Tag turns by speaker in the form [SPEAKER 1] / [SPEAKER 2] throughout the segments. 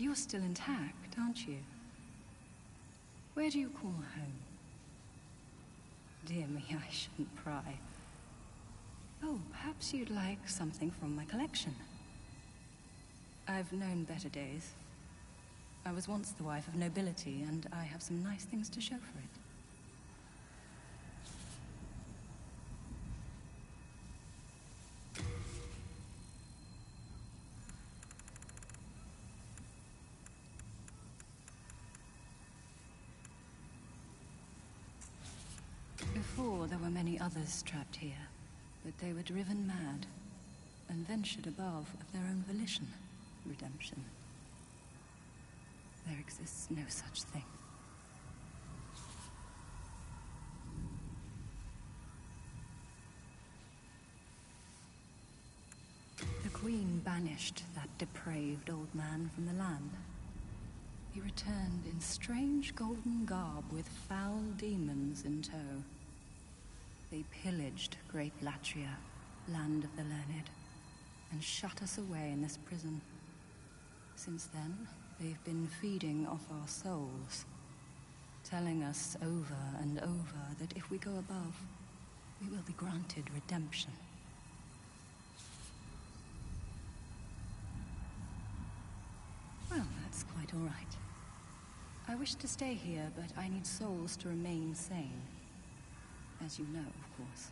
[SPEAKER 1] you're still intact, aren't you? Where do you call home? Dear me, I shouldn't pry. Oh, perhaps you'd like something from my collection. I've known better days. I was once the wife of nobility, and I have some nice things to show for it. Before, there were many others trapped here, but they were driven mad and ventured above of their own volition. Redemption. There exists no such thing. The Queen banished that depraved old man from the land. He returned in strange golden garb with foul demons in tow. They pillaged great Latria, land of the learned, and shut us away in this prison. Since then, they've been feeding off our souls, telling us over and over that if we go above, we will be granted redemption. Well, that's quite all right. I wish to stay here, but I need souls to remain sane. As you know, of course.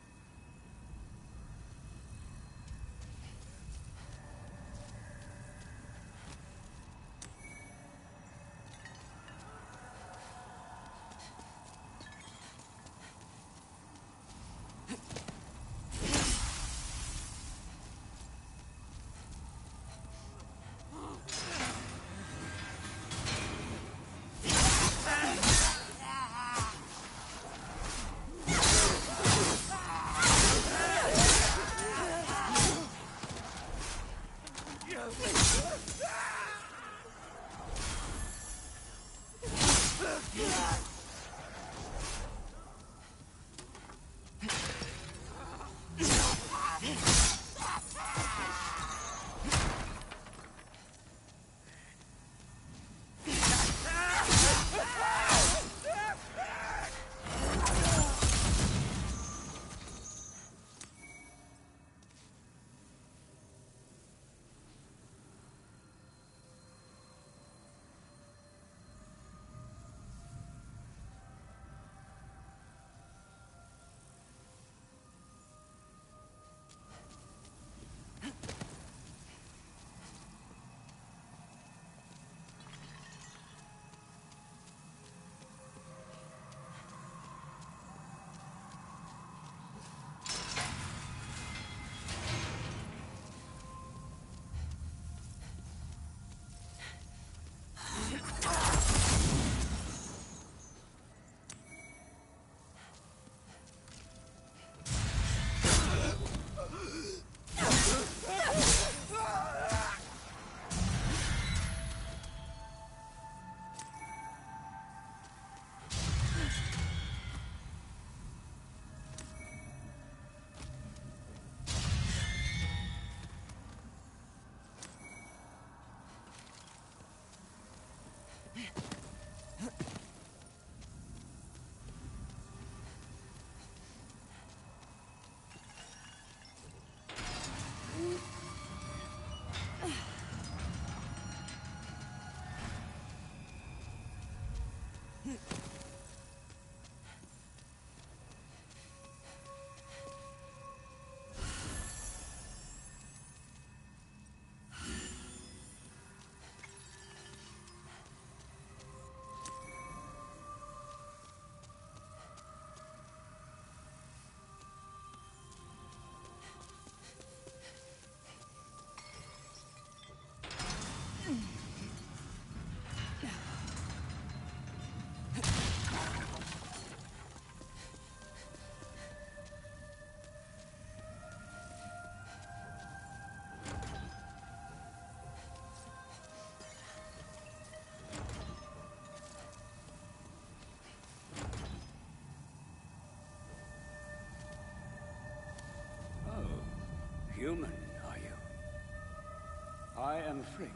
[SPEAKER 2] Human, are you? I am Frick,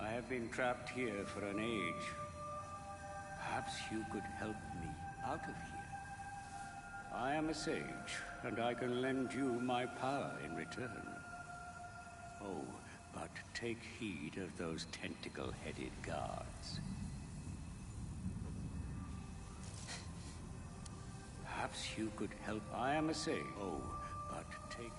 [SPEAKER 2] I have been trapped here for an age. Perhaps you could help me out of here. I am a sage, and I can lend you my power in return. Oh, but take heed of those tentacle-headed guards. Perhaps you could help. I am a sage. Oh, but take...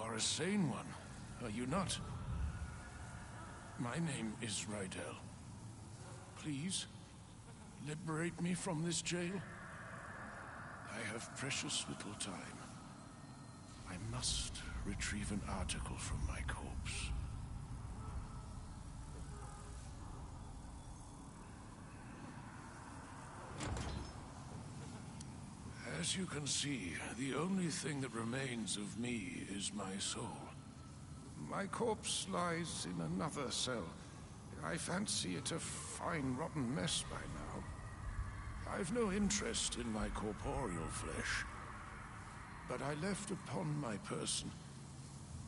[SPEAKER 3] are a sane one, are you not? My name is Rydell. Please, liberate me from this jail. I have precious little time. I must retrieve an article from my corpse. As you can see, the only thing that remains of me is my soul. My corpse lies in another cell. I fancy it a fine, rotten mess by now. I've no interest in my corporeal flesh, but I left upon my person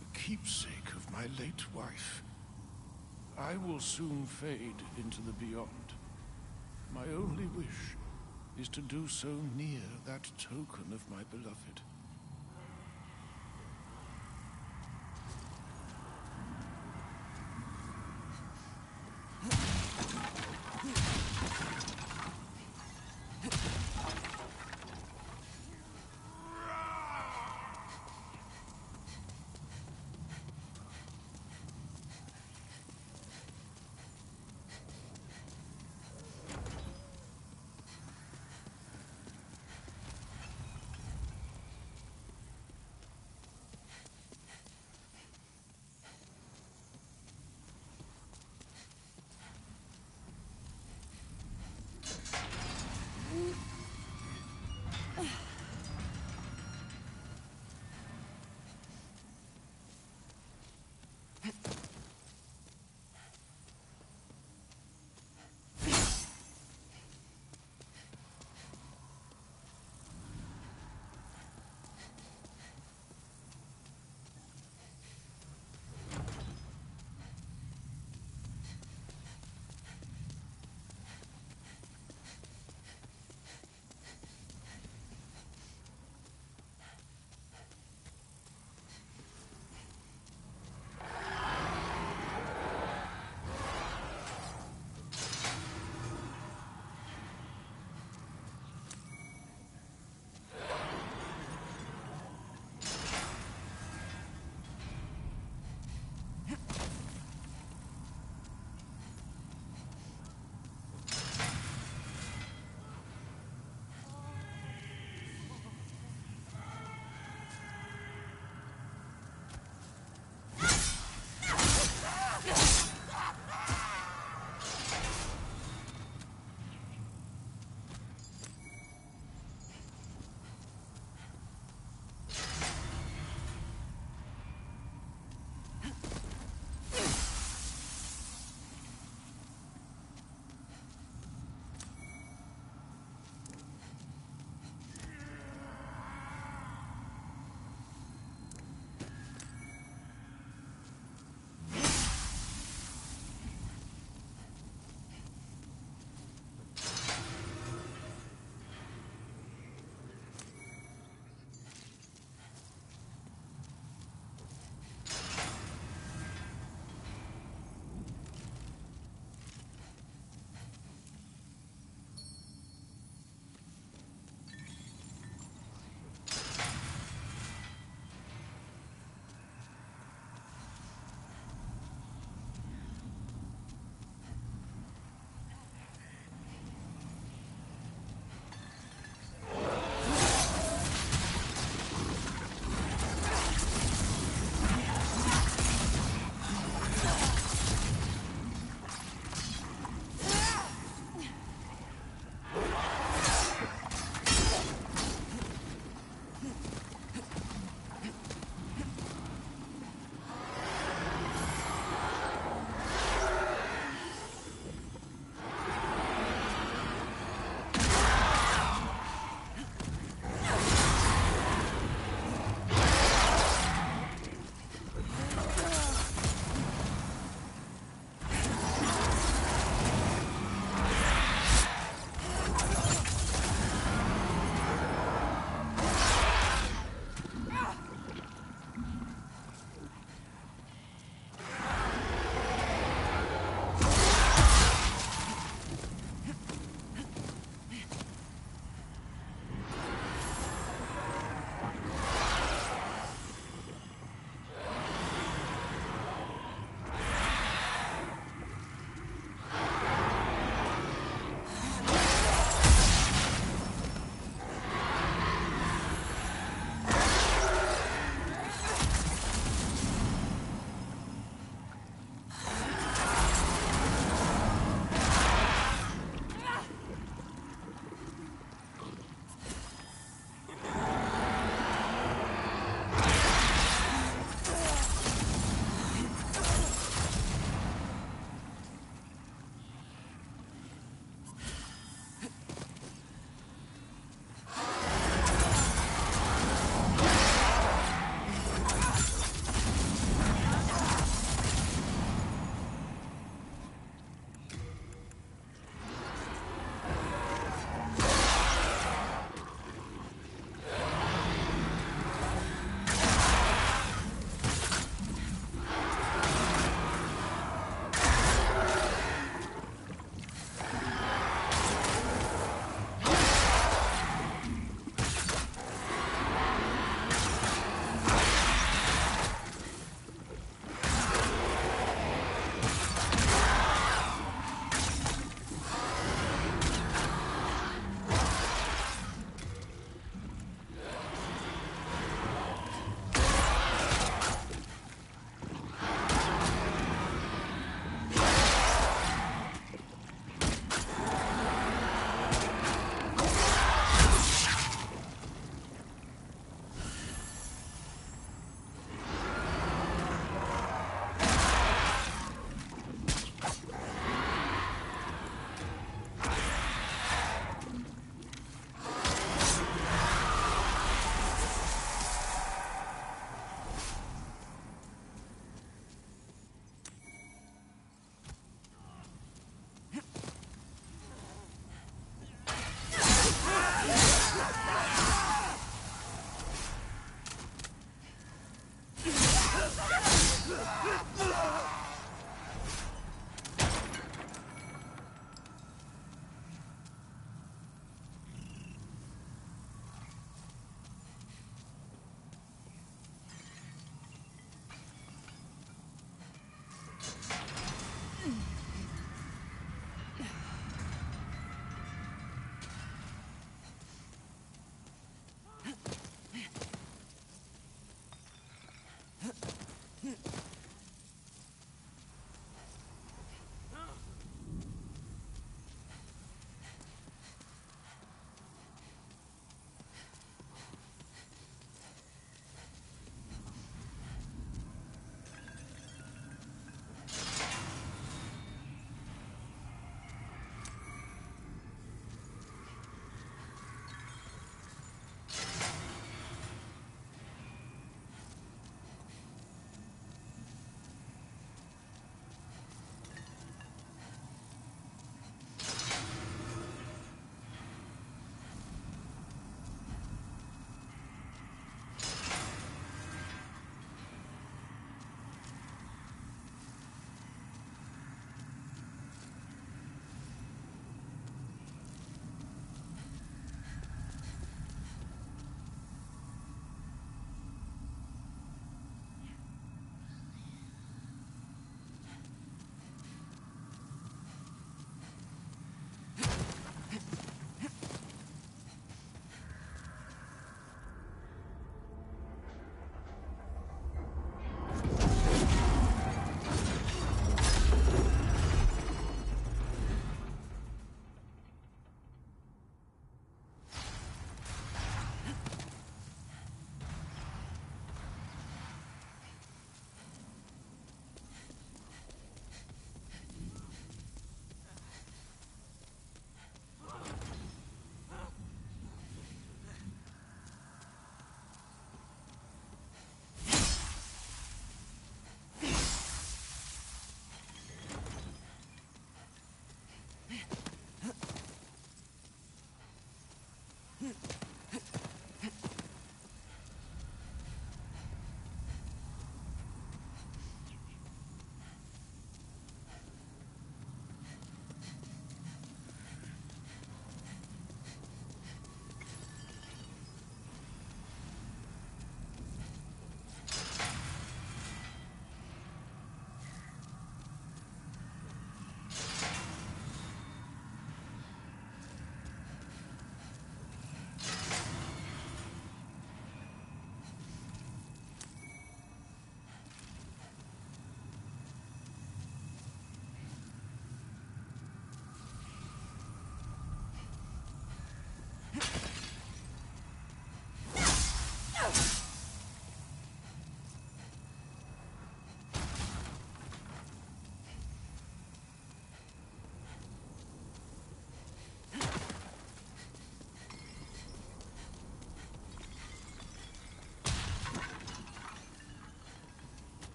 [SPEAKER 3] a keepsake of my late wife. I will soon fade into the beyond. My only wish is to do so near that token of my beloved.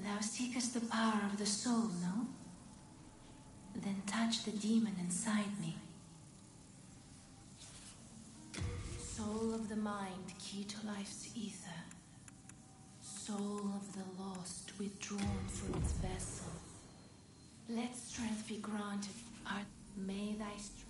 [SPEAKER 4] Thou seekest the power of the soul, no? Then touch the demon inside me. Soul of the mind, key to life's ether. Soul of the lost, withdrawn from its vessel. Let strength be granted. Art, may thy strength.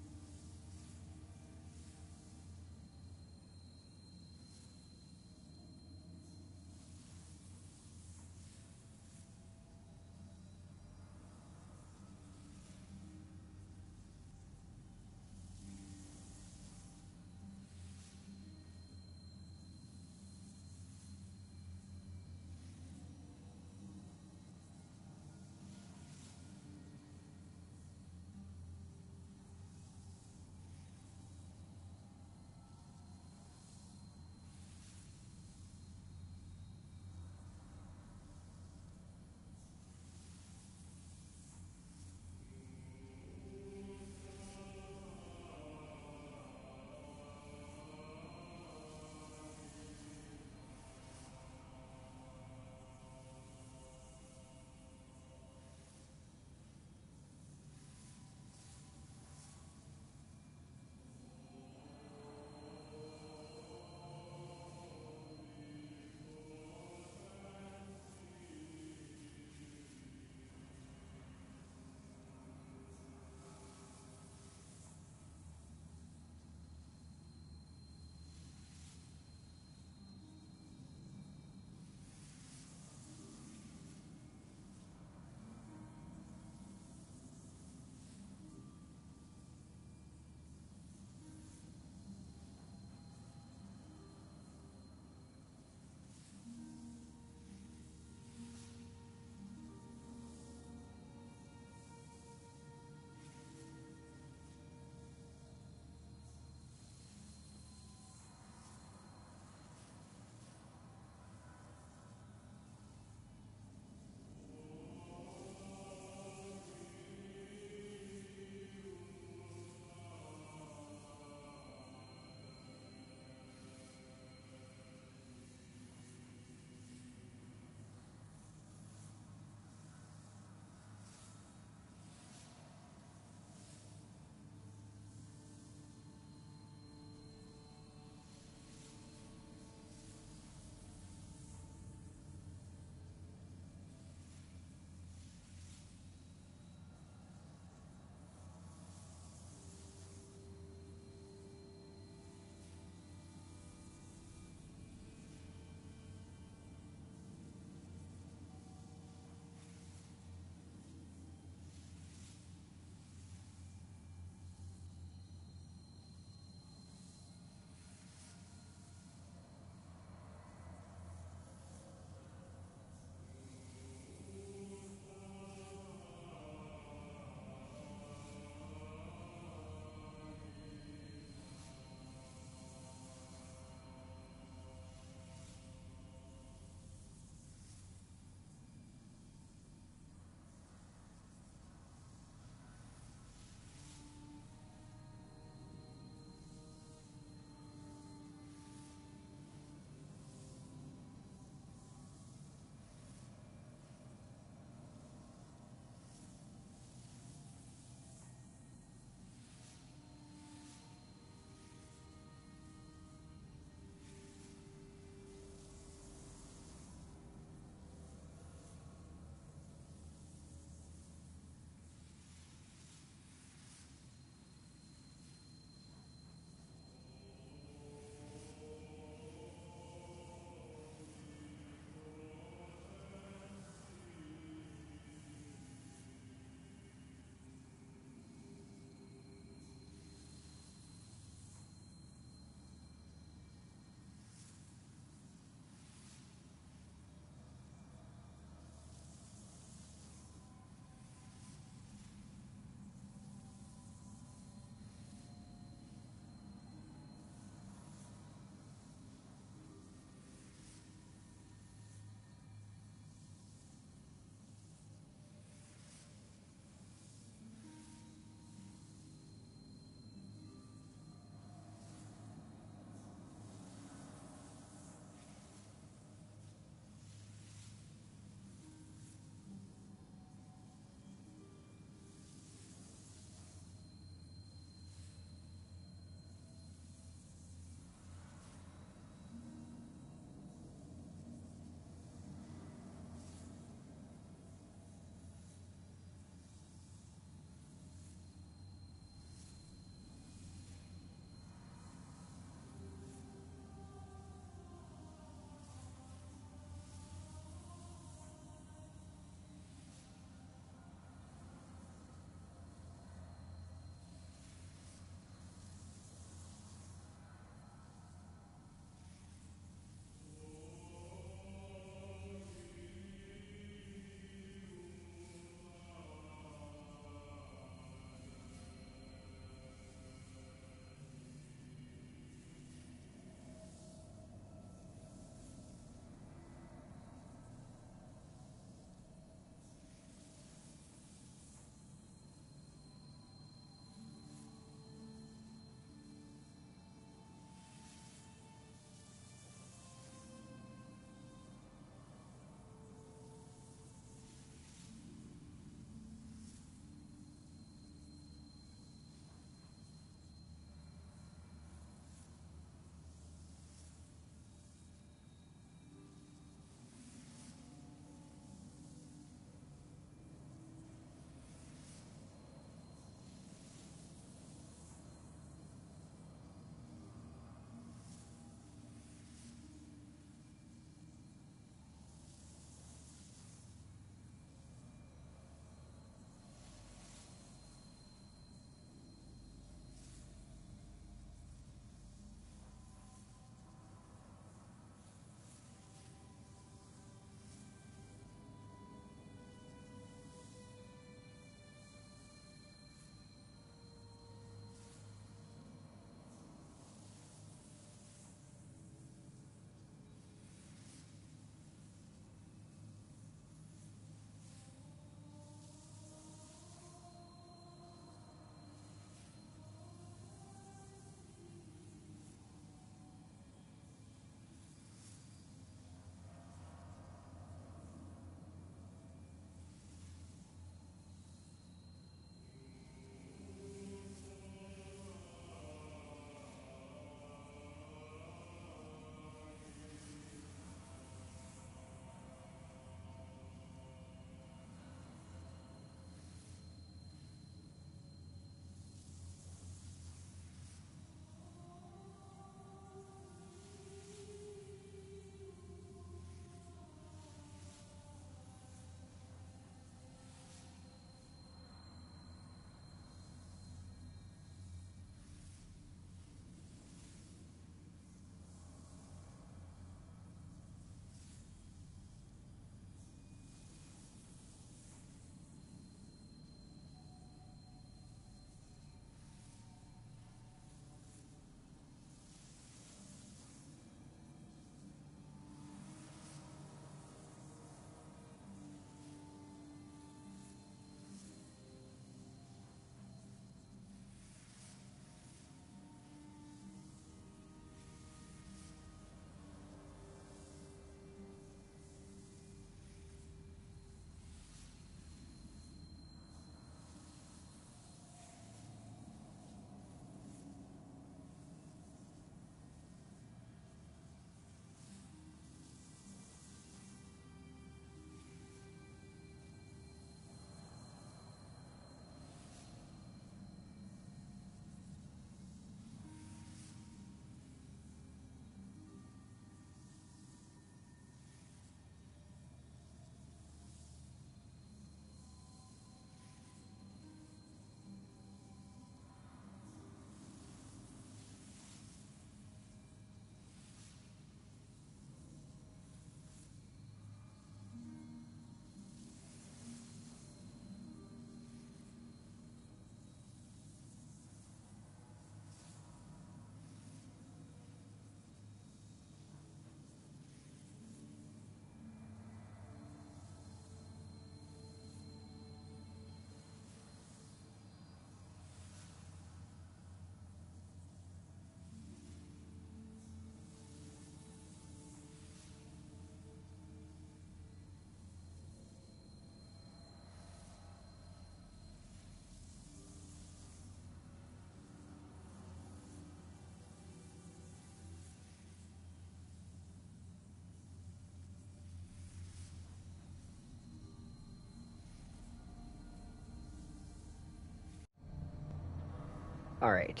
[SPEAKER 5] Alright.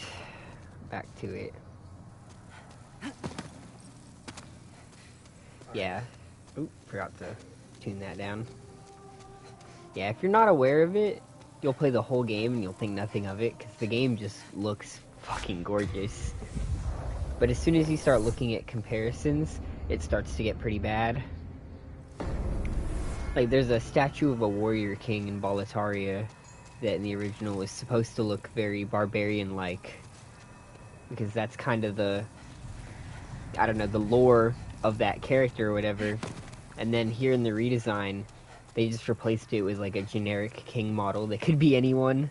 [SPEAKER 5] Back to it. Yeah. Oop, forgot to tune that down. Yeah, if you're not aware of it, you'll play the whole game and you'll think nothing of it, because the game just looks fucking gorgeous. But as soon as you start looking at comparisons, it starts to get pretty bad. Like, there's a statue of a warrior king in Boletaria that in the original was supposed to look very barbarian-like. Because that's kind of the, I don't know, the lore of that character or whatever. And then here in the redesign, they just replaced it with like a generic king model that could be anyone.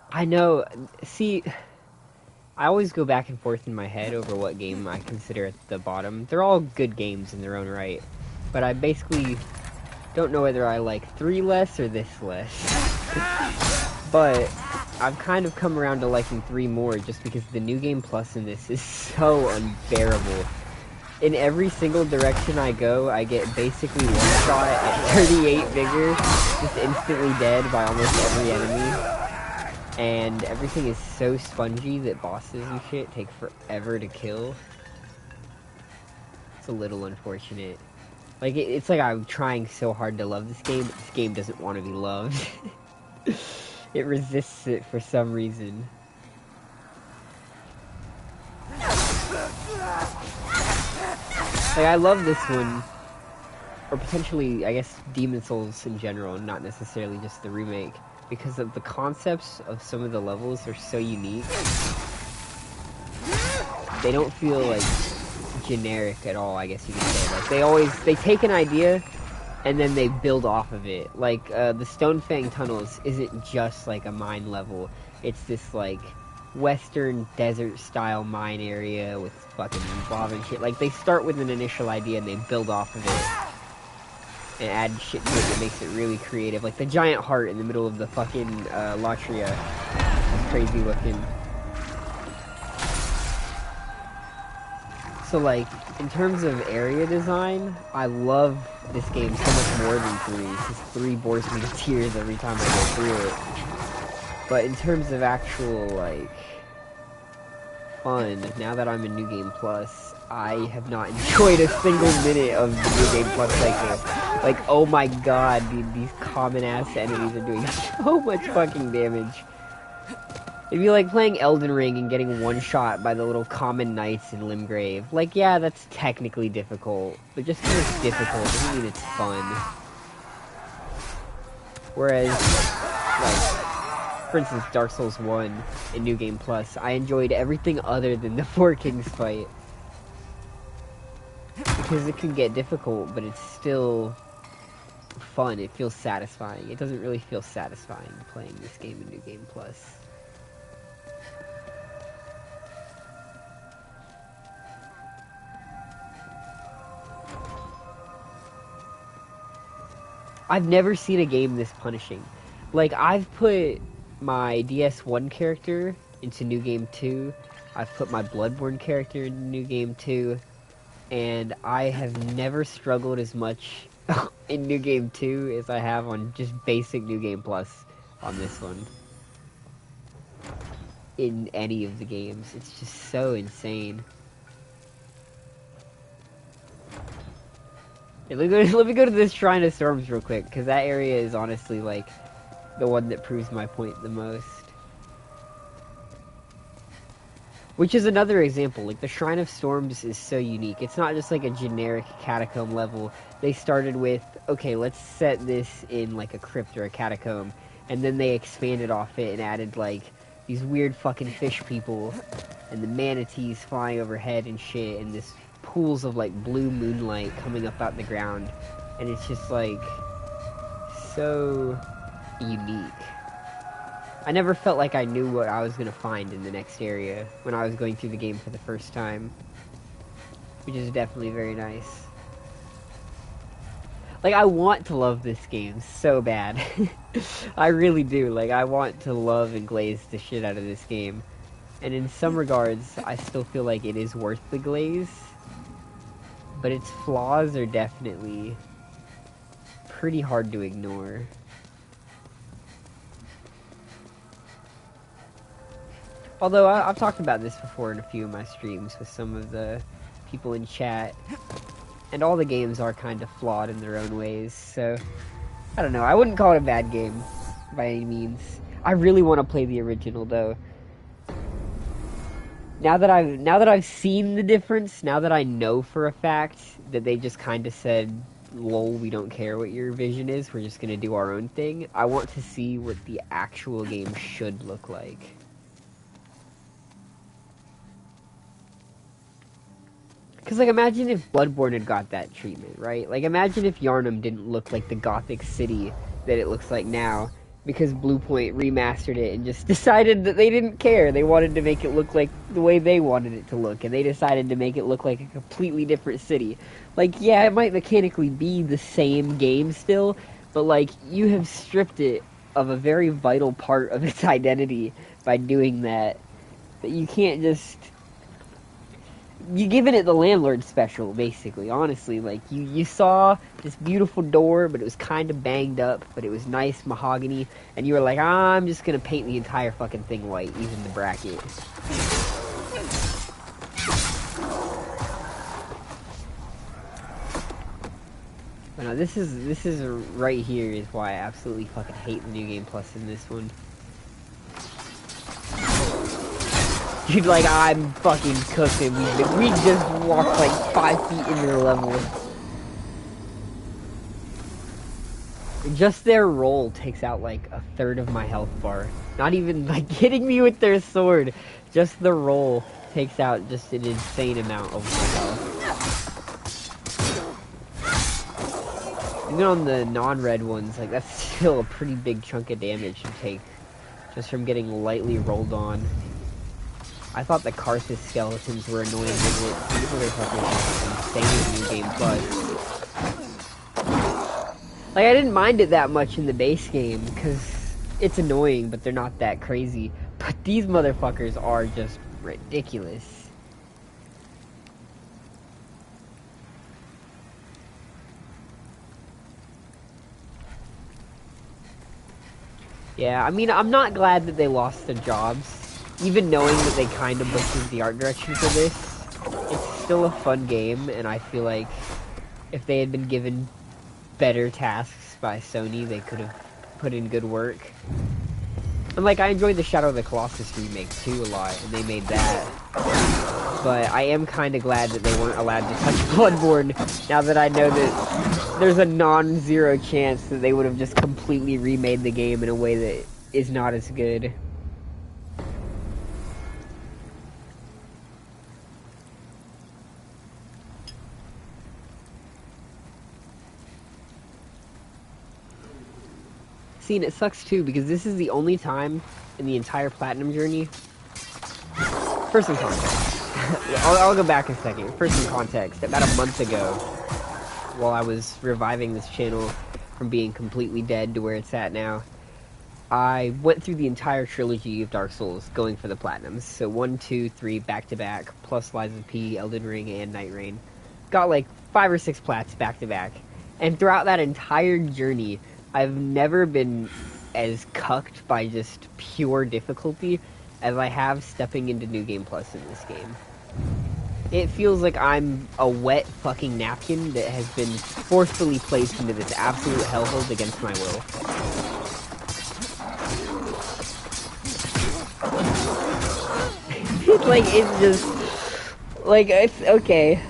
[SPEAKER 5] I know, see, I always go back and forth in my head over what game I consider at the bottom. They're all good games in their own right, but I basically don't know whether I like 3 less or this less. But I've kind of come around to liking 3 more just because the New Game Plus in this is so unbearable. In every single direction I go, I get basically one shot at 38 vigor, just instantly dead by almost every enemy. And everything is so spongy that bosses and shit take forever to kill. It's a little unfortunate. Like, it's like I'm trying so hard to love this game, but this game doesn't want to be loved. It resists it for some reason. Like, I love this one, or potentially, I guess, Demon Souls in general, not necessarily just the remake, because of the concepts of some of the levels are so unique. They don't feel, like, generic at all, I guess you could say. Like, they take an idea, and then they build off of it. Like, the Stonefang Tunnels isn't just, like, a mine level. It's this, like, western desert-style mine area with fucking lava and shit. Like, they start with an initial idea, and they build off of it. And add shit to it that makes it really creative. Like, the giant heart in the middle of the fucking, Latria. It's crazy looking. So, like, in terms of area design, I love this game so much more than 3, because 3 bores me to tears every time I go through it. But in terms of actual, like, fun, now that I'm in New Game Plus, I have not enjoyed a single minute of the New Game Plus cycle. Like, oh my god, dude, these common-ass enemies are doing so much fucking damage. It'd be like playing Elden Ring and getting one-shot by the little common knights in Limgrave. Like, yeah, that's technically difficult, but just because it's difficult doesn't mean it's fun. Whereas, like, for instance, Dark Souls 1 in New Game Plus, I enjoyed everything other than the Four Kings fight. Because it can get difficult, but it's still fun. It feels satisfying. It doesn't really feel satisfying playing this game in New Game Plus. I've never seen a game this punishing. Like, I've put my DS1 character into New Game 2. I've put my Bloodborne character into New Game 2. And I have never struggled as much in New Game 2 as I have on just basic New Game Plus on this one. In any of the games. It's just so insane. Yeah, let me go to this Shrine of Storms real quick, because that area is honestly, like, the one that proves my point the most. Which is another example, like, the Shrine of Storms is so unique. It's not just, like, a generic catacomb level. They started with, okay, let's set this in, like, a crypt or a catacomb, and then they expanded off it and added, like, these weird fucking fish people, and the manatees flying overhead and shit, and this pools of, like, blue moonlight coming up out the ground, and it's just, like, so unique. I never felt like I knew what I was gonna find in the next area when I was going through the game for the first time, which is definitely very nice. Like, I want to love this game so bad. I really do. Like, I want to love and glaze the shit out of this game, and in some regards, I still feel like it is worth the glaze. But its flaws are definitely pretty hard to ignore. Although I've talked about this before in a few of my streams with some of the people in chat, and all the games are kind of flawed in their own ways, so I don't know. I wouldn't call it a bad game by any means. I really want to play the original though. Now that I've seen the difference, now that I know for a fact that they just kind of said, "Lol, we don't care what your vision is. We're just gonna do our own thing." I want to see what the actual game should look like. Because, like, imagine if Bloodborne had got that treatment, right? Like, imagine if Yharnam didn't look like the gothic city that it looks like now, because Bluepoint remastered it and just decided that they didn't care. They wanted to make it look like the way they wanted it to look, and they decided to make it look like a completely different city. Like, yeah, it might mechanically be the same game still, but, like, you have stripped it of a very vital part of its identity by doing that. That you can't just... You're giving it the landlord special, basically, honestly. Like, you saw this beautiful door, but it was kind of banged up, but it was nice mahogany, and you were like, I'm just gonna paint the entire fucking thing white, even the bracket. But no, this is right here is why I absolutely fucking hate the New Game Plus in this one. Dude, like, I'm fucking cooking. We just walked like 5 feet into the level. Just their roll takes out like a third of my health bar. Not even like hitting me with their sword. Just the roll takes out just an insane amount of my health. Even on the non-red ones, like, that's still a pretty big chunk of damage to take. Just from getting lightly rolled on. I thought the Karthus skeletons were annoying with it. These motherfuckers are insane in New Game Plus. Like, I didn't mind it that much in the base game, because it's annoying, but they're not that crazy. But these motherfuckers are just ridiculous. Yeah, I mean, I'm not glad that they lost their jobs. Even knowing that they kind of butchered the art direction for this, it's still a fun game, and I feel like if they had been given better tasks by Sony, they could have put in good work. And, like, I enjoyed the Shadow of the Colossus remake, too, a lot, and they made that. But I am kind of glad that they weren't allowed to touch Bloodborne, now that I know that there's a non-zero chance that they would have just completely remade the game in a way that is not as good. See, and it sucks too, because this is the only time in the entire Platinum journey... First in context. I'll go back a second. First in context, about a month ago, while I was reviving this channel from being completely dead to where it's at now, I went through the entire trilogy of Dark Souls, going for the Platinums. So 1, 2, 3, back-to-back, plus Lies of P, Elden Ring, and Night Rain. Got like 5 or 6 plats back-to-back. And throughout that entire journey, I've never been as cucked by just pure difficulty as I have stepping into New Game Plus in this game. It feels like I'm a wet fucking napkin that has been forcefully placed into this absolute hellhole against my will. Like, it's just... Like, it's... okay.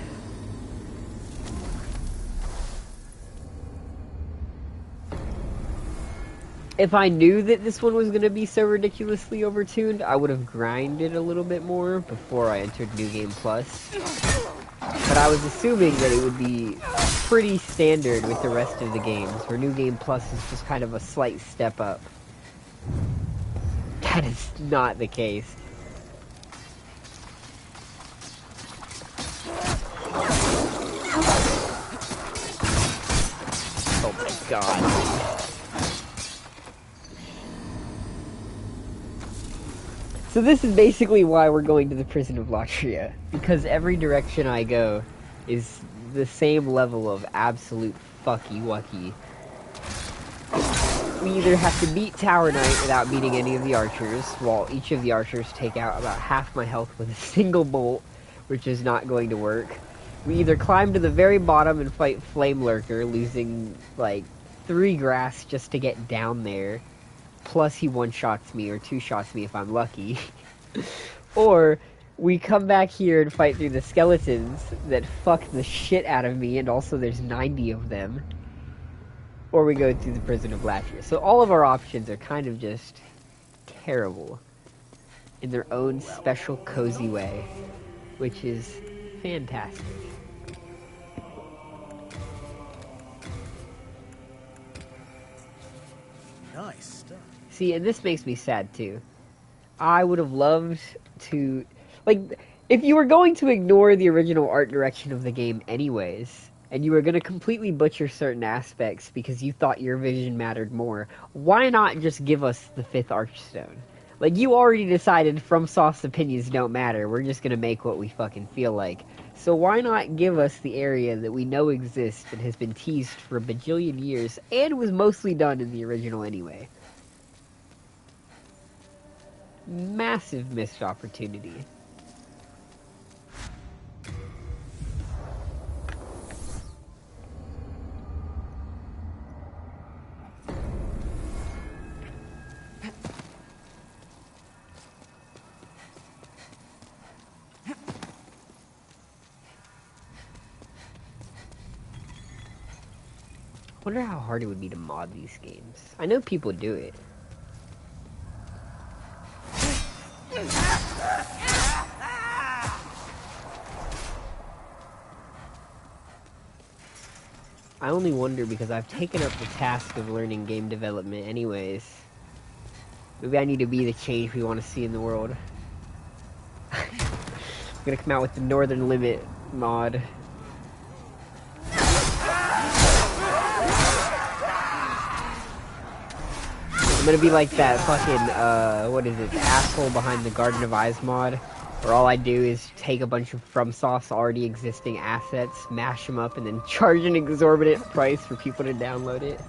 [SPEAKER 5] If I knew that this one was going to be so ridiculously overtuned, I would have grinded a little bit more before I entered New Game Plus. But I was assuming that it would be pretty standard with the rest of the games, where New Game Plus is just kind of a slight step up. That is not the case. Oh my god. So this is basically why we're going to the prison of Latria, because every direction I go is the same level of absolute fucky-wucky. we either have to beat Tower Knight without beating any of the archers, while each of the archers take out about half my health with a single bolt, which is not going to work. We either climb to the very bottom and fight Flame Lurker, losing, like, 3 grass just to get down there, plus he one-shots me, or 2-shots me if I'm lucky. Or we come back here and fight through the skeletons that fuck the shit out of me, and also there's 90 of them. Or we go through the Prison of Latria. So all of our options are kind of just terrible in their own special cozy way, which is fantastic.
[SPEAKER 6] Nice stuff.
[SPEAKER 5] See, and this makes me sad too. I would have loved to, like, if you were going to ignore the original art direction of the game anyways, and you were going to completely butcher certain aspects because you thought your vision mattered more, why not just give us the 5th Archstone? Like, you already decided FromSoft's opinions don't matter, we're just going to make what we fucking feel like. So why not give us the area that we know exists and has been teased for a bajillion years, and was mostly done in the original anyway? Massive missed opportunity. I wonder how hard it would be to mod these games. I know people do it. I only wonder because I've taken up the task of learning game development anyways. Maybe I need to be the change we want to see in the world. I'm gonna come out with the Northern Limit mod. I'm gonna be like that fucking, what is it, the asshole behind the Garden of Eyes mod, where all I do is take a bunch of FromSoft's already existing assets, mash them up, and then charge an exorbitant price for people to download it.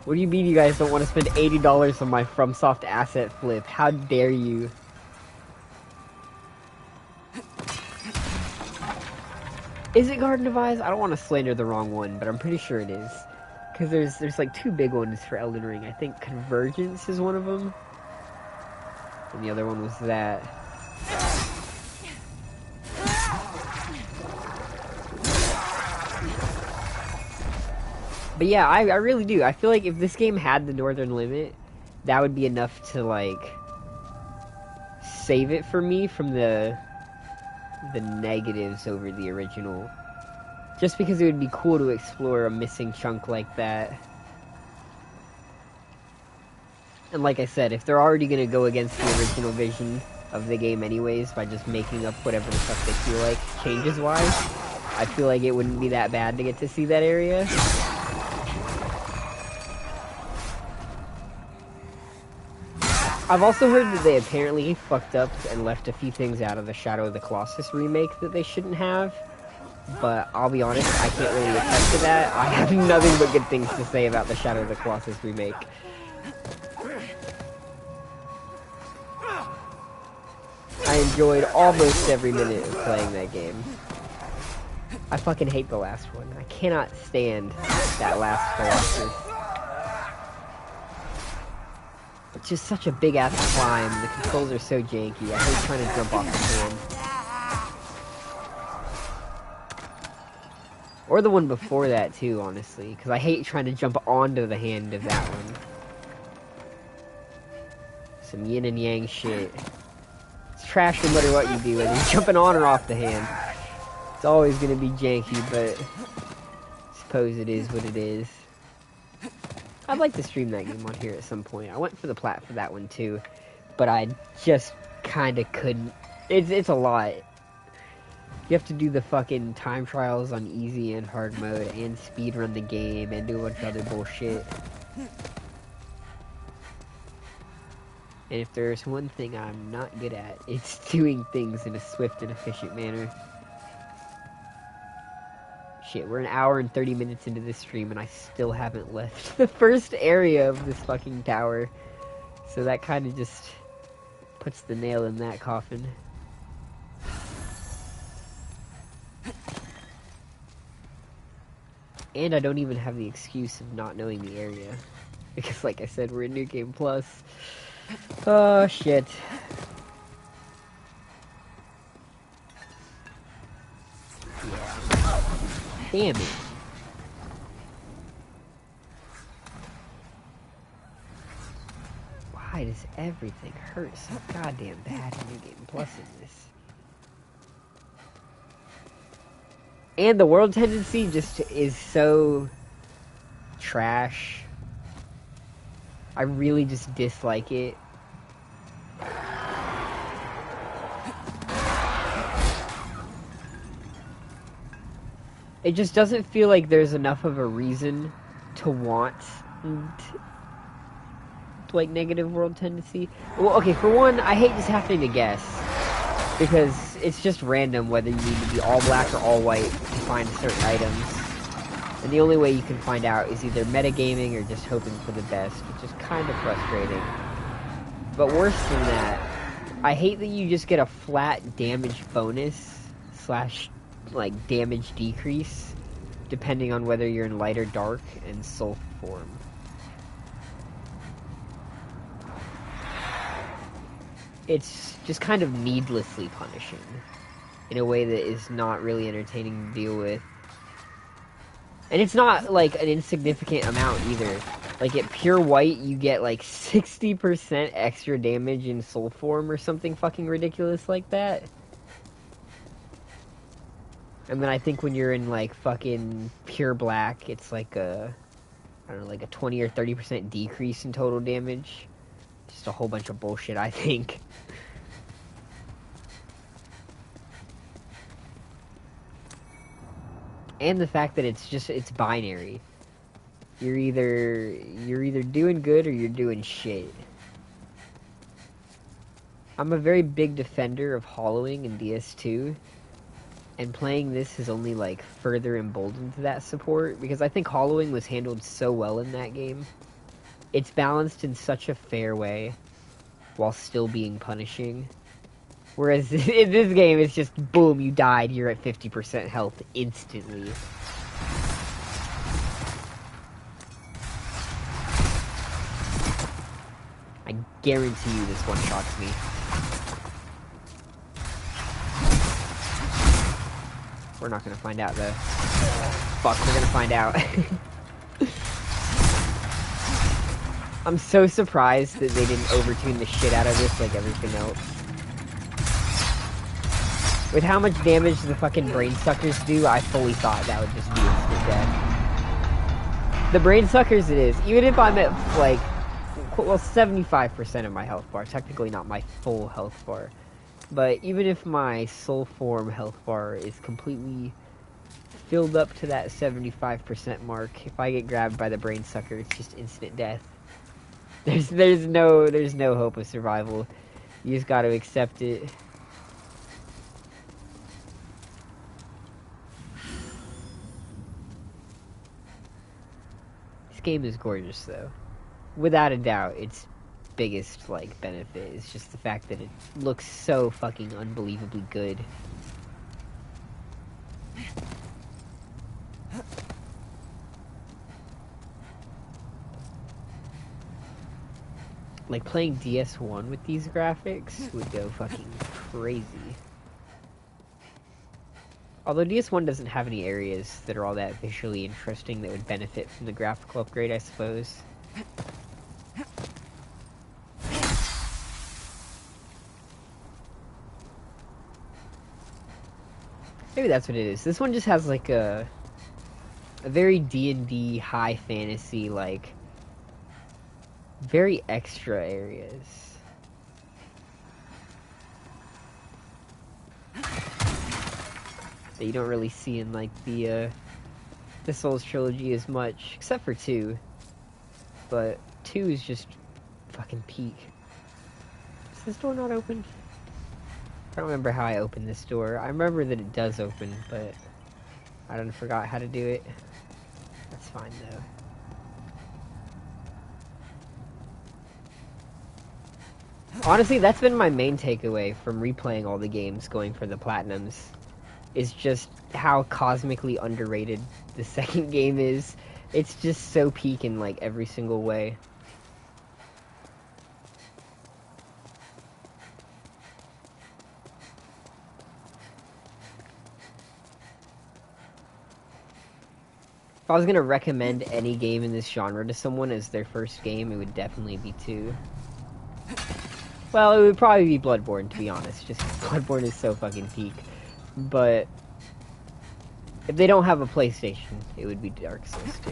[SPEAKER 5] What do you mean you guys don't want to spend $80 on my FromSoft asset flip? How dare you? Is it Garden of Eyes? I don't want to slander the wrong one, but I'm pretty sure it is. Because there's like 2 big ones for Elden Ring. I think Convergence is one of them. And the other one was that. But yeah, I really do. I feel like if this game had the Northern Limit, that would be enough to, like, save it for me from the negatives over the original. Just because it would be cool to explore a missing chunk like that. And like I said, if they're already going to go against the original vision of the game anyways, by just making up whatever the fuck they feel like, changes-wise, I feel like it wouldn't be that bad to get to see that area. I've also heard that they apparently fucked up and left a few things out of the Shadow of the Colossus remake that they shouldn't have. But I'll be honest, I can't really attest to that. I have nothing but good things to say about the Shadow of the Colossus remake. I enjoyed almost every minute of playing that game. I fucking hate the last one. I cannot stand that last Colossus. It's just such a big ass climb. The controls are so janky. I hate trying to jump off the hand. Or the one before that too, honestly, because I hate trying to jump onto the hand of that one. Some yin and yang shit. It's trash no matter what you do, whether you're jumping on or off the hand. It's always gonna be janky, but I suppose it is what it is. I'd like to stream that game on here at some point. I went for the plat for that one too, but I just kinda couldn't. It's a lot. You have to do the fucking time trials on easy and hard mode, and speedrun the game, and do a bunch of other bullshit. And if there's one thing I'm not good at, it's doing things in a swift and efficient manner. shit, we're an hour and 30 minutes into this stream and I still haven't left the first area of this fucking tower. So that kind of just puts the nail in that coffin. And I don't even have the excuse of not knowing the area. Because like I said, we're in New Game Plus. Oh, shit. Yeah. Damn it. Why does everything hurt so goddamn bad in New Game Plus in this? And the world tendency just is so trash. I really just dislike it. It just doesn't feel like there's enough of a reason to want like negative world tendency. Well, okay, for one, I hate just having to guess. Because it's just random whether you need to be all black or all white to find certain items. And the only way you can find out is either metagaming or just hoping for the best, which is kind of frustrating. But worse than that, I hate that you just get a flat damage bonus slash like damage decrease depending on whether you're in light or dark and soul form. It's just kind of needlessly punishing in a way that is not really entertaining to deal with. And it's not like an insignificant amount either. Like at pure white you get like 60% extra damage in soul form or something fucking ridiculous like that. And then I think when you're in like fucking pure black it's like a, I don't know, like a 20 or 30% decrease in total damage. Just a whole bunch of bullshit, I think. And the fact that it's binary. You're either doing good or you're doing shit. I'm a very big defender of hollowing in DS2, and playing this has only like further emboldened that support because I think hollowing was handled so well in that game. It's balanced in such a fair way while still being punishing. Whereas in this game, it's just, boom, you died, you're at 50% health instantly. I guarantee you this one-shots me. We're not gonna find out, though. Fuck, we're gonna find out. I'm so surprised that they didn't overtune the shit out of this like everything else. With how much damage the fucking brain suckers do, I fully thought that would just be instant death. The brain suckers it is. Even if I'm at, like, well, 75% of my health bar. Technically not my full health bar. But even if my soul form health bar is completely filled up to that 75% mark, if I get grabbed by the brain sucker, it's just instant death. There's no hope of survival. You just gotta accept it. Game is gorgeous though. Without a doubt, its biggest like benefit is just the fact that it looks so fucking unbelievably good. Like playing DS1 with these graphics would go fucking crazy. Although DS1 doesn't have any areas that are all that visually interesting that would benefit from the graphical upgrade, I suppose. Maybe that's what it is. This one just has like a very D&D high fantasy, like, very extra areas. That you don't really see in like the Souls trilogy as much, except for 2. But 2 is just fucking peak. Is this door not open? I don't remember how I opened this door. I remember that it does open, but I done forgot how to do it. That's fine, though. Honestly, that's been my main takeaway from replaying all the games going for the Platinums. Is just how cosmically underrated the second game is. It's just so peak in, like, every single way. If I was gonna recommend any game in this genre to someone as their first game, it would definitely be 2. Well, it would probably be Bloodborne, to be honest, just 'cause Bloodborne is so fucking peak. But if they don't have a PlayStation, it would be Dark Souls 2.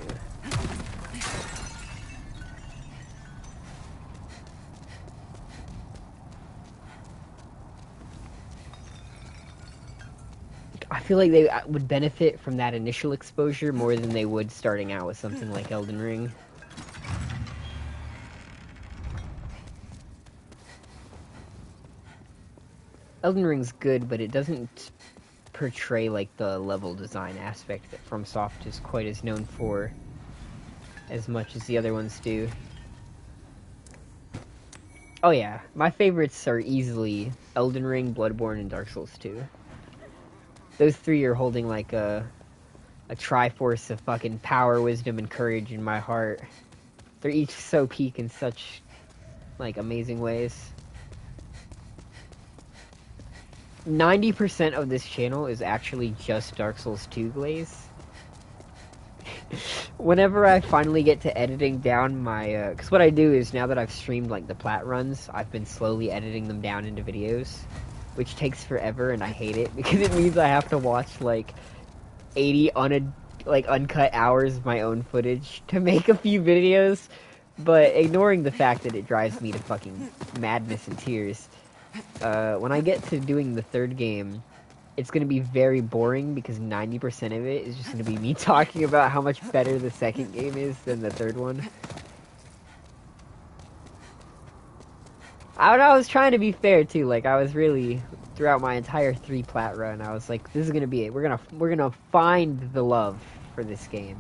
[SPEAKER 5] I feel like they would benefit from that initial exposure more than they would starting out with something like Elden Ring. Elden Ring's good, but it doesn't portray like the level design aspect that FromSoft is quite as known for as much as the other ones do. Oh yeah, my favorites are easily Elden Ring, Bloodborne, and Dark Souls 2. Those 3 are holding like a triforce of fucking power, wisdom, and courage in my heart. They're each so peak in such like amazing ways. 90% of this channel is actually just Dark Souls 2 glaze. Whenever I finally get to editing down my, because what I do is, now that I've streamed, like, the plat runs, I've been slowly editing them down into videos, which takes forever, and I hate it, because it means I have to watch, like, 80 uncut hours of my own footage to make a few videos, but ignoring the fact that it drives me to fucking madness and tears, when I get to doing the third game, it's going to be very boring because 90% of it is just going to be me talking about how much better the second game is than the third one. I was trying to be fair too, like I was really, throughout my entire 3 plat run, I was like, this is going to be it. We're gonna find the love for this game.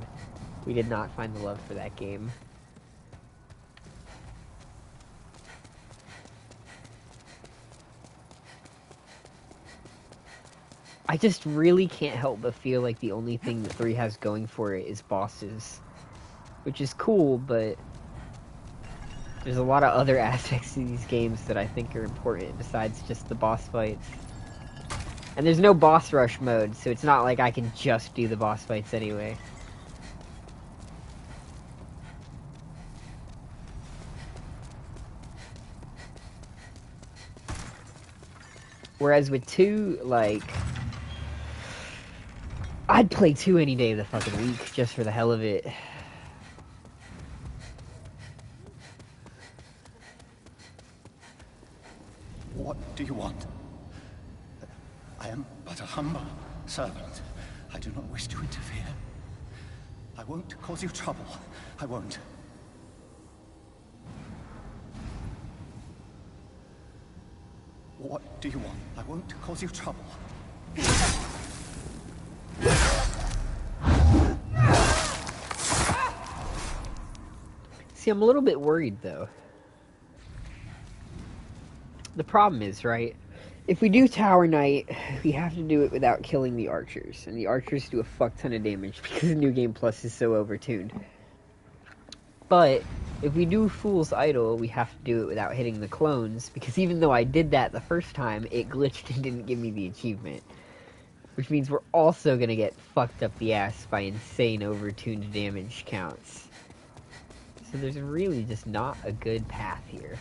[SPEAKER 5] We did not find the love for that game. I just really can't help but feel like the only thing that 3 has going for it is bosses. Which is cool, but there's a lot of other aspects to these games that I think are important besides just the boss fights. And there's no boss rush mode, so it's not like I can just do the boss fights anyway. Whereas with 2, like, I'd play 2 any day of the fucking week, just for the hell of it.
[SPEAKER 6] What do you want? I am but a humble servant. I do not wish to interfere. I won't cause you trouble. I won't. What do you want? I won't cause you trouble.
[SPEAKER 5] See, I'm a little bit worried, though. The problem is, right, if we do Tower Knight, we have to do it without killing the archers. And the archers do a fuck ton of damage because New Game Plus is so overtuned. But if we do Fool's Idol, we have to do it without hitting the clones, because even though I did that the first time, it glitched and didn't give me the achievement. Which means we're also gonna get fucked up the ass by insane overtuned damage counts. So there's really just not a good path here.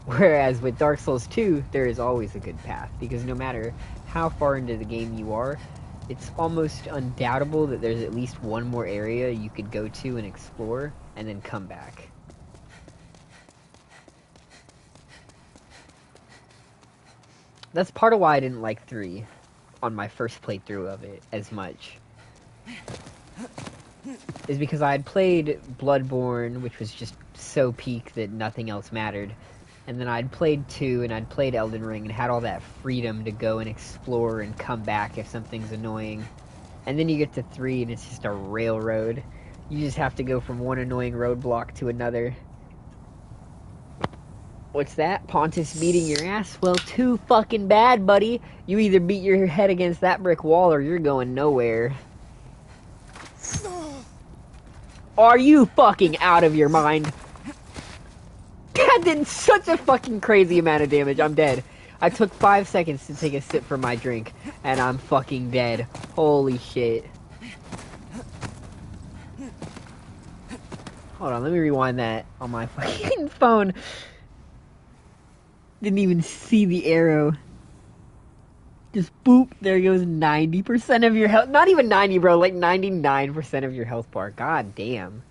[SPEAKER 5] Whereas with Dark Souls 2, there is always a good path, because no matter how far into the game you are, it's almost undoubtable that there's at least one more area you could go to and explore, and then come back. That's part of why I didn't like 3 on my first playthrough of it as much. Is because I had played Bloodborne, which was just so peak that nothing else mattered. And then I'd played 2 and I'd played Elden Ring and had all that freedom to go and explore and come back if something's annoying. And then you get to 3 and it's just a railroad. You just have to go from one annoying roadblock to another. What's that? Pontus beating your ass? Well, too fucking bad, buddy. You either beat your head against that brick wall or you're going nowhere. Are you fucking out of your mind? That did such a fucking crazy amount of damage. I'm dead. I took 5 seconds to take a sip from my drink, and I'm fucking dead. Holy shit. Hold on, let me rewind that on my fucking phone. Didn't even see the arrow. Just boop, there goes 90% of your health. Not even 90, bro, like 99% of your health bar. God damn.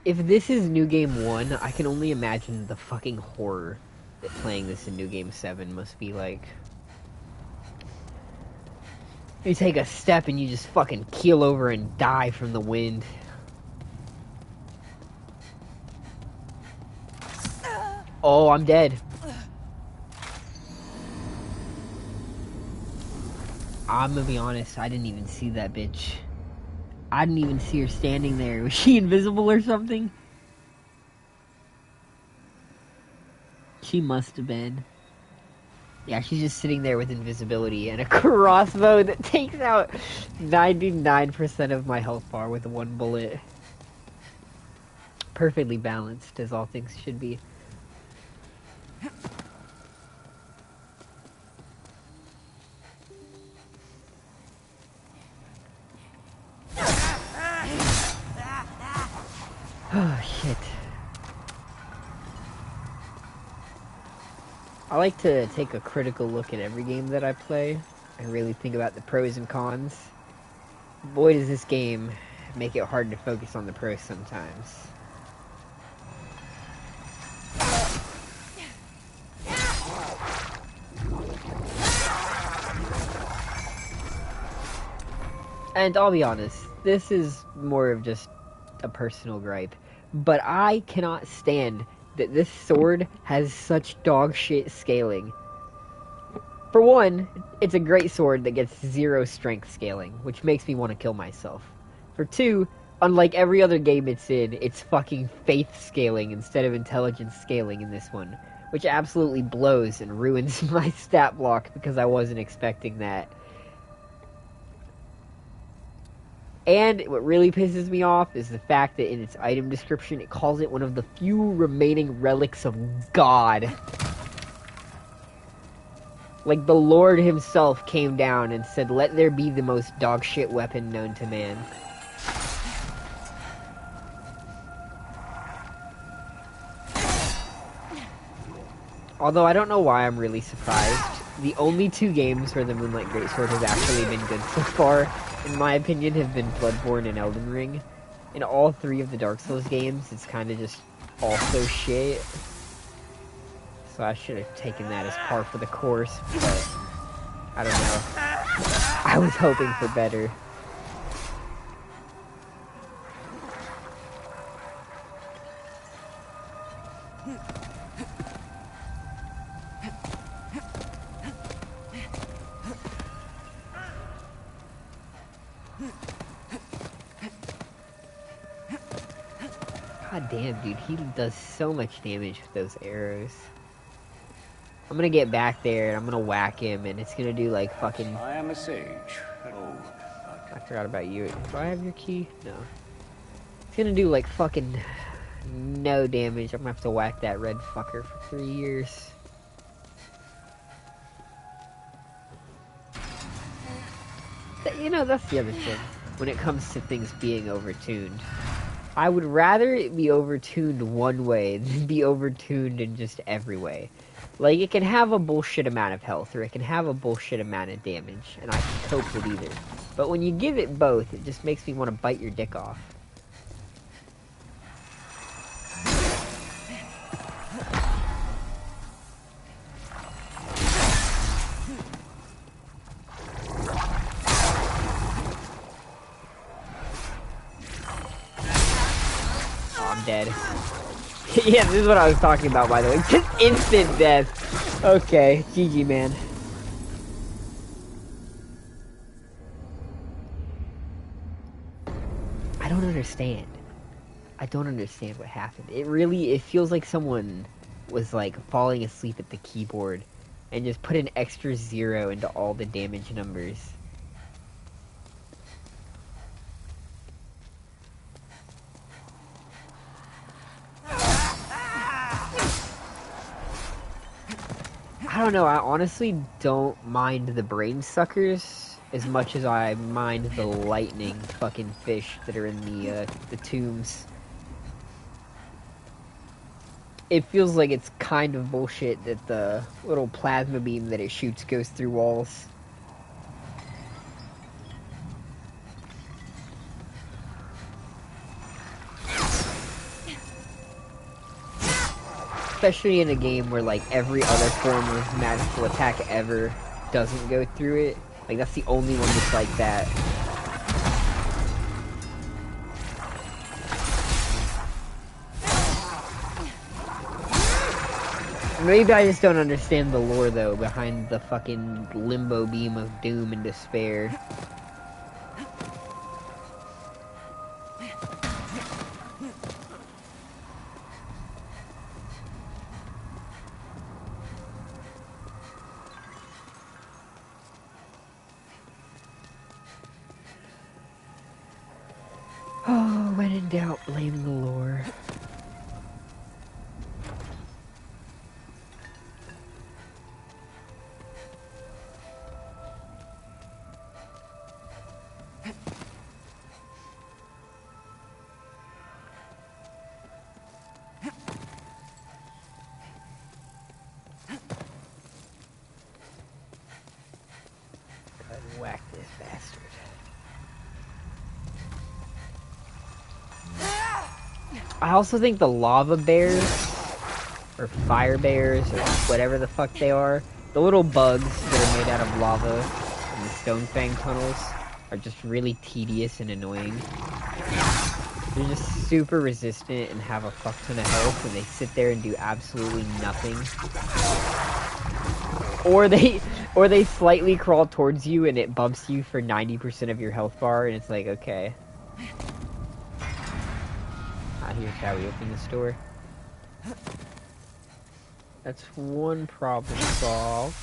[SPEAKER 5] If this is New Game 1, I can only imagine the fucking horror that playing this in New Game 7 must be like. You take a step and you just fucking keel over and die from the wind. Oh, I'm dead. I'm gonna be honest, I didn't even see that bitch. I didn't even see her standing there. Was she invisible or something? She must have been. Yeah, she's just sitting there with invisibility and a crossbow that takes out 99% of my health bar with one bullet. Perfectly balanced, as all things should be. Oh, shit. I like to take a critical look at every game that I play and really think about the pros and cons. Boy, does this game make it hard to focus on the pros sometimes. And I'll be honest, this is more of just a personal gripe, but I cannot stand that this sword has such dog shit scaling. For one, it's a great sword that gets 0 strength scaling, which makes me want to kill myself. For two, unlike every other game it's in, it's fucking faith scaling instead of intelligence scaling in this one, which absolutely blows and ruins my stat block because I wasn't expecting that. And what really pisses me off is the fact that in its item description, it calls it one of the few remaining relics of God. Like the Lord himself came down and said, let there be the most dogshit weapon known to man. Although I don't know why I'm really surprised. The only 2 games where the Moonlight Greatsword has actually been good so far, in my opinion, have been Bloodborne and Elden Ring. In all 3 of the Dark Souls games, it's kind of just also shit. So I should have taken that as par for the course, but I don't know. I was hoping for better. God damn, dude, he does so much damage with those arrows. I'm gonna get back there and I'm gonna whack him and it's gonna do like fucking...
[SPEAKER 2] I am a sage. Oh,
[SPEAKER 5] I forgot about you. Do I have your key? No. It's gonna do like fucking no damage. I'm gonna have to whack that red fucker for 3 years. You know, that's the other thing. When it comes to things being overtuned. I would rather it be overtuned one way than be overtuned in just every way. Like, it can have a bullshit amount of health, or it can have a bullshit amount of damage, and I can cope with either. But when you give it both, it just makes me want to bite your dick off. dead. Yeah, this is what I was talking about, by the way. Just instant death. Okay, GG, man. I don't understand. I don't understand what happened. It feels like someone was like falling asleep at the keyboard and just put an extra 0 into all the damage numbers. I don't know, I honestly don't mind the brain suckers as much as I mind the lightning fucking fish that are in the tombs. It feels like it's kind of bullshit that the little plasma beam that it shoots goes through walls. Especially in a game where, like, every other form of magical attack ever doesn't go through it. Like, that's the only one that's like that. Maybe I just don't understand the lore, though, behind the fucking limbo beam of doom and despair. Oh, when in doubt, blame the lore. Whack this bastard. I also think the lava bears, or fire bears, or whatever the fuck they are, the little bugs that are made out of lava in the Stone Fang tunnels are just really tedious and annoying. They're just super resistant and have a fuck ton of health, and they sit there and do absolutely nothing. Or they slightly crawl towards you and it bumps you for 90% of your health bar, and it's like, okay. Here's how we open this door. That's one problem solved.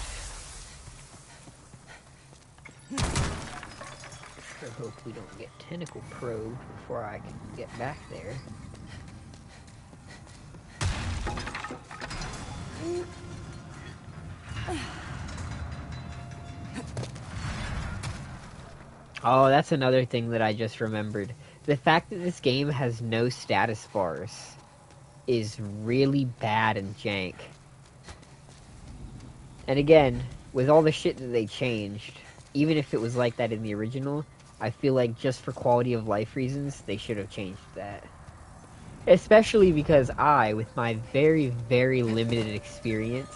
[SPEAKER 5] Sure hope we don't get tentacle probed before I can get back there. Oh, that's another thing that I just remembered. The fact that this game has no status bars is really bad and jank. And again, with all the shit that they changed, even if it was like that in the original, I feel like just for quality of life reasons, they should have changed that. Especially because I, with my very, very limited experience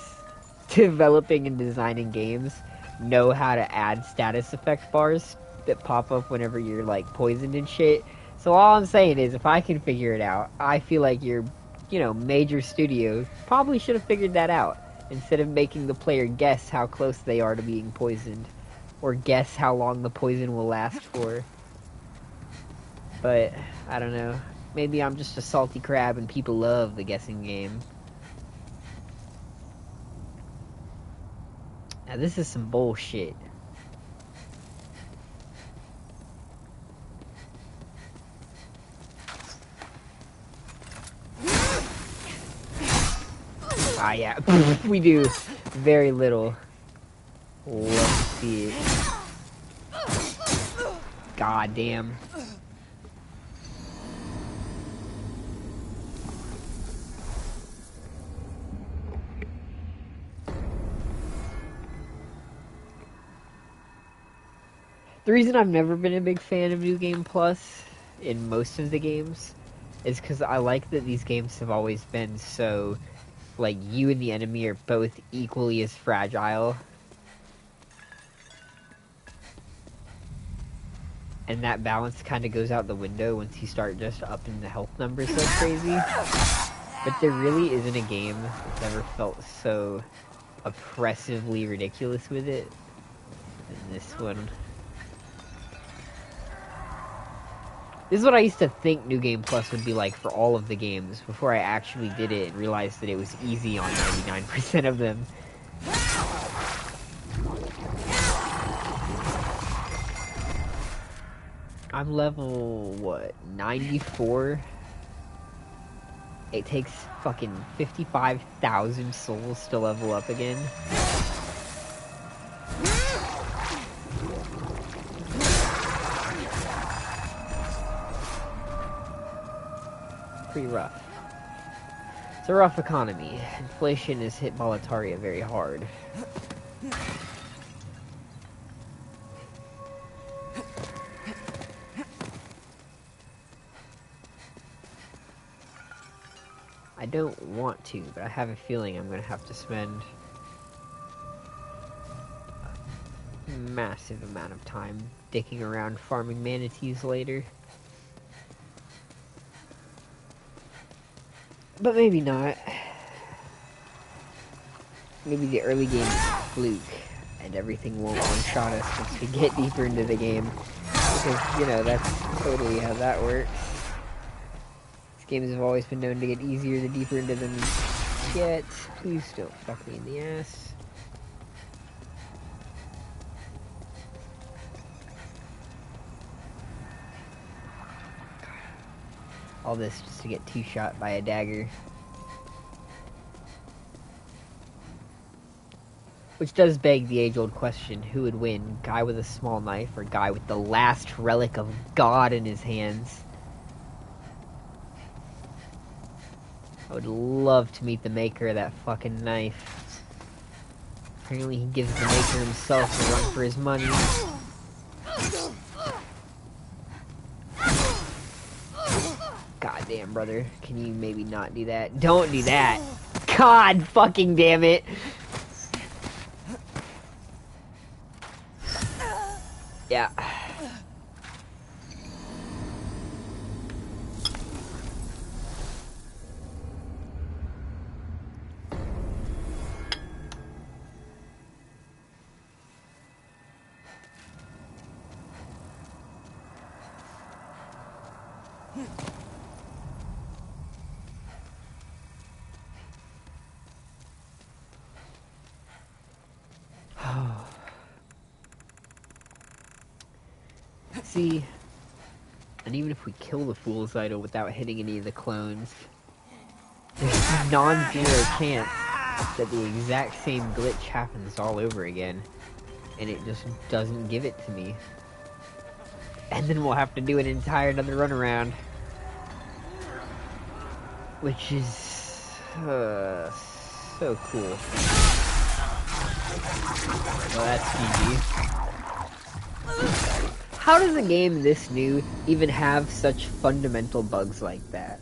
[SPEAKER 5] developing and designing games, know how to add status effect bars that pop up whenever you're, like, poisoned and shit. So all I'm saying is, if I can figure it out, I feel like your, major studio probably should have figured that out, instead of making the player guess how close they are to being poisoned, or guess how long the poison will last for. But, I don't know. Maybe I'm just a salty crab and people love the guessing game. Now this is some bullshit. Ah, yeah. We do very little. Let's see it. God damn. The reason I've never been a big fan of New Game Plus in most of the games is because I like that these games have always been so, like, you and the enemy are both equally as fragile. and that balance kind of goes out the window once you start just upping the health numbers so crazy. But there really isn't a game that's ever felt so oppressively ridiculous with it than this one. This is what I used to think New Game Plus would be like for all of the games before I actually did it and realized that it was easy on 99% of them. I'm level, what, 94? It takes fucking 55,000 souls to level up again. Pretty rough. It's a rough economy. Inflation has hit Boletaria very hard. I don't want to, but I have a feeling I'm going to have to spend a massive amount of time dicking around farming manatees later. But maybe not. Maybe the early game is a fluke, and everything won't one-shot us once we get deeper into the game. Because, you know, that's totally how that works. These games have always been known to get easier the deeper into them you get. Please don't fuck me in the ass. All this just to get two-shot by a dagger. Which does beg the age-old question, who would win? Guy with a small knife or guy with the last relic of God in his hands? I would love to meet the maker of that fucking knife. Apparently he gives the maker himself a run for his money. God damn, brother. Can you maybe not do that? Don't do that! God fucking damn it! Yeah. See, and even if we kill the Fool's Idol without hitting any of the clones, there's a non-zero chance that the exact same glitch happens all over again, and it just doesn't give it to me. And then we'll have to do an entire another run around, which is so cool. Well, that's GG. How does a game this new even have such fundamental bugs like that?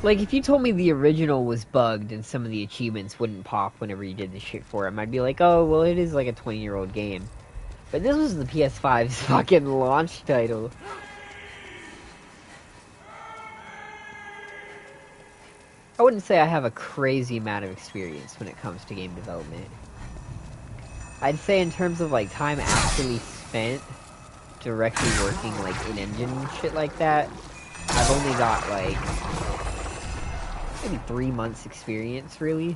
[SPEAKER 5] Like, if you told me the original was bugged and some of the achievements wouldn't pop whenever you did the shit for it, I'd be like, oh, well, it is like a 20-year-old game. But this was the PS5's fucking launch title. I wouldn't say I have a crazy amount of experience when it comes to game development. I'd say in terms of, like, time actually spent directly working, like, in-engine and shit like that, I've only got, like, maybe 3 months experience, really.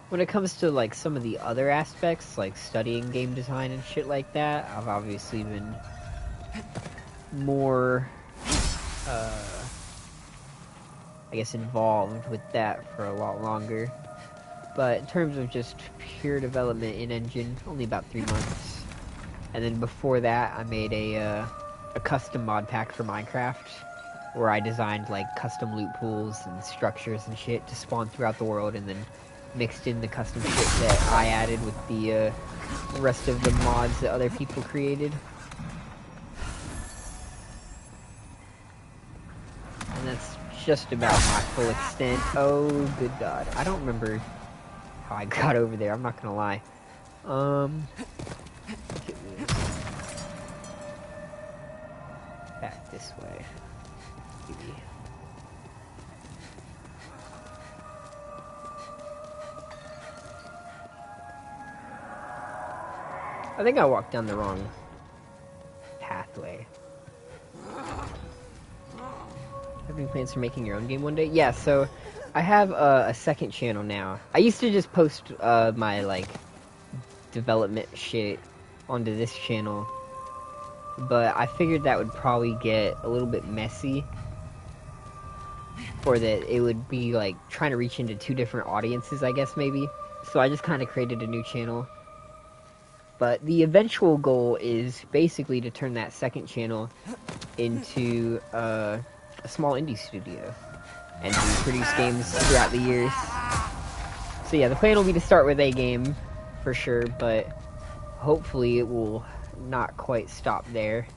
[SPEAKER 5] When it comes to, like, some of the other aspects, like studying game design and shit like that, I've obviously been more, I guess, involved with that for a lot longer. But in terms of just pure development in engine, only about 3 months. And then before that, I made a custom mod pack for Minecraft, where I designed like custom loot pools and structures and shit to spawn throughout the world, and then mixed in the custom shit that I added with the rest of the mods that other people created. And that's just about my full extent. Oh, good God. I don't remember how I got over there, I'm not gonna lie. Back this way. Maybe. I think I walked down the wrong pathway. Have any plans for making your own game one day? Yeah, so I have a second channel now. I used to just post my like development shit onto this channel, but I figured that would probably get a little bit messy, or that it would be like trying to reach into two different audiences, I guess, maybe. So I just kind of created a new channel. But the eventual goal is basically to turn that second channel into a small indie studio and to produce games throughout the years. So yeah, the plan will be to start with a game for sure, but hopefully it will not quite stop there.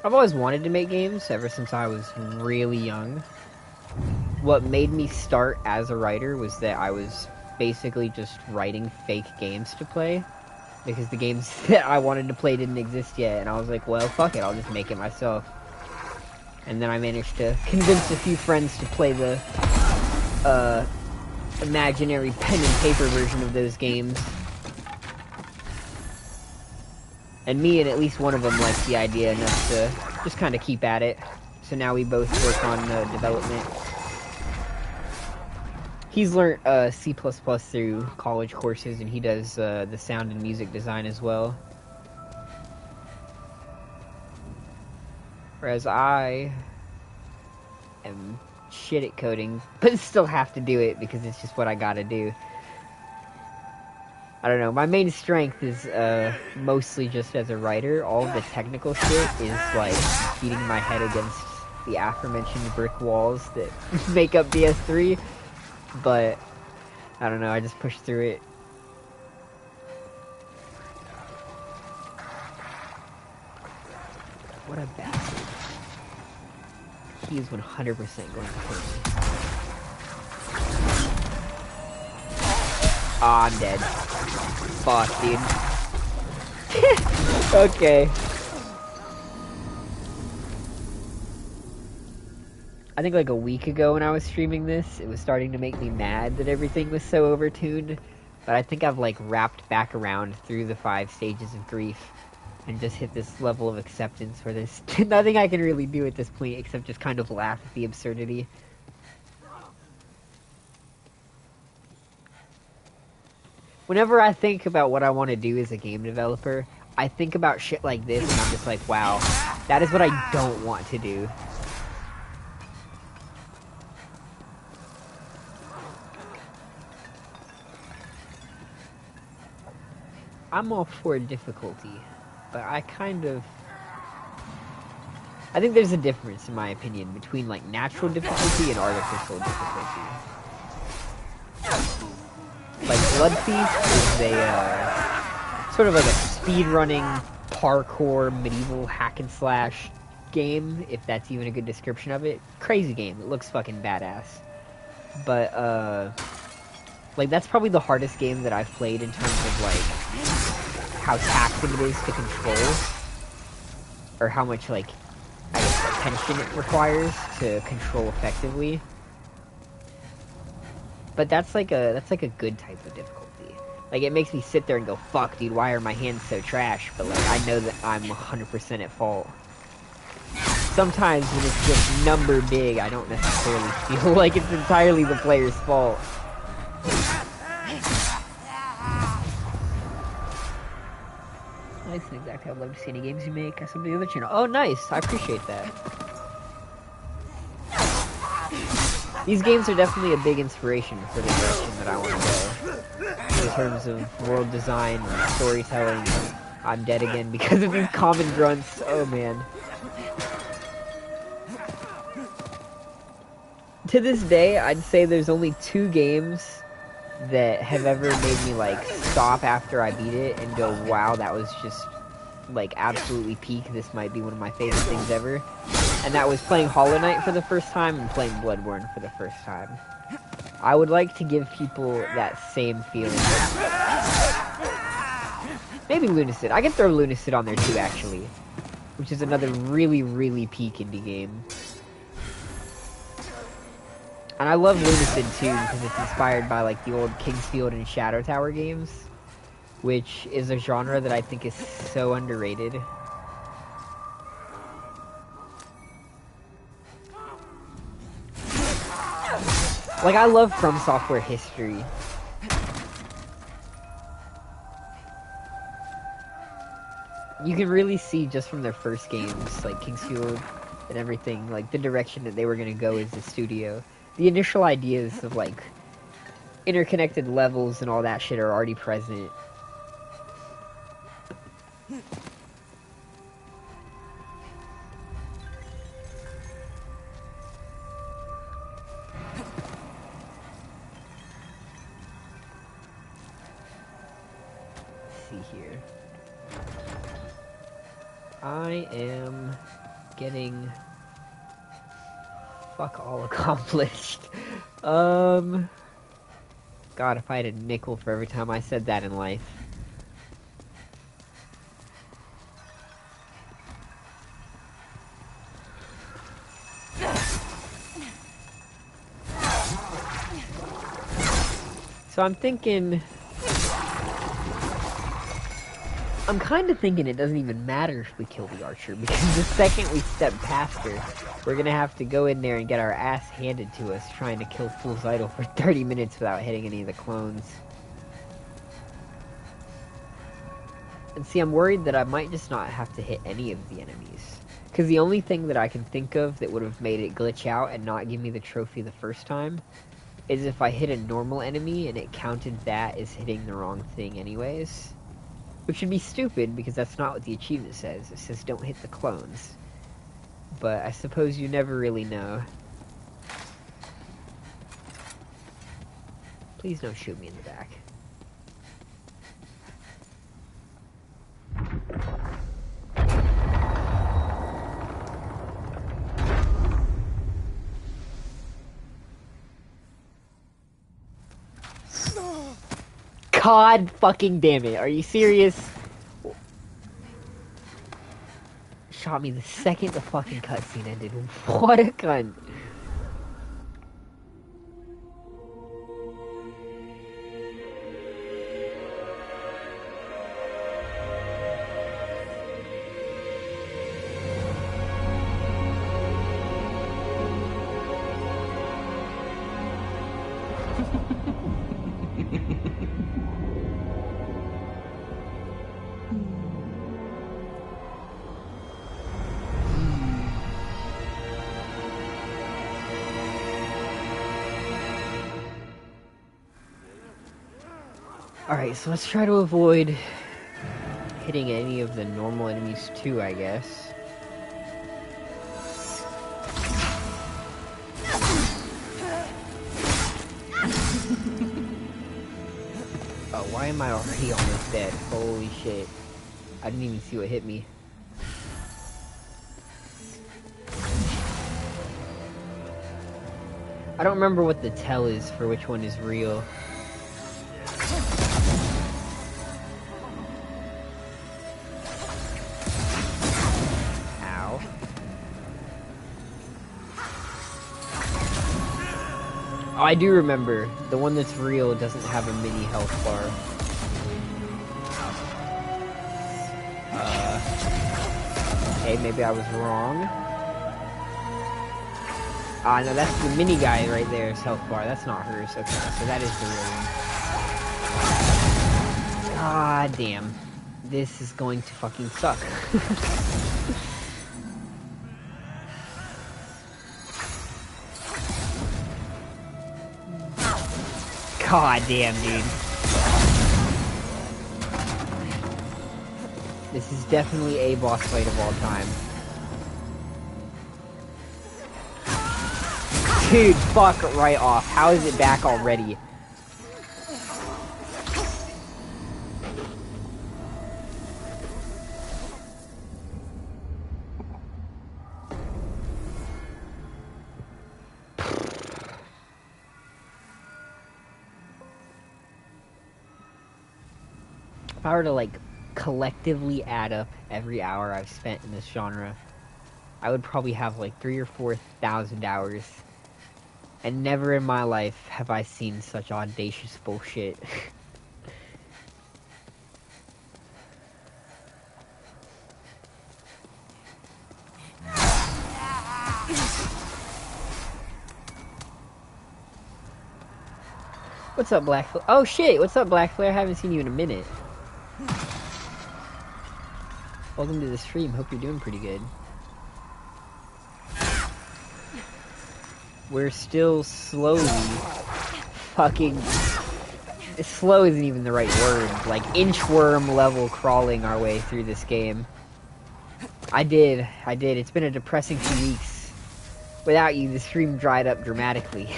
[SPEAKER 5] I've always wanted to make games ever since I was really young. What made me start as a writer was that I was basically just writing fake games to play, because the games that I wanted to play didn't exist yet, and I was like, well, fuck it, I'll just make it myself. And then I managed to convince a few friends to play the imaginary pen and paper version of those games. And me and at least one of them liked the idea enough to just kind of keep at it. So now we both work on development. He's learned C++ through college courses, and he does the sound and music design as well. Whereas I am shit at coding, but still have to do it because it's just what I gotta do. I don't know, my main strength is mostly just as a writer. All of the technical shit is like beating my head against the aforementioned brick walls that make up DS3. But I don't know, I just push through it. What a bastard. He is 100% going to kill me. Ah, I'm dead. Fuck, dude. Okay. I think like a week ago when I was streaming this, it was starting to make me mad that everything was so overtuned. But I think I've like wrapped back around through the 5 stages of grief and just hit this level of acceptance where there's nothing I can really do at this point except just kind of laugh at the absurdity. Whenever I think about what I want to do as a game developer, I think about shit like this and I'm just like, wow, that is what I don't want to do. I'm all for difficulty, but I think there's a difference, in my opinion, between like natural difficulty and artificial difficulty. Like Blood Thief is a sort of like a speedrunning parkour medieval hack and slash game, if that's even a good description of it. Crazy game. It looks fucking badass. But like that's probably the hardest game that I've played in terms of like how taxing it is to control, or how much like I guess attention it requires to control effectively. But that's like a good type of difficulty. Like it makes me sit there and go, fuck dude, why are my hands so trash? But like I know that I'm 100% at fault. Sometimes when it's just number big, I don't necessarily feel like it's entirely the player's fault. Nice, exactly. I'd love to see any games you make. I sub to the other channel. Oh, nice. I appreciate that. These games are definitely a big inspiration for the direction that I want to go. In terms of world design and storytelling. I'm dead again because of these common grunts. Oh, man. To this day, I'd say there's only 2 games that have ever made me like stop after I beat it and go, wow, that was just like, absolutely peak, this might be one of my favorite things ever. And that was playing Hollow Knight for the first time and playing Bloodborne for the first time. I would like to give people that same feeling. Maybe Lunacid. I can throw Lunacid on there too, actually. Which is another really, really peak indie game. And I love Lunacid too, because it's inspired by, like, the old Kingsfield and Shadow Tower games. Which is a genre that I think is so underrated. Like, I love From Software history. You can really see just from their first games, like Kingsfield and everything, like the direction that they were going to go as a studio. The initial ideas of, like, interconnected levels and all that shit are already present. Here. I am getting fuck all accomplished. God, if I had a nickel for every time I said that in life. So I'm kind of thinking it doesn't even matter if we kill the archer, because the second we step past her, we're gonna have to go in there and get our ass handed to us trying to kill Fool's Idol for 30 minutes without hitting any of the clones. And see, I'm worried that I might just not have to hit any of the enemies. Because the only thing that I can think of that would have made it glitch out and not give me the trophy the first time is if I hit a normal enemy and it counted that as hitting the wrong thing anyways. Which would be stupid, because that's not what the achievement says. It says don't hit the clones. But I suppose you never really know. Please don't shoot me in the back. God fucking damn it, are you serious? Shot me the second the fucking cutscene ended. What a cunt. Alright, so let's try to avoid hitting any of the normal enemies too, I guess. Oh, why am I already almost dead? Holy shit. I didn't even see what hit me. I don't remember what the tell is for which one is real. Oh, I do remember. The one that's real doesn't have a mini health bar. Okay, maybe I was wrong. Ah, no, that's the mini guy right there's health bar. That's not hers. Okay, so that is the real one. God damn. This is going to fucking suck. God damn, dude. This is definitely a boss fight of all time. Dude, fuck right off. How is it back already? if I were to like collectively add up every hour I've spent in this genre, I would probably have like 3,000 or 4,000 hours. And never in my life have I seen such audacious bullshit. What's up, Black Flare? Oh shit, what's up, Black Flare? I haven't seen you in a minute. Welcome to the stream, hope you're doing pretty good. We're still slowly fucking... Slow isn't even the right word. Like, inchworm level crawling our way through this game. I did. It's been a depressing few weeks. Without you, the stream dried up dramatically.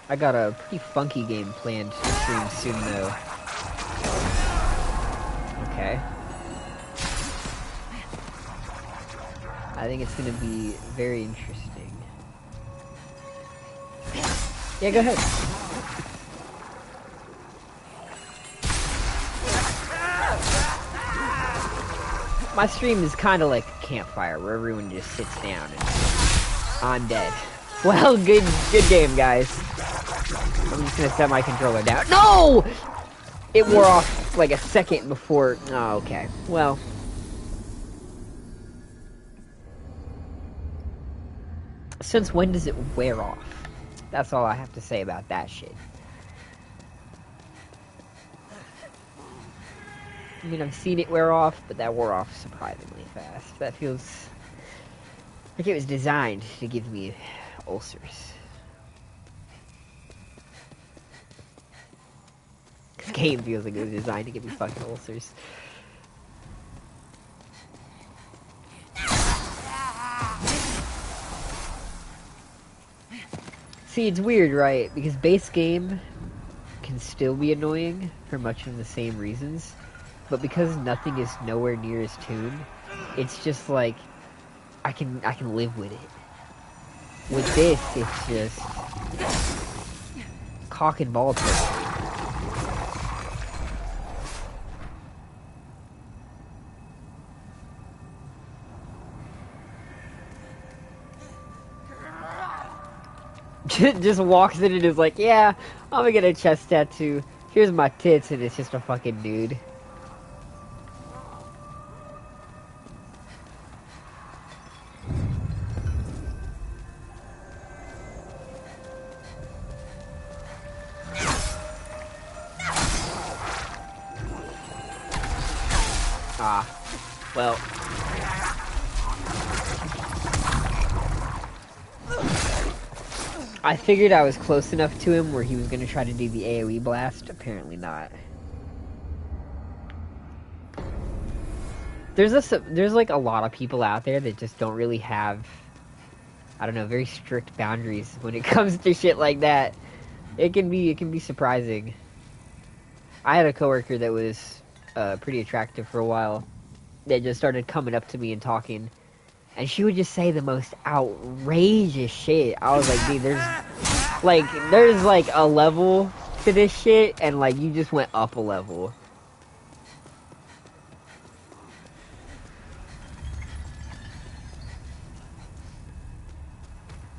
[SPEAKER 5] I got a pretty funky game planned to stream soon, though. Okay. I think it's gonna be very interesting. Yeah, go ahead. My stream is kind of like a campfire where everyone just sits down and I'm dead. Well, good game, guys. I'm just gonna set my controller down. No! It wore off like a second before. Oh, okay. Well. Since when does it wear off? That's all I have to say about that shit. I mean, I've seen it wear off, but that wore off surprisingly fast. That feels like it was designed to give me ulcers. This game feels like it was designed to give me fucking ulcers. See, it's weird, right? Because base game can still be annoying for much of the same reasons, but because nothing is nowhere near as tuned, it's just like I can live with it. With this, it's just cock and ball turkey. Just walks in and is like, yeah, I'm gonna get a chest tattoo. Here's my tits, and it's just a fucking dude. Ah, well. I figured I was close enough to him where he was going to try to do the AoE blast. Apparently not. There's like a lot of people out there that just don't really have, I don't know, very strict boundaries when it comes to shit like that. It can be surprising. I had a coworker that was pretty attractive for a while that just started coming up to me and talking. And she would just say the most outrageous shit. I was like, dude, there's like a level to this shit, and like you just went up a level.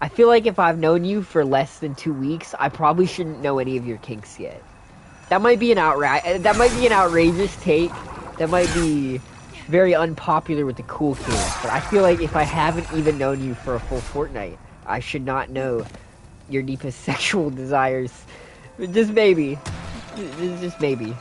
[SPEAKER 5] I feel like if I've known you for less than 2 weeks, I probably shouldn't know any of your kinks yet. That might be an outrageous take. That might be very unpopular with the cool kids, but I feel like if I haven't even known you for a full fortnight, I should not know your deepest sexual desires. Just maybe. Just maybe.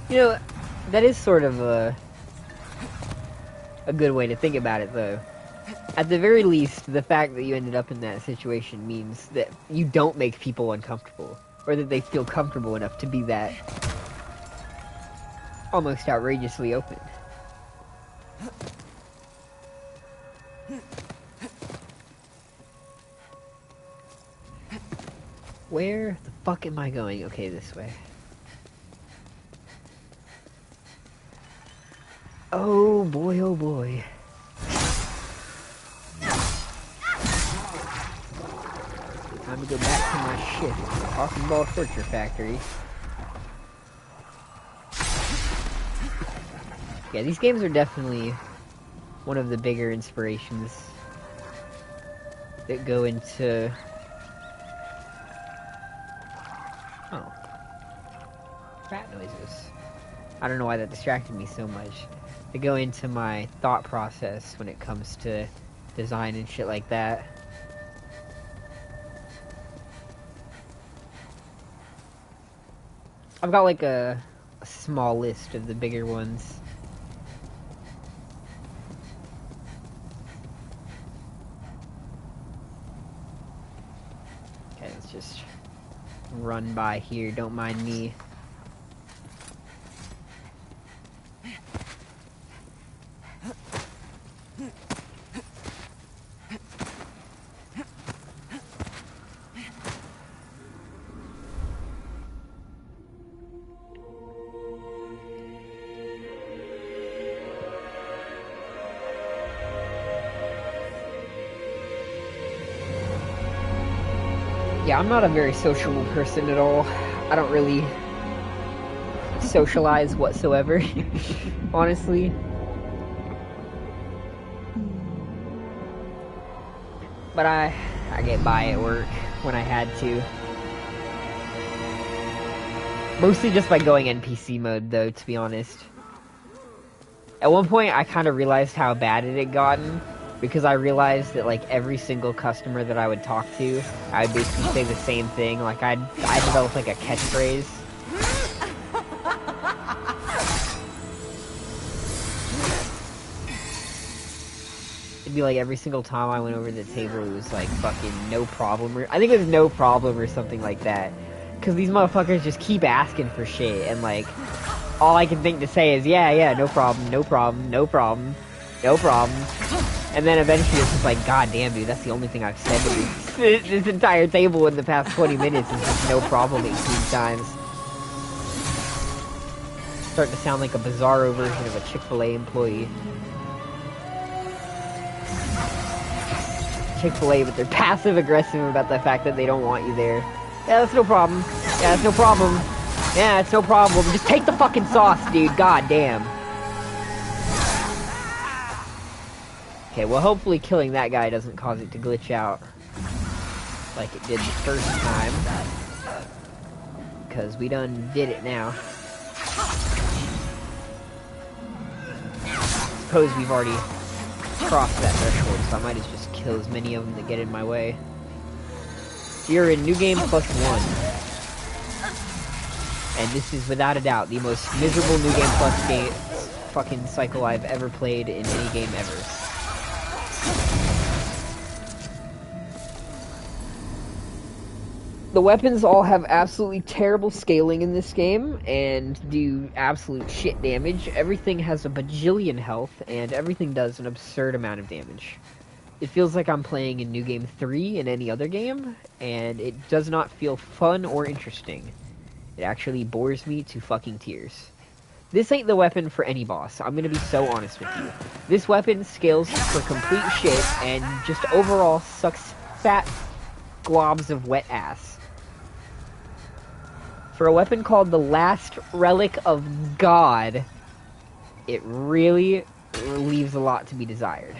[SPEAKER 5] You know, that is sort of a good way to think about it, though. At the very least, the fact that you ended up in that situation means that you don't make people uncomfortable, or that they feel comfortable enough to be that almost outrageously open. Where the fuck am I going? Okay, this way. Oh boy, oh boy. Time to go back to my ship, Talking Ball Torture Factory. Yeah, these games are definitely one of the bigger inspirations that go into... Oh. Rat noises. I don't know why that distracted me so much. They go into my thought process when it comes to design and shit like that. I've got like a small list of the bigger ones. Okay, let's just run by here, don't mind me. Yeah, I'm not a very sociable person at all. I don't really socialize whatsoever, honestly. But I get by at work when I had to. Mostly just by going NPC mode, though, to be honest. At one point, I kind of realized how bad it had gotten, because I realized that, like, every single customer that I would talk to, I would basically say the same thing. Like, I developed, like, a catchphrase. It'd be like every single time I went over to the table, it was like fucking no problem, or I think it was no problem or something like that. Because these motherfuckers just keep asking for shit, and like, all I can think to say is, yeah, no problem, no problem, no problem, no problem. And then eventually it's just like, god damn, dude, that's the only thing I've said to this entire table in the past 20 minutes is just no problem 18 times. Starting to sound like a bizarro version of a Chick-fil-A employee. Chick-fil-A, but they're passive-aggressive about the fact that they don't want you there. Yeah, that's no problem. Yeah, that's no problem. Yeah, it's no problem. Just take the fucking sauce, dude. God damn. Okay, well, hopefully killing that guy doesn't cause it to glitch out like it did the first time. Because we done did it now. Suppose we've already crossed that threshold, so I might as just kill as many of them that get in my way. You're in New Game +1. And this is without a doubt the most miserable New Game Plus game fucking cycle I've ever played in any game ever. The weapons all have absolutely terrible scaling in this game and do absolute shit damage. Everything has a bajillion health and everything does an absurd amount of damage. It feels like I'm playing in New Game 3 in any other game, and it does not feel fun or interesting. It actually bores me to fucking tears. This ain't the weapon for any boss, I'm gonna be so honest with you. This weapon scales for complete shit and just overall sucks fat globs of wet ass. For a weapon called the Last Relic of God, it really leaves a lot to be desired.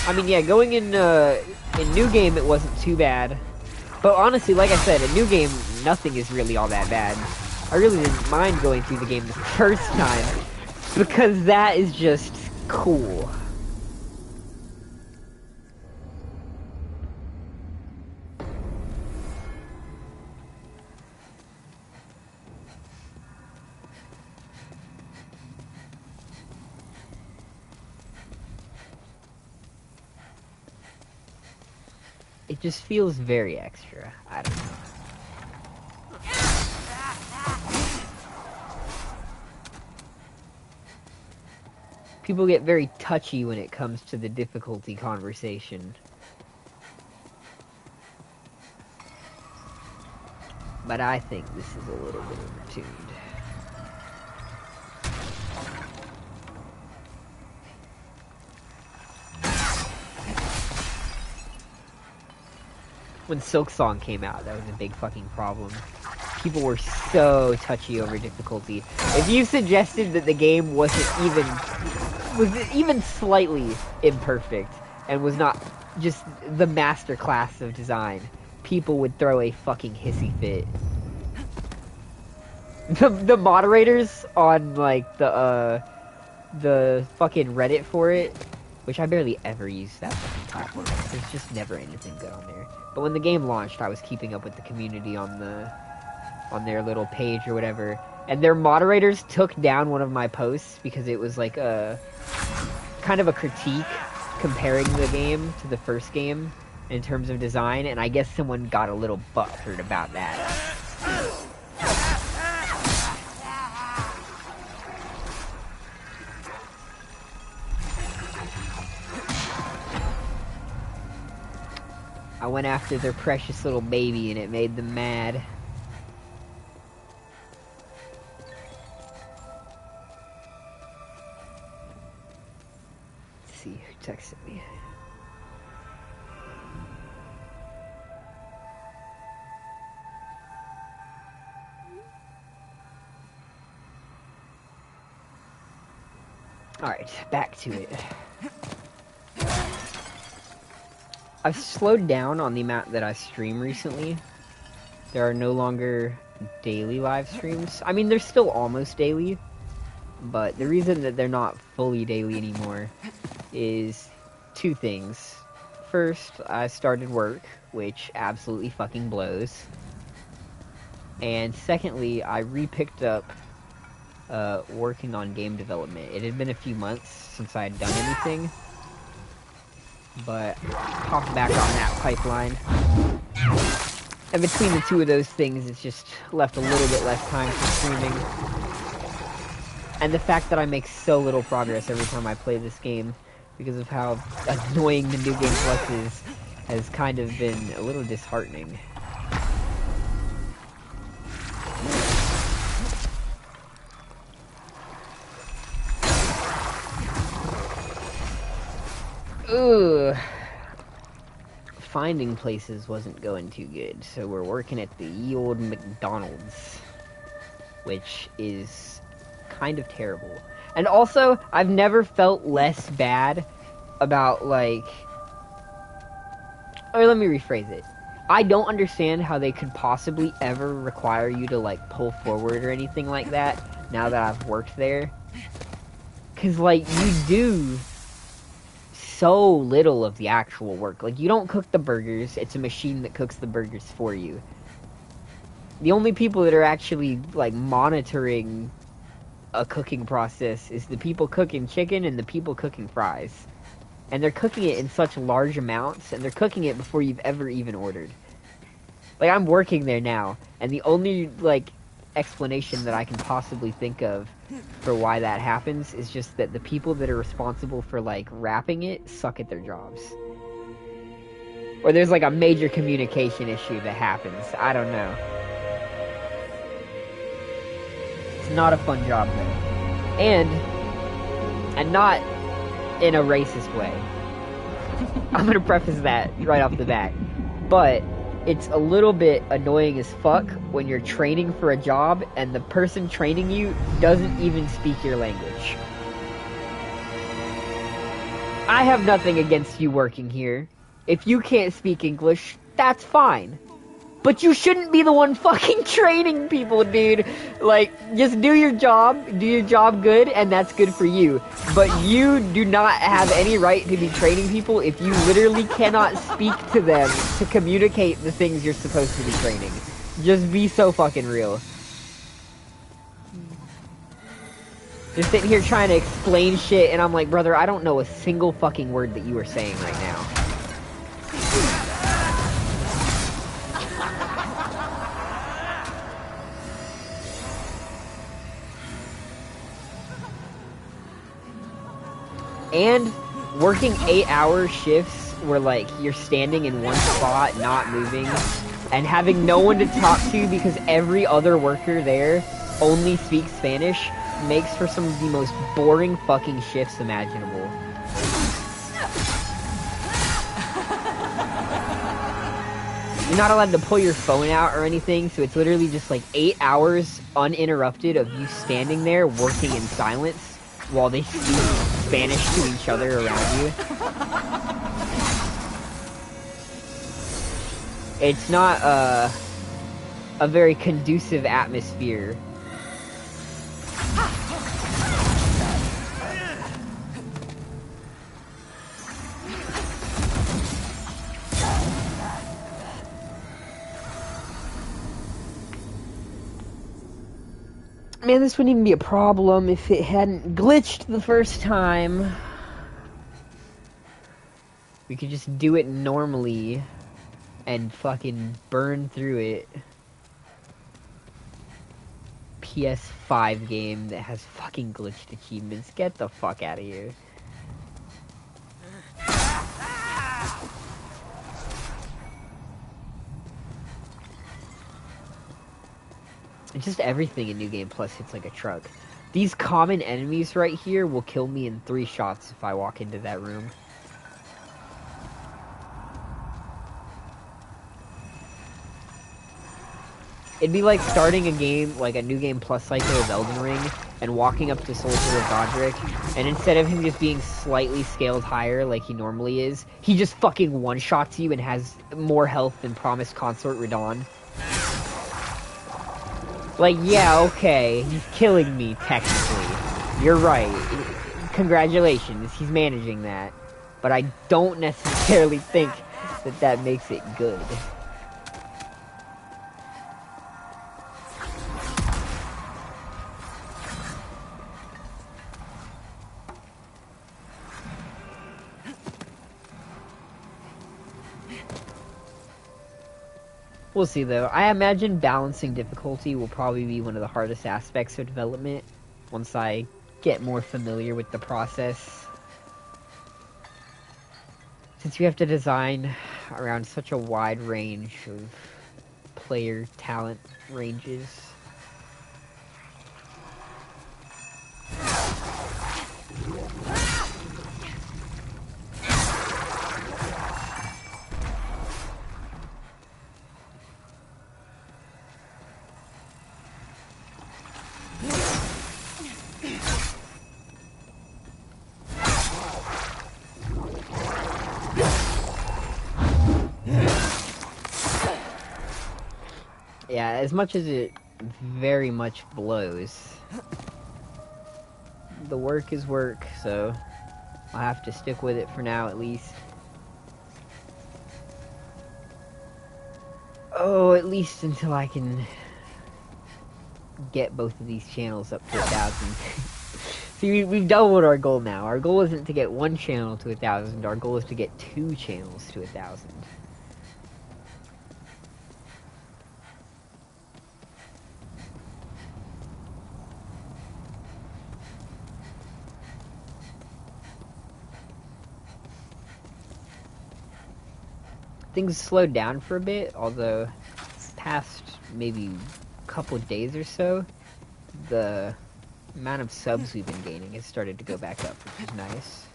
[SPEAKER 5] I mean, yeah, going in New Game, it wasn't too bad. But honestly, like I said, in New Game, nothing is really all that bad. I really didn't mind going through the game the first time, because that is just cool. It just feels very extra. I don't know. People get very touchy when it comes to the difficulty conversation. But I think this is a little bit overtuned. When Silksong came out, that was a big fucking problem. People were so touchy over difficulty. If you suggested that the game was even slightly imperfect and was not just the masterclass of design, people would throw a fucking hissy fit. The moderators on like the fucking Reddit for it, which I barely ever use that fucking platform. There's just never anything good on there. But when the game launched, I was keeping up with the community on their little page or whatever, and their moderators took down one of my posts because it was like a kind of a critique comparing the game to the first game in terms of design, and I guess someone got a little butthurt about that. I went after their precious little baby and it made them mad. Let's see who texted me. Alright, back to it. I've slowed down on the amount that I stream recently. There are no longer daily live streams. I mean, they're still almost daily, but the reason that they're not fully daily anymore is two things. First, I started work, which absolutely fucking blows. And secondly, I re-picked up working on game development. It had been a few months since I had done anything, but hopped back on that pipeline. And between the two of those things, it's just left a little bit less time for streaming. And the fact that I make so little progress every time I play this game because of how annoying the New Game Plus is has kind of been a little disheartening. Ugh. Finding places wasn't going too good, so we're working at the ye old McDonald's, which is kind of terrible. And also, I've never felt less bad about, like... Or let me rephrase it. I don't understand how they could possibly ever require you to, like, pull forward or anything like that, now that I've worked there. 'Cause, like, you do so little of the actual work. Like, you don't cook the burgers, it's a machine that cooks the burgers for you. The only people that are actually, like, monitoring a cooking process is the people cooking chicken and the people cooking fries. And they're cooking it in such large amounts, and they're cooking it before you've ever even ordered. Like, I'm working there now, and the only, like, explanation that I can possibly think of for why that happens is just that the people that are responsible for, like, wrapping it suck at their jobs. Or there's, like, a major communication issue that happens. I don't know. It's not a fun job, though. And not in a racist way. I'm gonna preface that right off the bat. But it's a little bit annoying as fuck when you're training for a job and the person training you doesn't even speak your language. I have nothing against you working here. If you can't speak English, that's fine. But you shouldn't be the one fucking training people, dude. Like, just do your job good, and that's good for you. But you do not have any right to be training people if you literally cannot speak to them to communicate the things you're supposed to be training. Just be so fucking real. Just sitting here trying to explain shit, and I'm like, brother, I don't know a single fucking word that you are saying right now. And working 8-hour shifts where like you're standing in one spot, not moving, and having no one to talk to because every other worker there only speaks Spanish makes for some of the most boring fucking shifts imaginable. You're not allowed to pull your phone out or anything, so it's literally just like 8 hours uninterrupted of you standing there working in silence while they speak Spanish to each other around you. It's not a very conducive atmosphere. Man, this wouldn't even be a problem if it hadn't glitched the first time. We could just do it normally and fucking burn through it. PS5 game that has fucking glitched achievements. Get the fuck out of here. It's just everything in New Game Plus hits like a truck. These common enemies right here will kill me in 3 shots if I walk into that room. It'd be like starting a game, like a New Game Plus cycle of Elden Ring, and walking up to Soldier of Godric, and instead of him just being slightly scaled higher like he normally is, he just fucking one-shots you and has more health than Promised Consort Radon. Like, yeah, okay, he's killing me, technically. You're right. Congratulations, he's managing that. But I don't necessarily think that that makes it good. We'll see, though. I imagine balancing difficulty will probably be one of the hardest aspects of development once I get more familiar with the process. Since you have to design around such a wide range of player talent ranges. Yeah, as much as it very much blows, the work is work, so I'll have to stick with it for now at least. Oh, at least until I can get both of these channels up to 1,000. See, we've doubled our goal now. Our goal isn't to get one channel to 1,000, our goal is to get 2 channels to 1,000. Things slowed down for a bit, although past maybe couple days or so, the amount of subs we've been gaining has started to go back up, which is nice.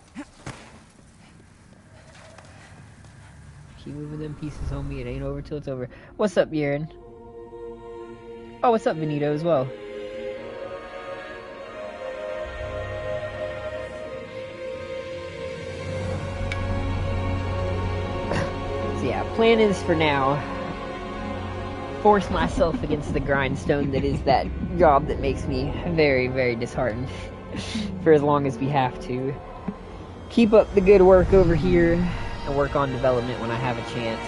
[SPEAKER 5] Keep moving them pieces, homie. It ain't over till it's over. What's up, Yaren? Oh, what's up, Benito, as well? Yeah, plan is for now, force myself against the grindstone that is that job that makes me very, very disheartened for as long as we have to. Keep up the good work over here and work on development when I have a chance.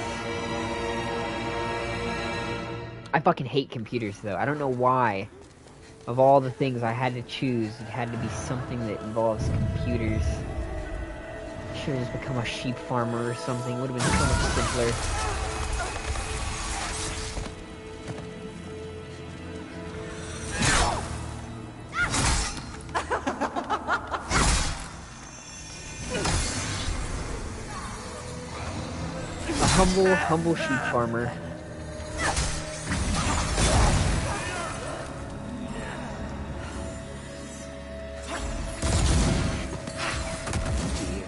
[SPEAKER 5] I fucking hate computers, though. I don't know why. Of all the things I had to choose, it had to be something that involves computers. Should have just become a sheep farmer or something. Would have been so much simpler. humble sheep farmer.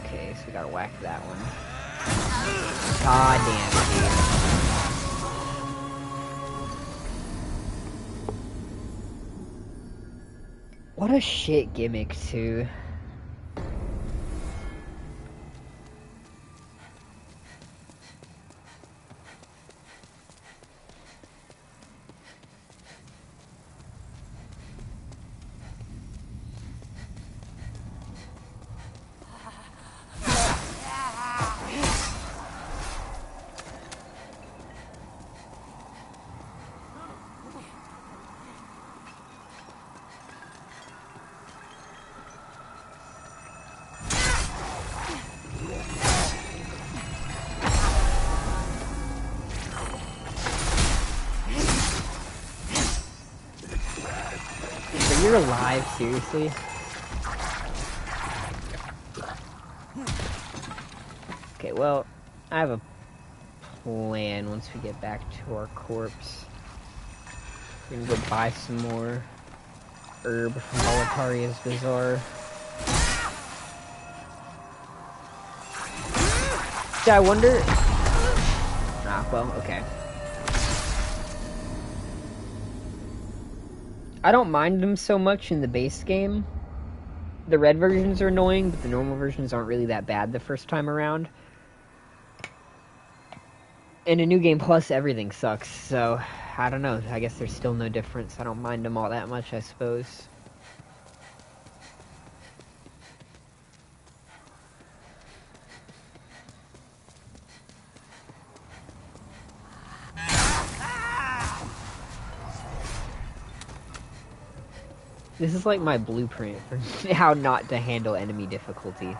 [SPEAKER 5] Okay, so we gotta whack that one. God damn, dude. What a shit gimmick, too. You're alive, seriously? Okay, well, I have a plan once we get back to our corpse. We're gonna go buy some more herb from Boletaria's Bazaar. Yeah, I wonder... Ah, well, okay. I don't mind them so much in the base game. The red versions are annoying, but the normal versions aren't really that bad the first time around. In a New Game Plus, everything sucks, so I don't know. I guess there's still no difference. I don't mind them all that much, I suppose. This is like my blueprint for how not to handle enemy difficulty.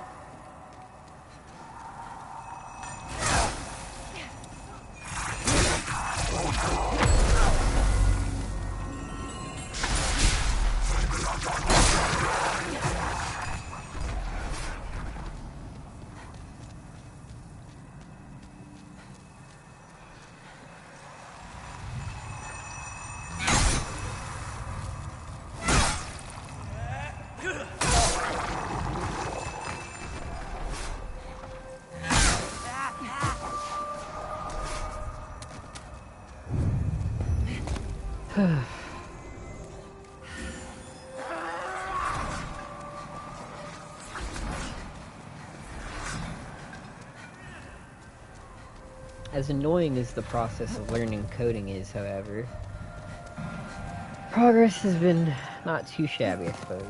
[SPEAKER 5] As annoying as the process of learning coding is, however, progress has been not too shabby, I suppose.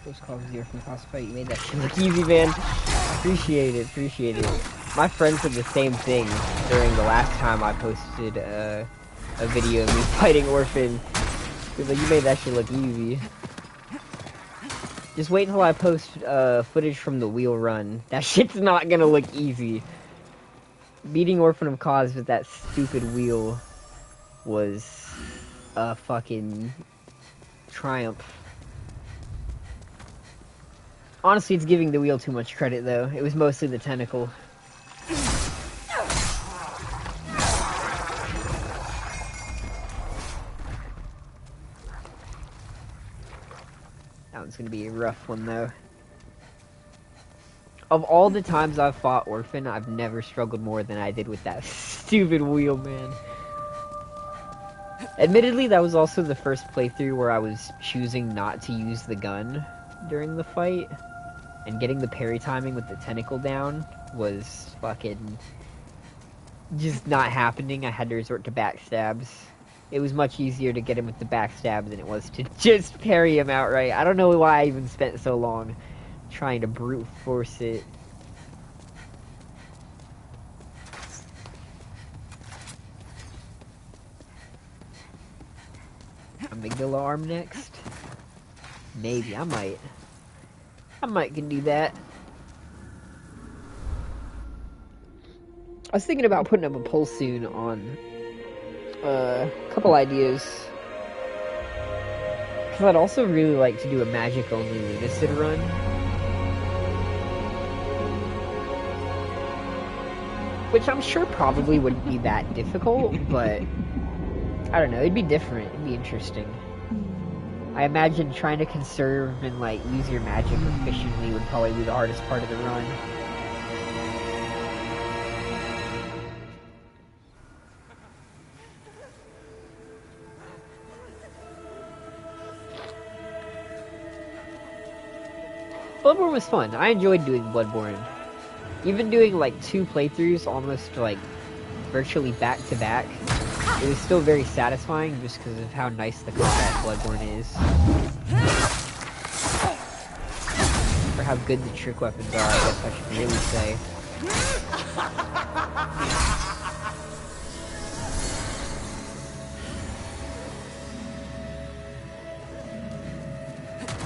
[SPEAKER 5] Those calls here from boss fight, you made that shit look easy, man. Appreciate it, appreciate it. My friend said the same thing during the last time I posted a video of me fighting Orphan. He was like, you made that shit look easy. Just wait until I post footage from the wheel run. That shit's not gonna look easy. Beating Orphan of Cause with that stupid wheel was a fucking triumph. Honestly, it's giving the wheel too much credit, though. It was mostly the tentacle. That one's gonna be a rough one, though. Of all the times I've fought Orphan, I've never struggled more than I did with that stupid wheel, man. Admittedly, that was also the first playthrough where I was choosing not to use the gun during the fight. And getting the parry timing with the tentacle down was fucking just not happening. I had to resort to backstabs. It was much easier to get him with the backstab than it was to just parry him outright. I don't know why I even spent so long trying to brute force it. Amygdala arm next? Maybe, I might can do that. I was thinking about putting up a poll soon on a couple ideas. Because I'd also really like to do a magic-only Lunacid run. Which I'm sure probably wouldn't be that difficult, but I don't know, it'd be different, it'd be interesting. I imagine trying to conserve and like use your magic efficiently would probably be the hardest part of the run. Bloodborne was fun. I enjoyed doing Bloodborne. Even doing like 2 playthroughs almost like virtually back to back, it was still very satisfying just because of how nice the combat Bloodborne is. Or how good the trick weapons are, I guess I should really say.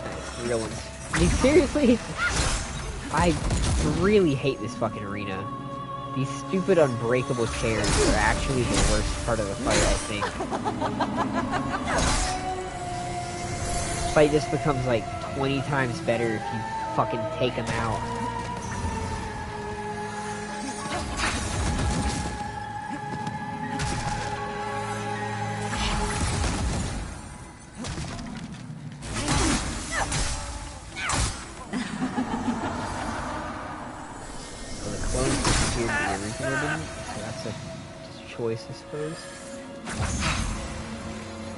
[SPEAKER 5] Nice, real ones. I mean, seriously, I really hate this fucking arena. These stupid unbreakable chairs are actually the worst part of the fight, I think. This fight just becomes like 20 times better if you fucking take them out. Choice, I suppose.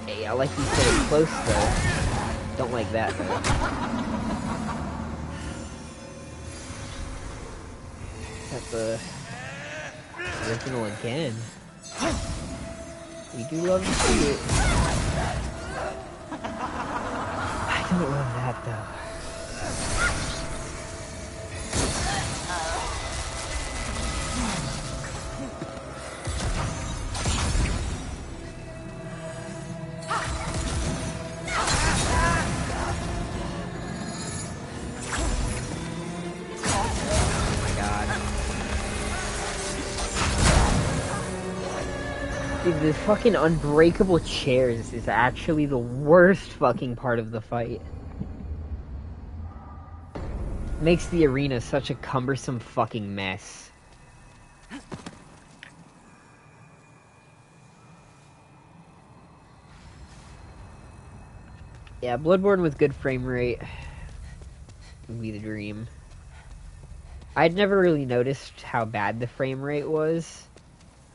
[SPEAKER 5] Hey, I like these getting close though. Don't like that though. That's the original again. We do love to see it. I don't love that though. Dude, the fucking unbreakable chairs is actually the worst fucking part of the fight. Makes the arena such a cumbersome fucking mess. Yeah, Bloodborne with good frame rate would be the dream. I'd never really noticed how bad the frame rate was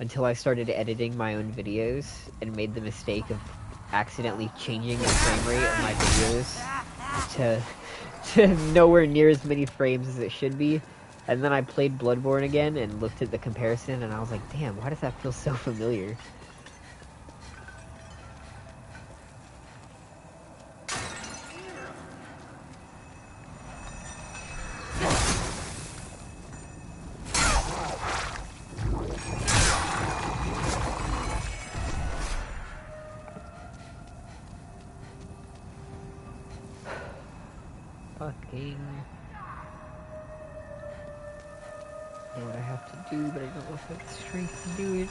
[SPEAKER 5] until I started editing my own videos and made the mistake of accidentally changing the frame rate of my videos to nowhere near as many frames as it should be. And then I played Bloodborne again and looked at the comparison and I was like, damn, why does that feel so familiar? I know what I have to do, but I don't know if I have the strength to do it.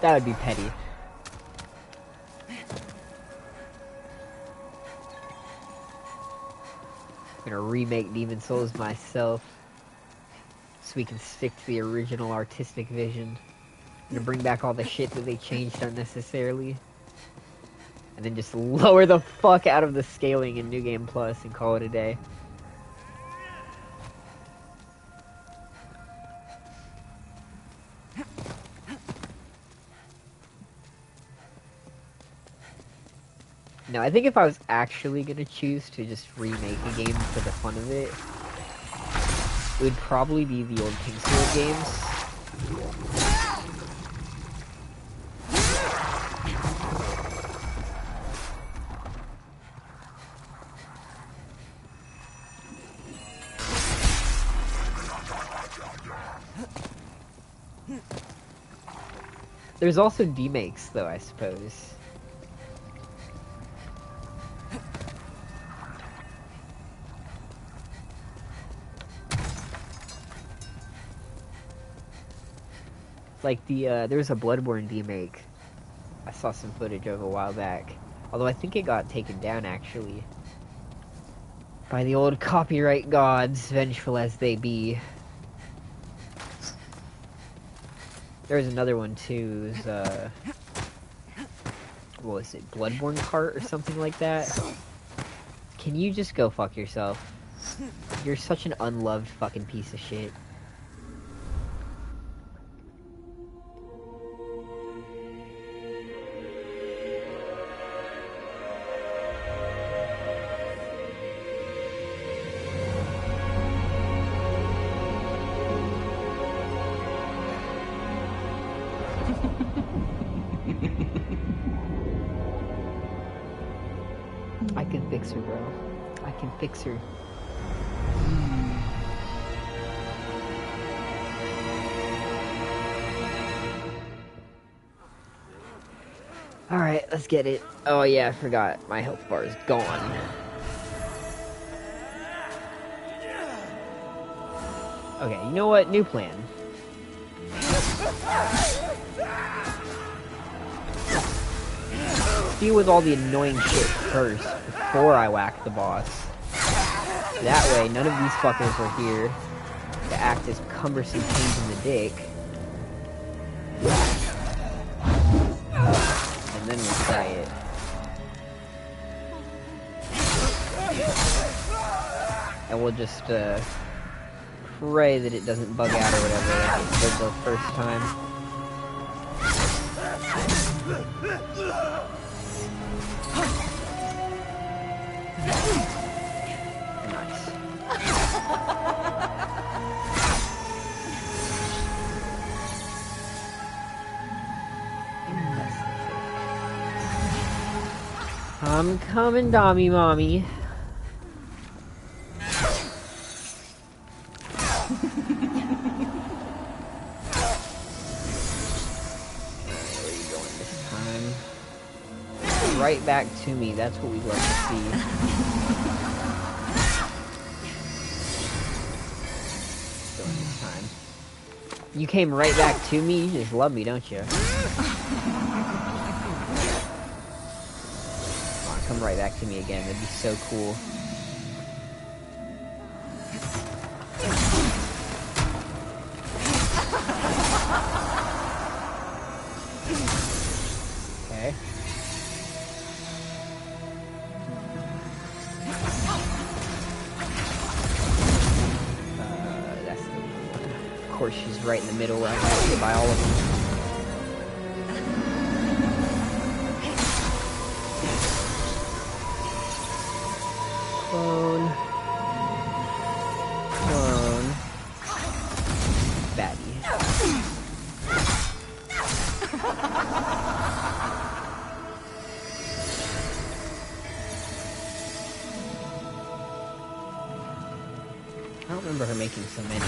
[SPEAKER 5] That would be petty. I'm gonna remake Demon Souls myself so we can stick to the original artistic vision. I'm gonna bring back all the shit that they changed unnecessarily. And then just lower the fuck out of the scaling in New Game Plus and call it a day. No, I think if I was actually gonna choose to just remake a game for the fun of it, it would probably be the old Kingsfield games. There's also demakes, though, I suppose. Like there's a Bloodborne demake I saw some footage of a while back. Although I think it got taken down, actually. By the old copyright gods, vengeful as they be. There's another one, too. What was it? Bloodborne Cart or something like that? Can you just go fuck yourself? You're such an unloved fucking piece of shit. I can fix her, bro. I can fix her. Alright, let's get it. Oh yeah, I forgot. My health bar is gone. Okay, you know what? New plan. Deal with all the annoying shit first before I whack the boss. That way, none of these fuckers are here to act as cumbersome pains in the dick. And then we'll try it. And we'll just pray that it doesn't bug out or whatever like it did the first time. Nice. I'm coming, Dommy Mommy. Right back to me. That's what we'd love to see. Going this time. You came right back to me. You just love me, don't you? Come on, come right back to me again. That'd be so cool. Okay. Of course, she's right in the middle where I got hit by all of them. Clone. Clone. Baddie. I don't remember her making so many.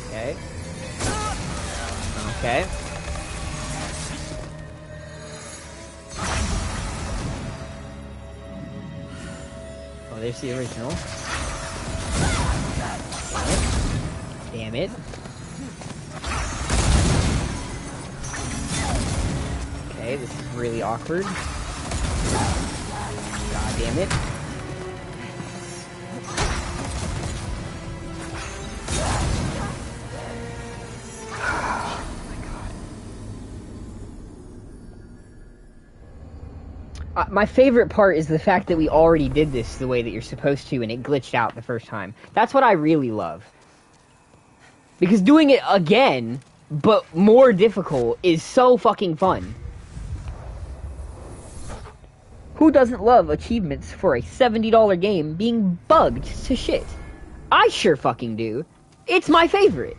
[SPEAKER 5] Okay. Okay. Oh, there's the original. Damn it. Okay, this is really awkward. God damn it. My favorite part is the fact that we already did this the way that you're supposed to and it glitched out the first time. That's what I really love. Because doing it again, but more difficult, is so fucking fun. Who doesn't love achievements for a $70 game being bugged to shit? I sure fucking do. It's my favorite.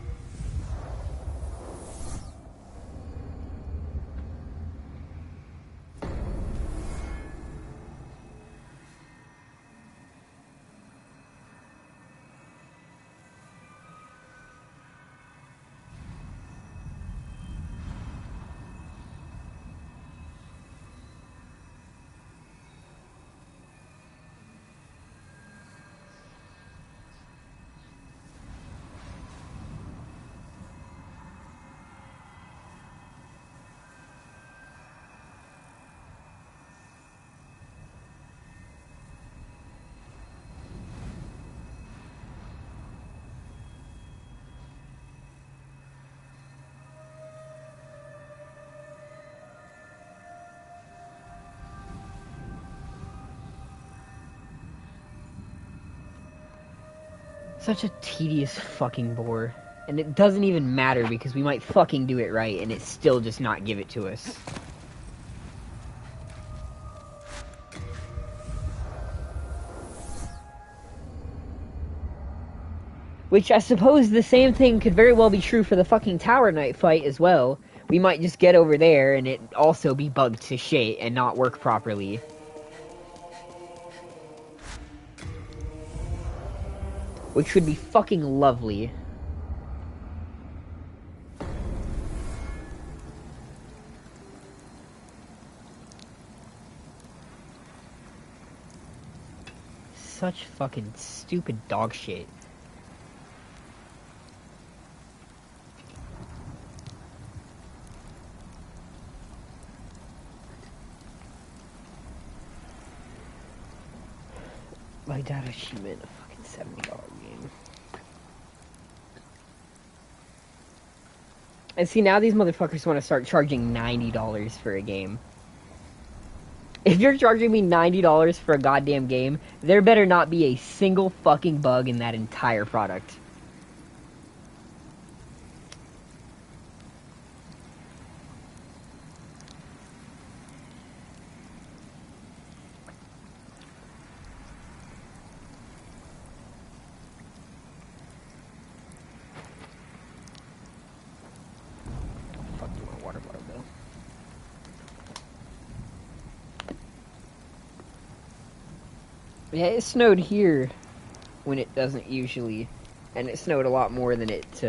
[SPEAKER 5] Such a tedious fucking bore. And it doesn't even matter because we might fucking do it right and it still just not give it to us. Which I suppose the same thing could very well be true for the fucking Tower Knight fight as well. We might just get over there and it also be bugged to shit and not work properly. Which would be fucking lovely. Such fucking stupid dog shit. My dad achievement, a fucking $70 game. And see, now these motherfuckers want to start charging $90 for a game. If you're charging me $90 for a goddamn game, there better not be a single fucking bug in that entire product. Yeah, it snowed here when it doesn't usually, and it snowed a lot more than it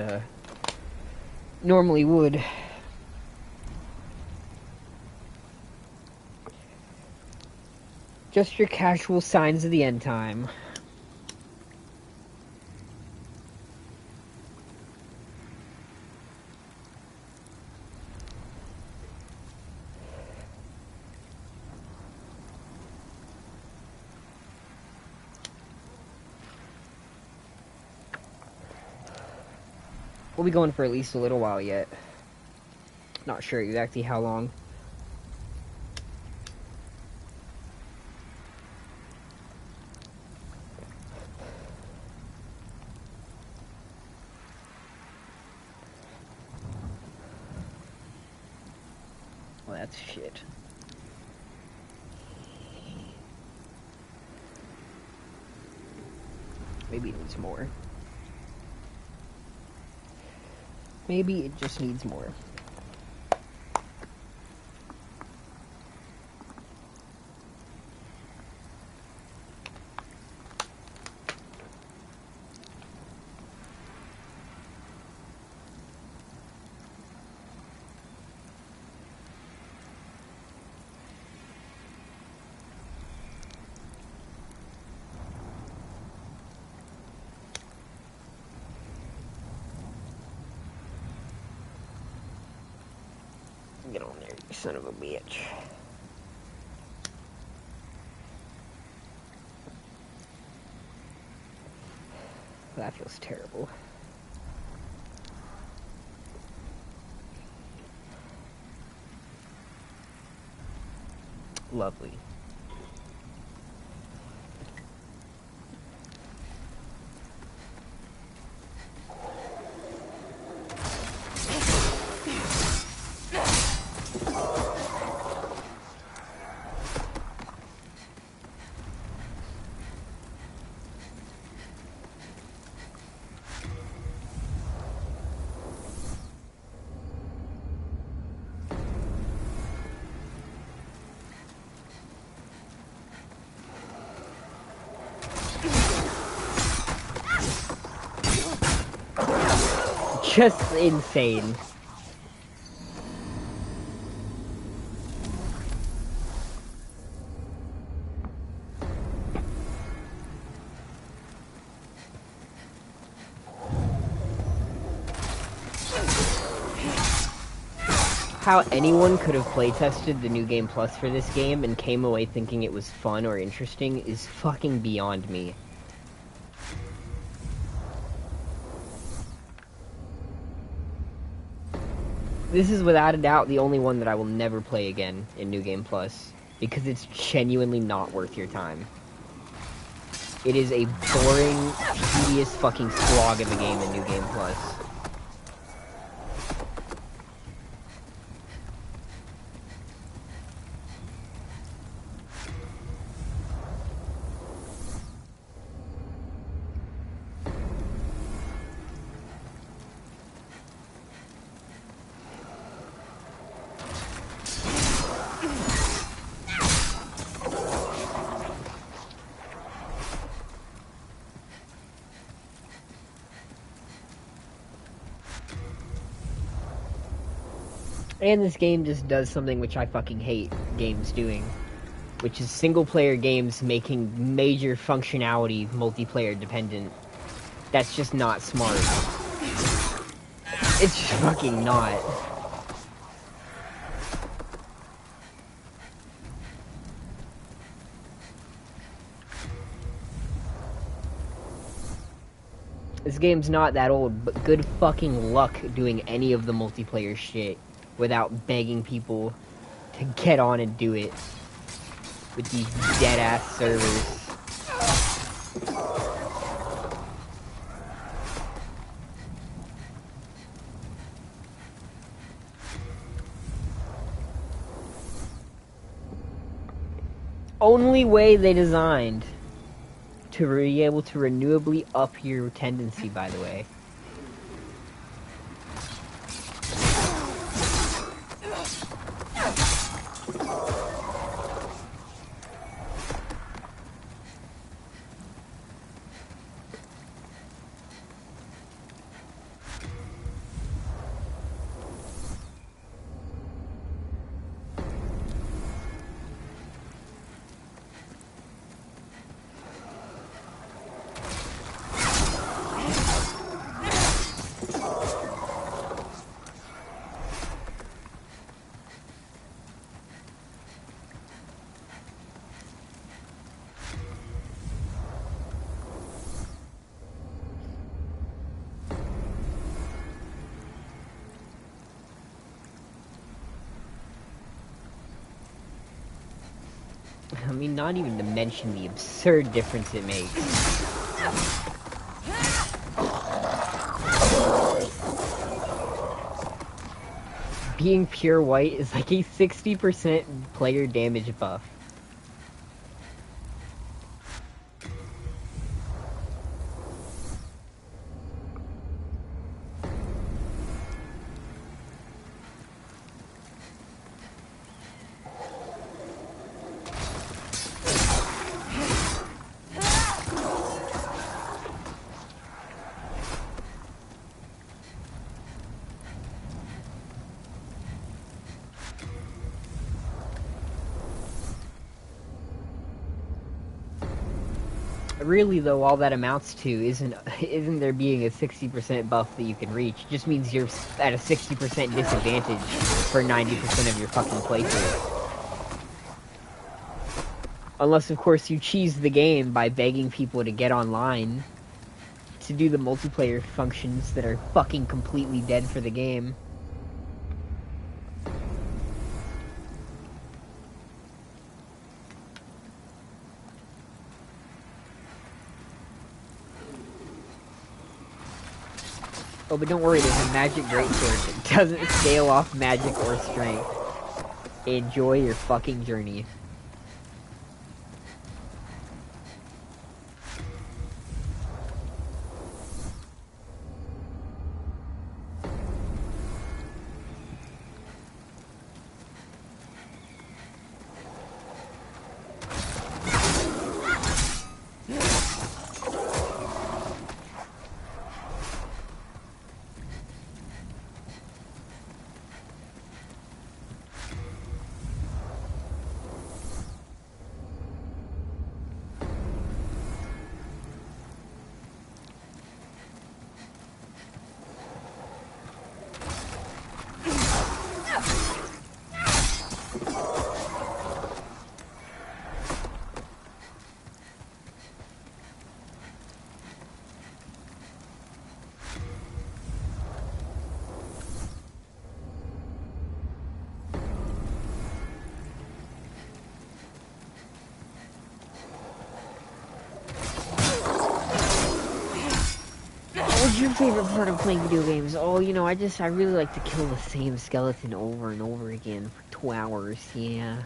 [SPEAKER 5] normally would. Just your casual signs of the end time. We'll be going for at least a little while yet. Not sure exactly how long. Well, that's shit. Maybe it needs more. Maybe it just needs more. Get on there, you son of a bitch. That feels terrible. Lovely. Just insane. How anyone could have playtested the New Game Plus for this game and came away thinking it was fun or interesting is fucking beyond me. This is without a doubt the only one that I will never play again in New Game Plus, because it's genuinely not worth your time. It is a boring, tedious fucking slog of a game in New Game Plus. And this game just does something which I fucking hate games doing, which is single-player games making major functionality multiplayer dependent. That's just not smart. It's just fucking not. This game's not that old, but good fucking luck doing any of the multiplayer shit without begging people to get on and do it with these dead-ass servers. Only way they designed to be able to renewably up your tendency, by the way. I mean, not even to mention the absurd difference it makes. Being pure white is like a 60% player damage buff. Really, though, all that amounts to isn't there being a 60% buff that you can reach. It just means you're at a 60% disadvantage for 90% of your fucking playthrough. Unless, of course, you cheese the game by begging people to get online to do the multiplayer functions that are fucking completely dead for the game. Oh, but don't worry, there's a magic greatsword that doesn't scale off magic or strength. Enjoy your fucking journey. What's your favorite part of playing video games? Oh, you know, I really like to kill the same skeleton over and over again for 2 hours. Yeah.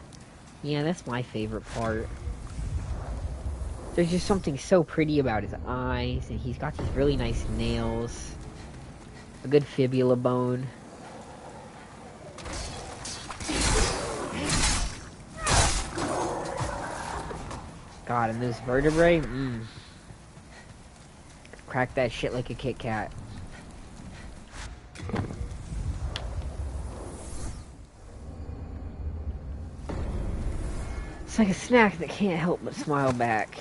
[SPEAKER 5] Yeah, that's my favorite part. There's just something so pretty about his eyes, and he's got these really nice nails. A good fibula bone. God, and those vertebrae? Crack that shit like a Kit Kat. It's like a snack that can't help but smile back.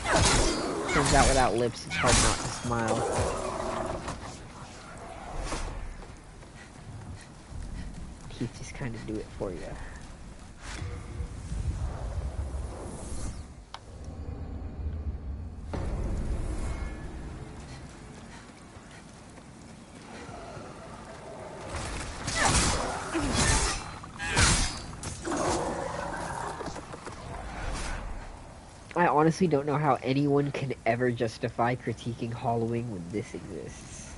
[SPEAKER 5] Turns out without lips, it's hard not to smile. Teeth just kind of do it for you. I honestly don't know how anyone can ever justify critiquing Halloween when this exists.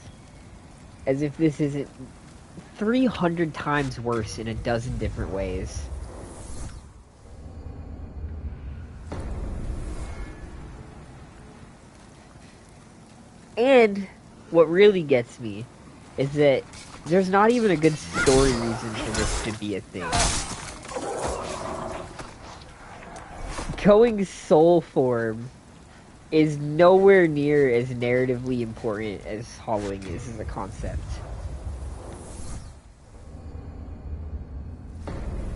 [SPEAKER 5] As if this isn't 300 times worse in a dozen different ways. And what really gets me is that there's not even a good story reason for this to be a thing. Going soul form is nowhere near as narratively important as Halloween is as a concept.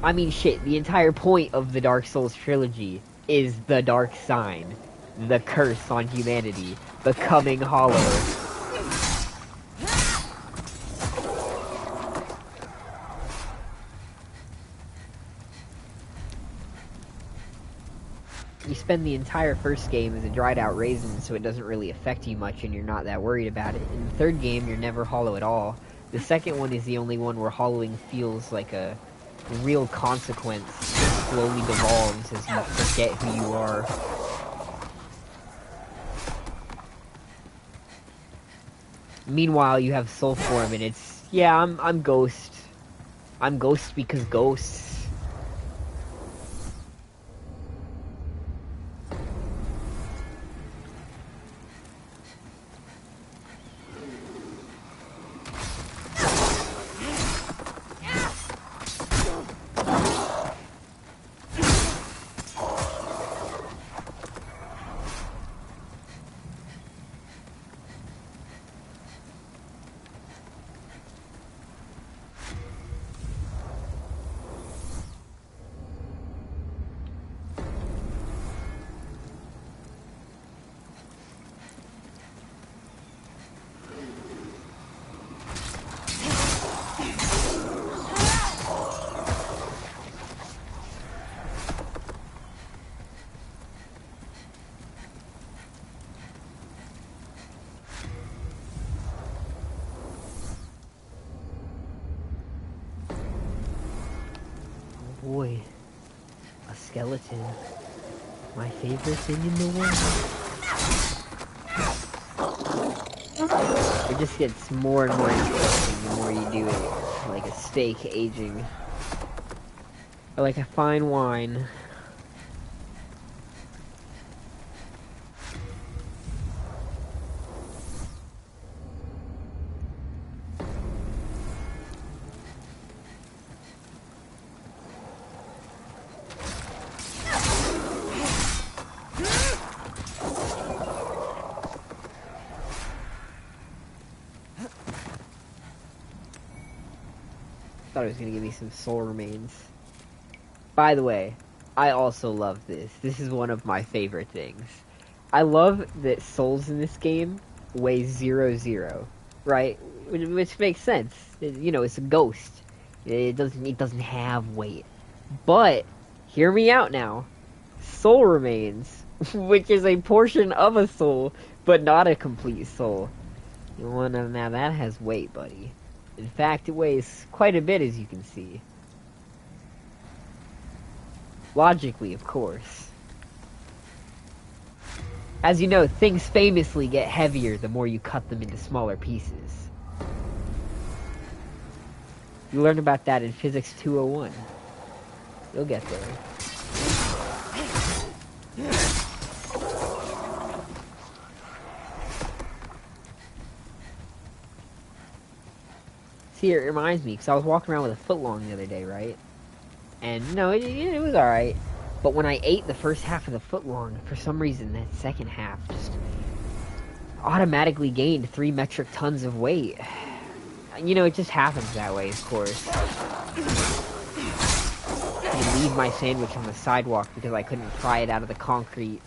[SPEAKER 5] I mean, shit, the entire point of the Dark Souls trilogy is the Dark Sign, the curse on humanity, becoming hollow. You spend the entire first game as a dried out raisin, so it doesn't really affect you much and you're not that worried about it. In the third game, you're never hollow at all. The second one is the only one where hollowing feels like a real consequence that slowly devolves as you forget who you are. Meanwhile, you have soul form and it's, yeah, I'm Ghost. I'm Ghost because ghosts. Boy, a skeleton. My favorite thing in the world. It just gets more and more interesting the more you do it. Like a steak aging. Or like a fine wine. Thought it was gonna give me some soul remains. By the way, I also love this. This is one of my favorite things. I love that souls in this game weigh 0, right? Which makes sense. You know, it's a ghost. It doesn't have weight. But hear me out now. Soul remains, which is a portion of a soul, but not a complete soul. Well, now that has weight, buddy. In fact, it weighs quite a bit, as you can see. Logically, of course. As you know, things famously get heavier the more you cut them into smaller pieces. You learn about that in Physics 201. You'll get there. See, it reminds me, because I was walking around with a footlong the other day, right? And, no, it was alright. But when I ate the first half of the footlong, for some reason, that second half just automatically gained 3 metric tons of weight. You know, it just happens that way, of course. I leave my sandwich on the sidewalk because I couldn't pry it out of the concrete.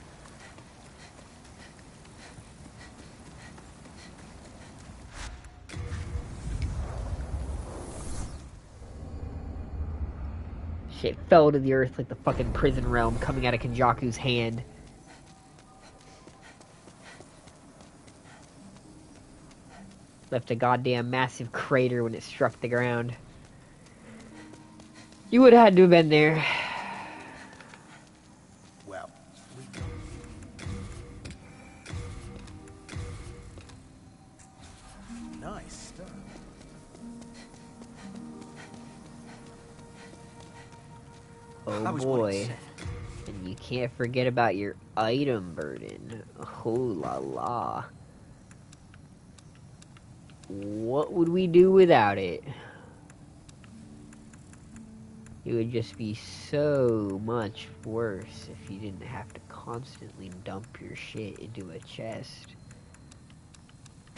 [SPEAKER 5] Shit fell to the earth like the fucking prison realm coming out of Kenjaku's hand. Left a goddamn massive crater when it struck the ground. You would have had to have been there.
[SPEAKER 6] Well, nice stuff.
[SPEAKER 5] Oh boy. And you can't forget about your item burden. Oh la la. What would we do without it? It would just be so much worse if you didn't have to constantly dump your shit into a chest.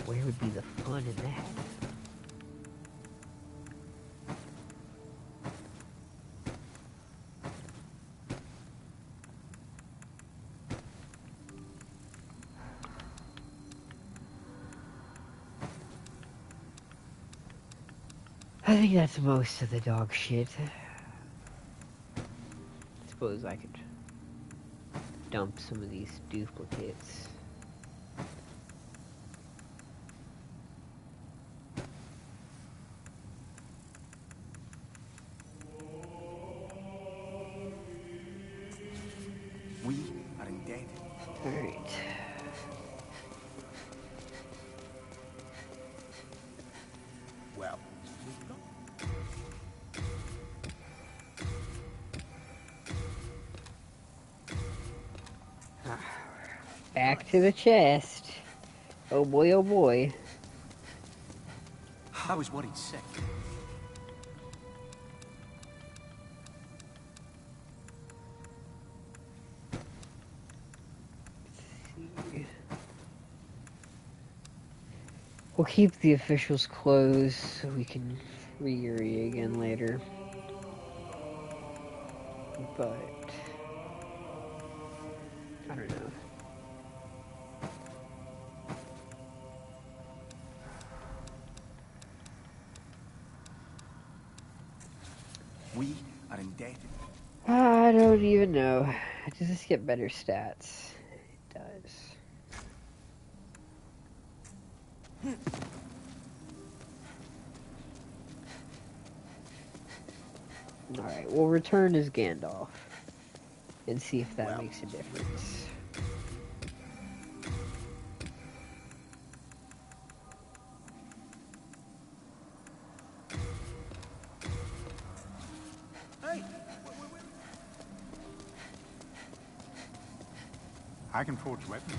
[SPEAKER 5] Where would be the fun in that? I think that's most of the dog shit. Suppose I could dump some of these duplicates.
[SPEAKER 6] We are indebted.
[SPEAKER 5] Alright.
[SPEAKER 6] Well,
[SPEAKER 5] Back to the chest. Oh boy, oh boy.
[SPEAKER 6] I was worried sick.
[SPEAKER 5] We'll keep the officials closed so we can free Yuri again later. But I don't know.
[SPEAKER 6] We are indebted.
[SPEAKER 5] I don't even know. Does this get better stats? It does. Alright, we'll return as Gandalf and see if that makes a difference.
[SPEAKER 7] I can forge weapons.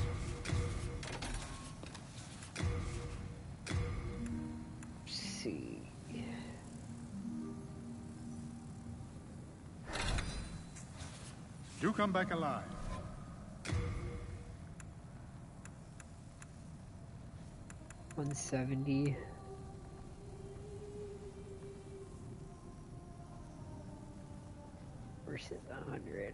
[SPEAKER 5] Let's see.
[SPEAKER 7] You come back alive.
[SPEAKER 5] $170. Versus 100.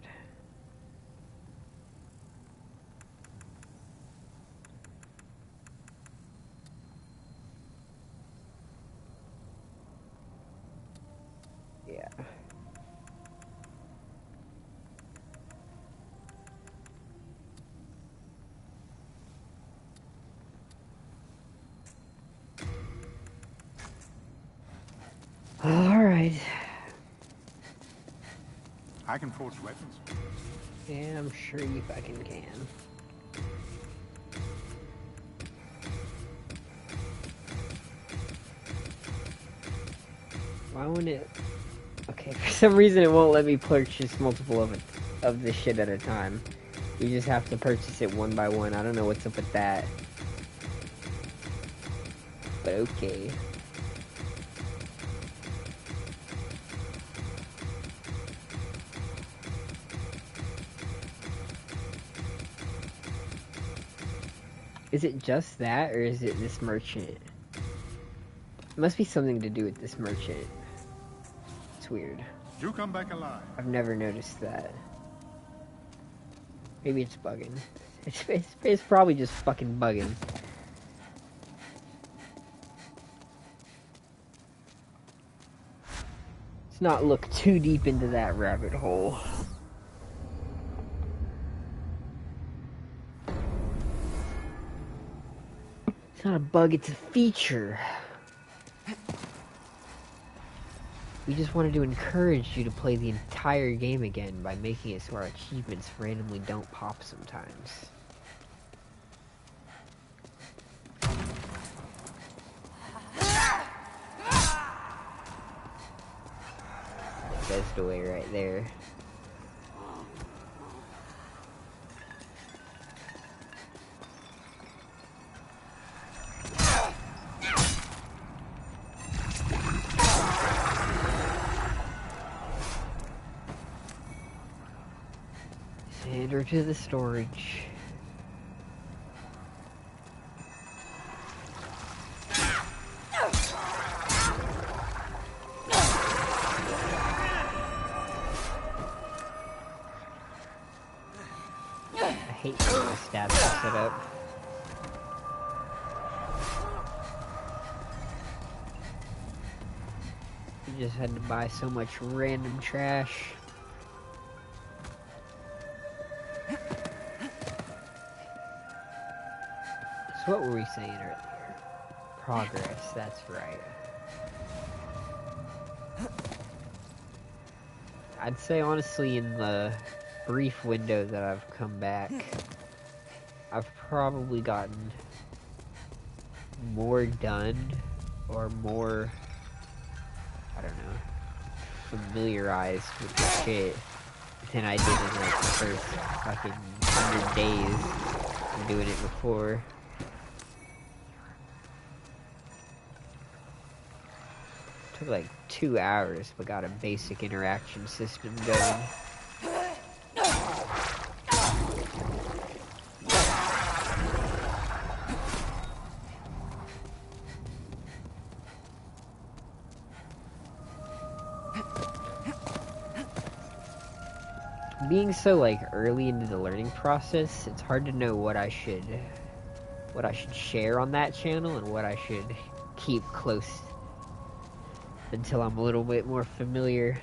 [SPEAKER 5] Yeah. All right.
[SPEAKER 7] I can forge weapons.
[SPEAKER 5] Yeah, I'm sure you fucking can. Why won't it... Okay, for some reason it won't let me purchase multiple of this shit at a time. You just have to purchase it one by one. I don't know what's up with that. But okay. Is it just that, or is it this merchant? It must be something to do with this merchant. It's weird.
[SPEAKER 7] You come back alive.
[SPEAKER 5] I've never noticed that. Maybe it's bugging. It's probably just fucking bugging. Let's not look too deep into that rabbit hole. It's not a bug, it's a feature. We just wanted to encourage you to play the entire game again by making it so our achievements randomly don't pop sometimes. That's the way right there. Send her to the storage. I hate the stats set up. You just had to buy so much random trash. So what were we saying earlier? Progress, that's right. I'd say honestly in the brief window that I've come back, I've probably gotten more done, or more, I don't know, familiarized with the shit than I did in like the first fucking 100 days of doing it before. Took like 2 hours, but got a basic interaction system going. Being so like early into the learning process, it's hard to know what I should share on that channel and what I should keep close until I'm a little bit more familiar.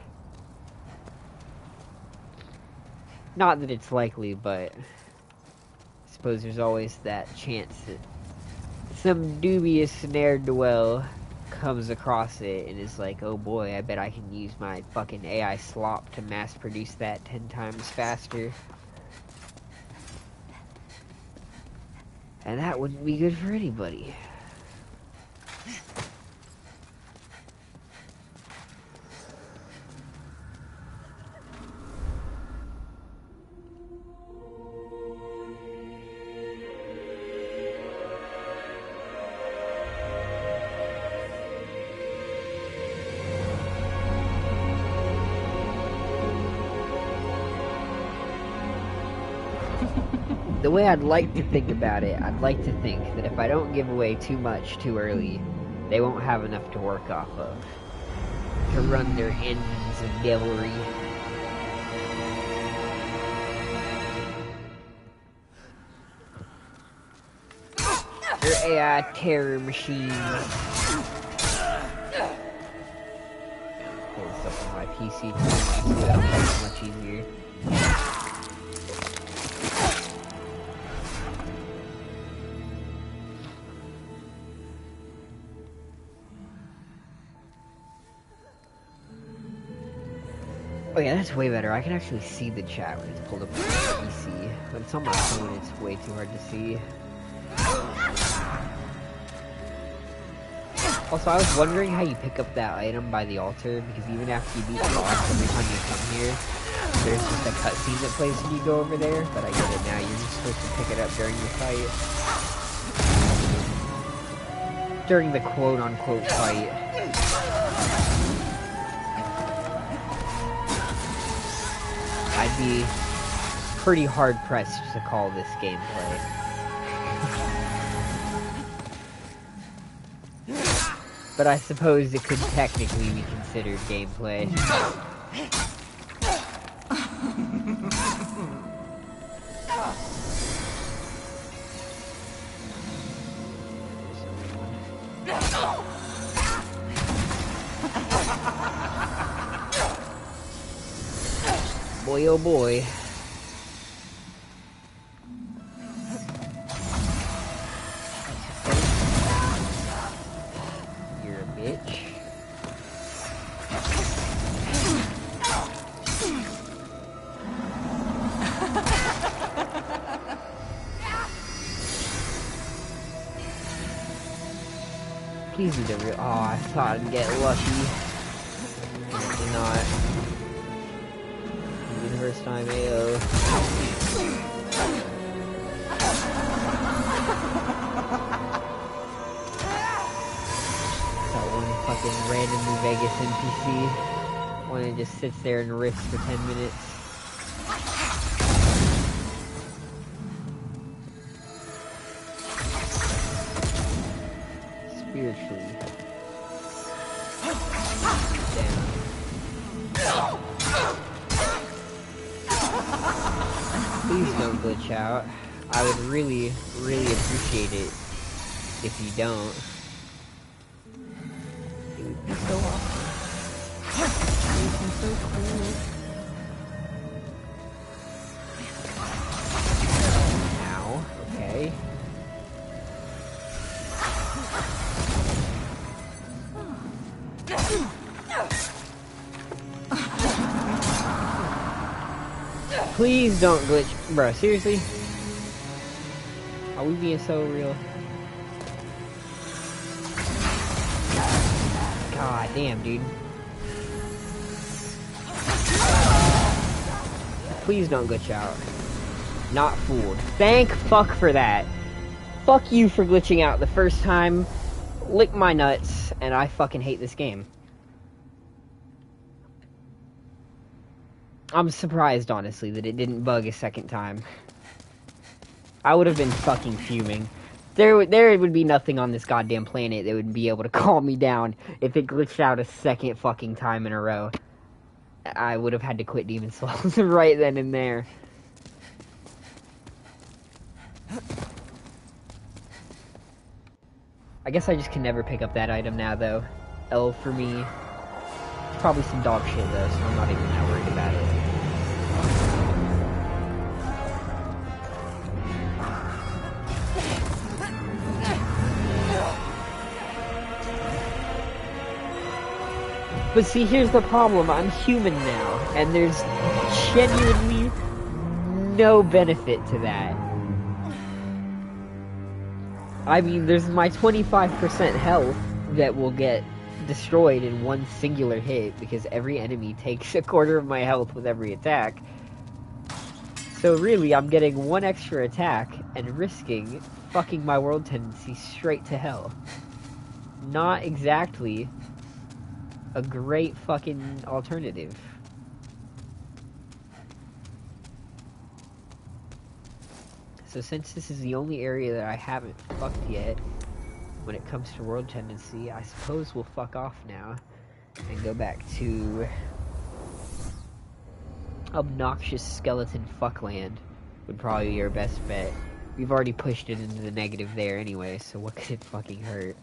[SPEAKER 5] Not that it's likely, but I suppose there's always that chance that some dubious ne'er-do-well comes across it and is like, oh boy, I bet I can use my fucking AI slop to mass produce that 10 times faster. And that wouldn't be good for anybody. The way I'd like to think about it, I'd like to think that if I don't give away too much too early, they won't have enough to work off of, to run their engines of devilry. Their AI terror machines. Pull this up on my PC so that'll make it much easier. Oh yeah, that's way better. I can actually see the chat when it's pulled up on my PC. When it's on my phone, it's way too hard to see. Also, I was wondering how you pick up that item by the altar, because even after you beat the boss, every time you come here, there's just a cutscene that plays when you go over there, but I get it now, you're just supposed to pick it up during the fight. During the quote-unquote fight. I'd be pretty hard-pressed to call this gameplay. But I suppose it could technically be considered gameplay. Boy, oh boy. You're a bitch. Please be the real. Oh, I thought I'd get lucky. Apparently not. Maybe the first time, AO. That one fucking random New Vegas NPC. One that just sits there and riffs for 10 minutes. Spiritually. Damn. Please don't glitch out. I would really, really appreciate it if you don't. It would be so awesome. It would be so cool. Ow, okay. Please don't glitch. Bro, seriously? Are we being so real? God damn, dude. Please don't glitch out. Not fooled. Thank fuck for that. Fuck you for glitching out the first time. Lick my nuts, and I fucking hate this game. I'm surprised, honestly, that it didn't bug a second time. I would have been fucking fuming. There would be nothing on this goddamn planet that would be able to calm me down if it glitched out a second fucking time in a row. I would have had to quit Demon's Souls right then and there. I guess I just can never pick up that item now, though. L for me. It's probably some dog shit, though, so I'm not even that worried about it. But see, here's the problem. I'm human now, and there's genuinely no benefit to that. I mean, there's my 25% health that will get destroyed in one singular hit, because every enemy takes a quarter of my health with every attack. So really, I'm getting one extra attack and risking fucking my world tendency straight to hell. Not exactly a great fucking alternative. So since this is the only area that I haven't fucked yet when it comes to world tendency, I suppose we'll fuck off now and go back to obnoxious skeleton fuckland. Would probably be your best bet. We've already pushed it into the negative there anyway, so what could it fucking hurt?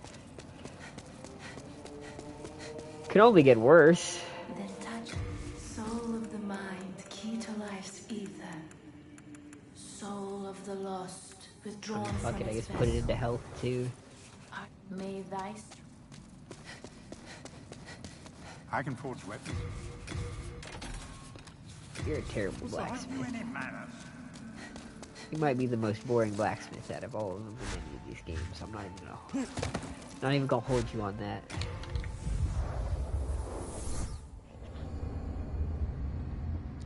[SPEAKER 5] Could only get worse.
[SPEAKER 4] Then touch soul of the mind, key to life's ether. Soul of the lost, withdrawn
[SPEAKER 5] Fuck
[SPEAKER 4] from
[SPEAKER 5] it, I
[SPEAKER 4] its
[SPEAKER 5] guess put it
[SPEAKER 4] vessel.
[SPEAKER 5] into health too.
[SPEAKER 4] May thy
[SPEAKER 7] I can forge weapons.
[SPEAKER 5] You're a terrible blacksmith. You might be the most boring blacksmith out of all of them in any of these games. I'm not even Not even gonna hold you on that.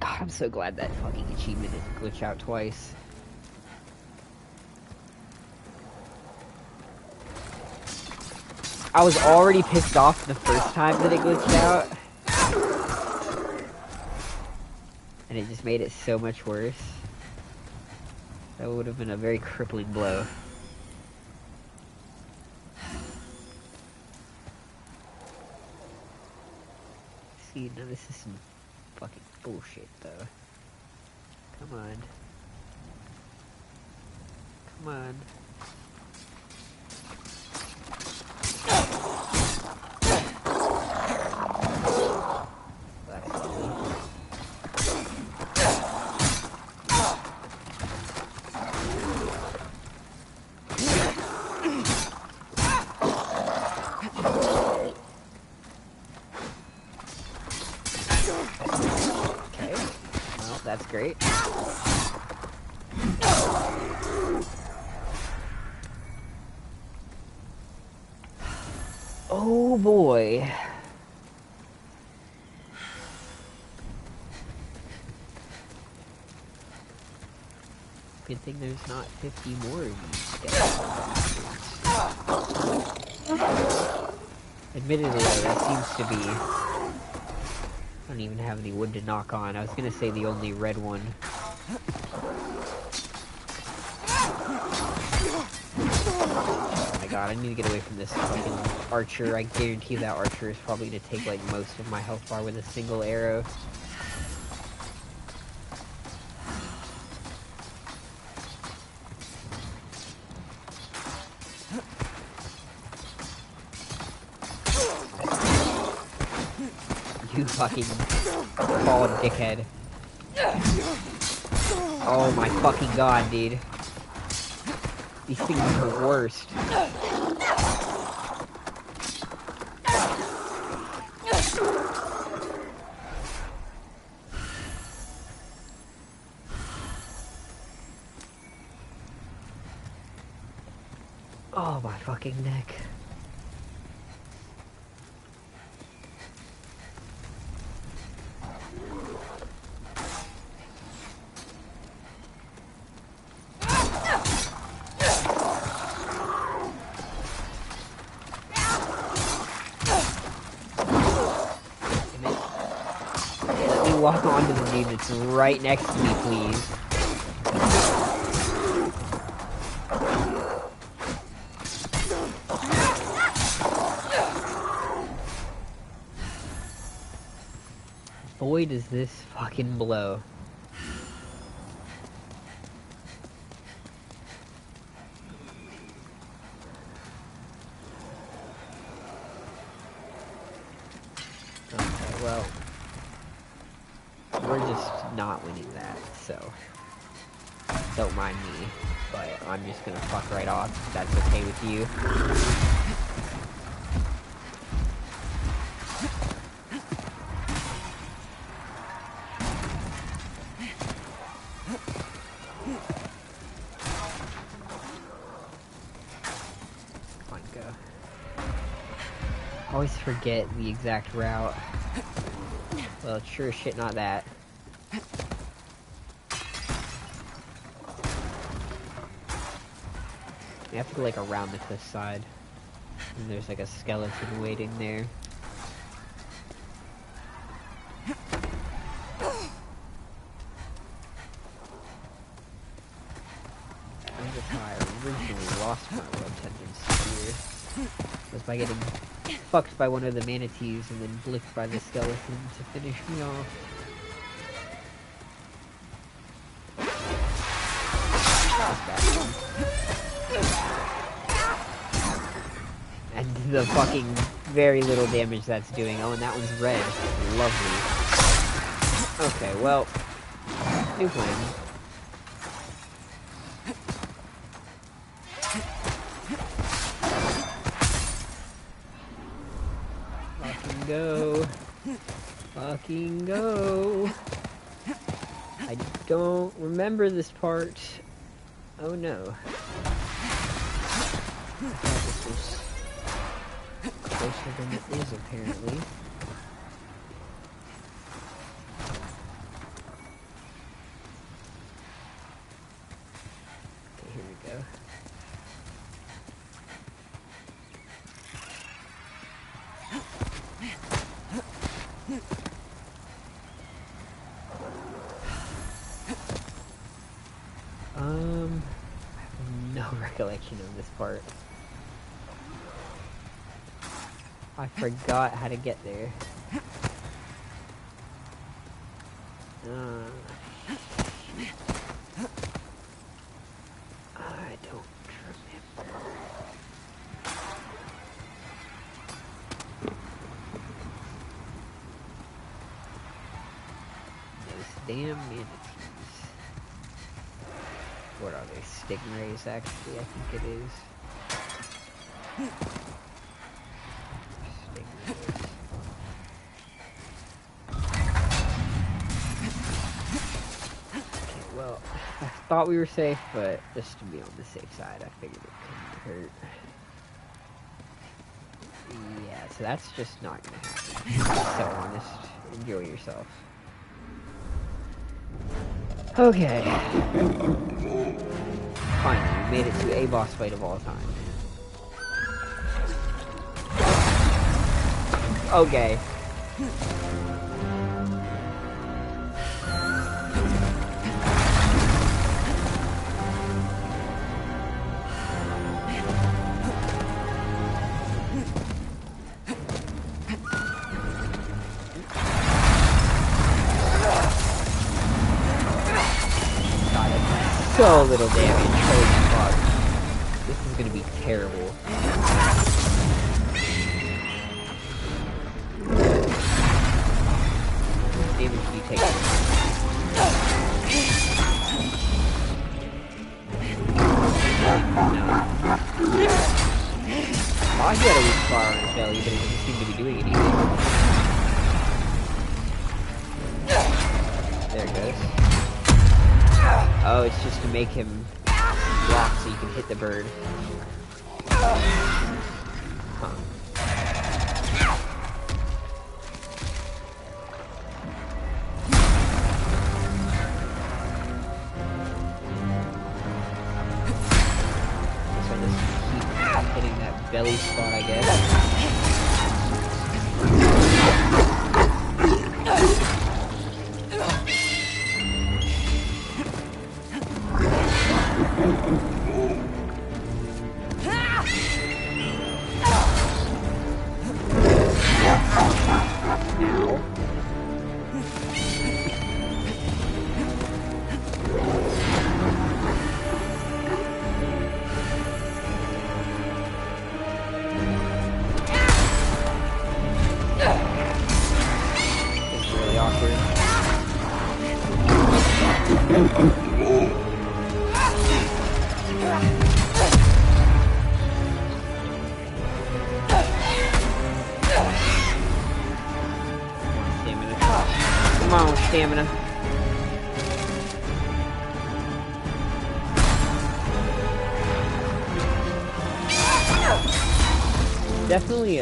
[SPEAKER 5] God, I'm so glad that fucking achievement didn't glitch out twice. I was already pissed off the first time that it glitched out. And it just made it so much worse. That would have been a very crippling blow. See, now this is some fucking bullshit, though. Come on. Come on. That's great. Oh boy. Good thing there's not 50 more of these guys. Admittedly though, that seems to be... I don't even have any wood to knock on. I was gonna say the only red one. Oh my god, I need to get away from this fucking archer. I guarantee that archer is probably gonna take like most of my health bar with a single arrow. You fucking bald dickhead. Oh my fucking god, dude. These things are the worst. Oh my fucking neck. Walk onto the dude that's right next to me, please. Boy, does this fucking blow. Okay, well... we're just not winning that, so don't mind me, but I'm just gonna fuck right off if that's okay with you. Come on, go. I always forget the exact route. Well, sure as shit not that. You have to go like around the cliff side. And there's like a skeleton waiting there. I wonder how I originally lost my world tendon spear. Was by getting fucked by one of the manatees and then blicked by the skeleton to finish me off. And the fucking very little damage that's doing. Oh, and that one's red. Lovely. Okay, well, new plan. Go. Fucking go. I don't remember this part. Oh no. I thought this was closer than it is, apparently. Okay, here we go. I have no recollection of this part. I forgot how to get there. I don't remember. Those damn manatees. What are they? Stingrays, actually, I think it is. Well, I thought we were safe, but just to be on the safe side, I figured it couldn't hurt. Yeah, so that's just not gonna happen. So honest. Enjoy yourself. Okay. Finally, we made it to a boss fight of all time. Okay. So little damage, holy fuck. This is gonna be terrible. How much damage do you take? No. Oh, he had a weak spot on his belly, but he doesn't seem to be doing anything. There it goes. Oh, it's just to make him block so you can hit the bird. Huh. Guess I just keep hitting that belly spot, I guess. Come on, stamina. Definitely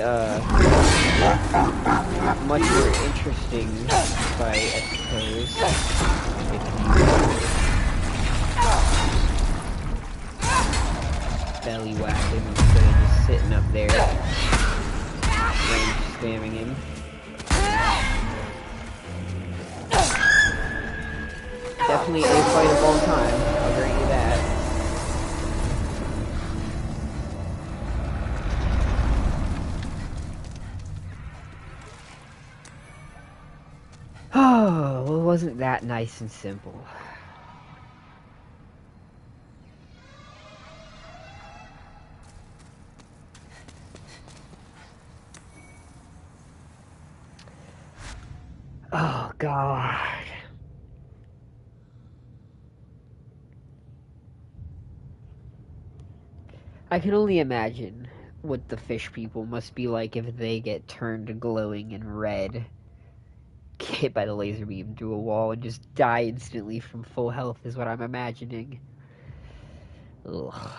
[SPEAKER 5] much more interesting fight, I suppose. Belly whack him instead of just sitting up there, range spamming him. Definitely a fight of all time, I'll grant you that. Oh, well, wasn't that nice and simple? Oh, God. I can only imagine what the fish people must be like if they get turned glowing and red, get hit by the laser beam through a wall, and just die instantly from full health is what I'm imagining. Ugh.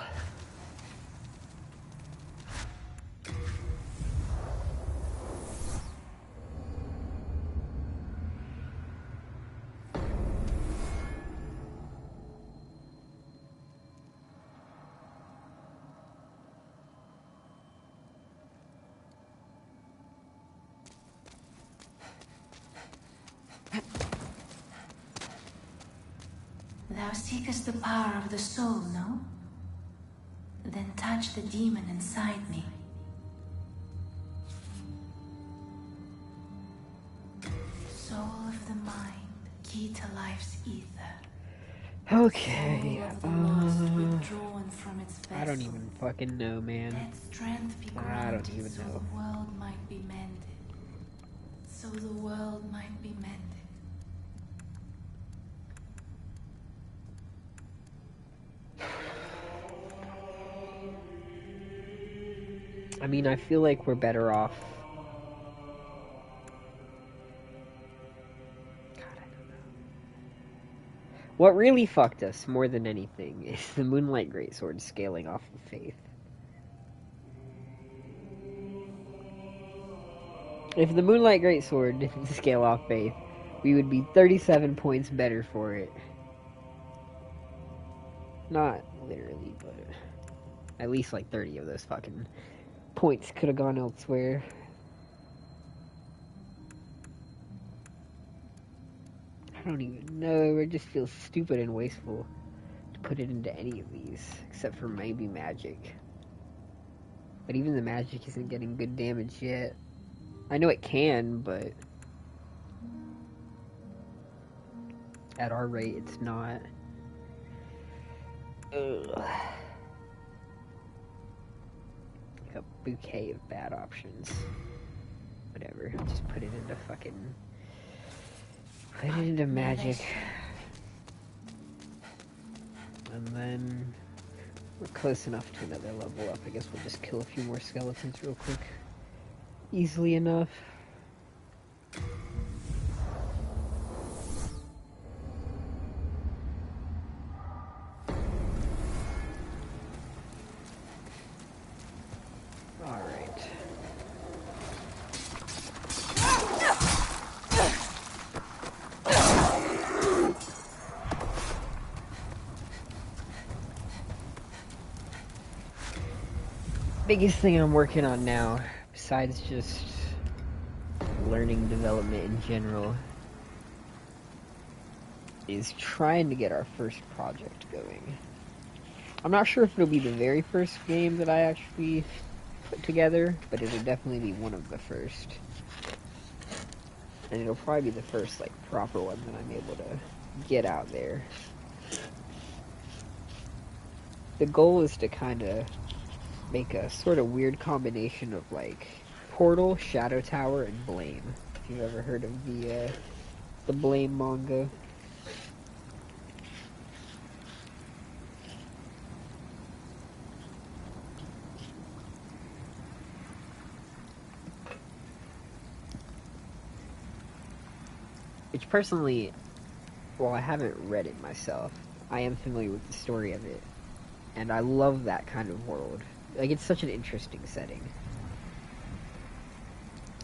[SPEAKER 4] Thou seekest the power of the soul, no? Then touch the demon inside me. Soul of the mind, key to life's ether.
[SPEAKER 5] Okay,
[SPEAKER 4] Soul of the lost, withdrawn from its
[SPEAKER 5] I don't
[SPEAKER 4] vessel.
[SPEAKER 5] even fucking know, man.
[SPEAKER 4] Let strength be
[SPEAKER 5] I
[SPEAKER 4] granted
[SPEAKER 5] don't even
[SPEAKER 4] so
[SPEAKER 5] know.
[SPEAKER 4] the world might be mended. So the world might be mended.
[SPEAKER 5] I mean, I feel like we're better off. God, I don't know. What really fucked us more than anything is the Moonlight Greatsword scaling off of Faith. If the Moonlight Greatsword didn't scale off Faith, we would be 37 points better for it. Not literally, but at least like 30 of those fucking points could have gone elsewhere. I don't even know. It just feels stupid and wasteful to put it into any of these, except for maybe magic. But even the magic isn't getting good damage yet. I know it can, but at our rate, it's not. Ugh. Like a bouquet of bad options. Whatever, just put it into fucking... Put it into magic. And then... We're close enough to another level up. I guess we'll just kill a few more skeletons real quick. Easily enough. Alright. Biggest thing I'm working on now, besides just learning development in general, is trying to get our first project going. I'm not sure if it'll be the very first game that I actually put together, but it'll definitely be one of the first. And it'll probably be the first, like, proper one that I'm able to get out there. The goal is to kind of make a sort of weird combination of, like, Portal, Shadow Tower, and Blame. If you've ever heard of the Blame manga. Which personally, while I haven't read it myself, I am familiar with the story of it. And I love that kind of world. Like, it's such an interesting setting.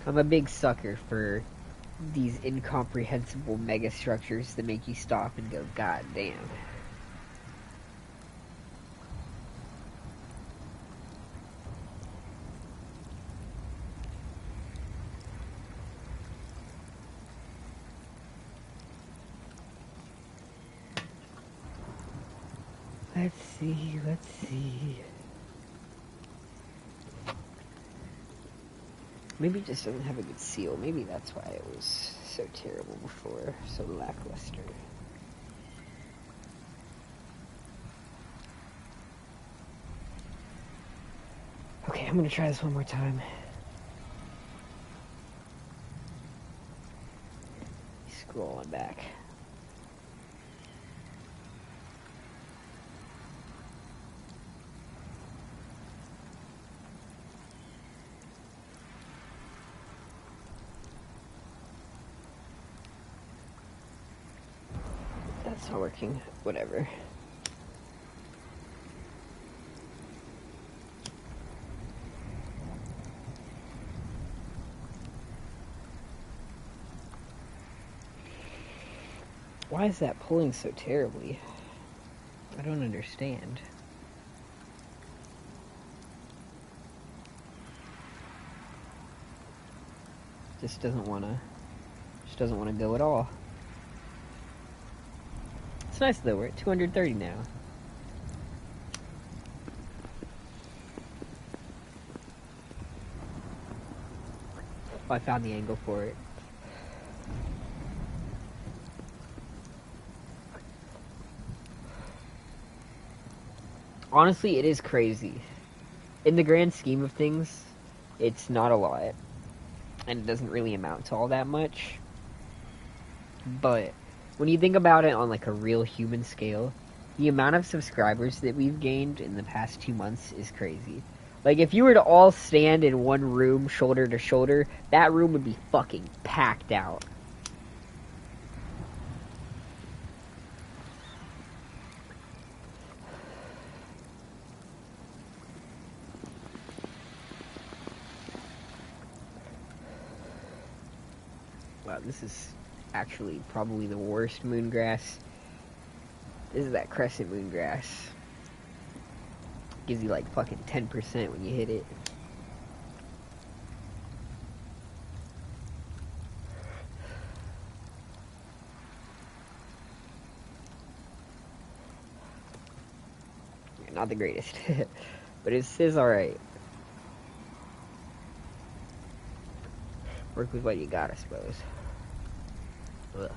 [SPEAKER 5] I'm a big sucker for these incomprehensible megastructures that make you stop and go, God damn. Let's see, let's see. Maybe it just doesn't have a good seal. Maybe that's why it was so terrible before, so lackluster. Okay, I'm gonna try this one more time. Scroll on back. That's not working. Whatever. Why is that pulling so terribly? I don't understand. Just doesn't wanna go at all. It's nice though. We're at 230 now. Oh, I found the angle for it. Honestly, it is crazy. In the grand scheme of things, it's not a lot. And it doesn't really amount to all that much. But when you think about it on like a real human scale, the amount of subscribers that we've gained in the past 2 months is crazy. Like, if you were to all stand in one room, shoulder to shoulder, that room would be fucking packed out. Wow, this is actually probably the worst moongrass. This is that crescent moongrass. Gives you like fucking 10% when you hit it. Not the greatest, but it's alright. Work with what you got, I suppose. Ugh.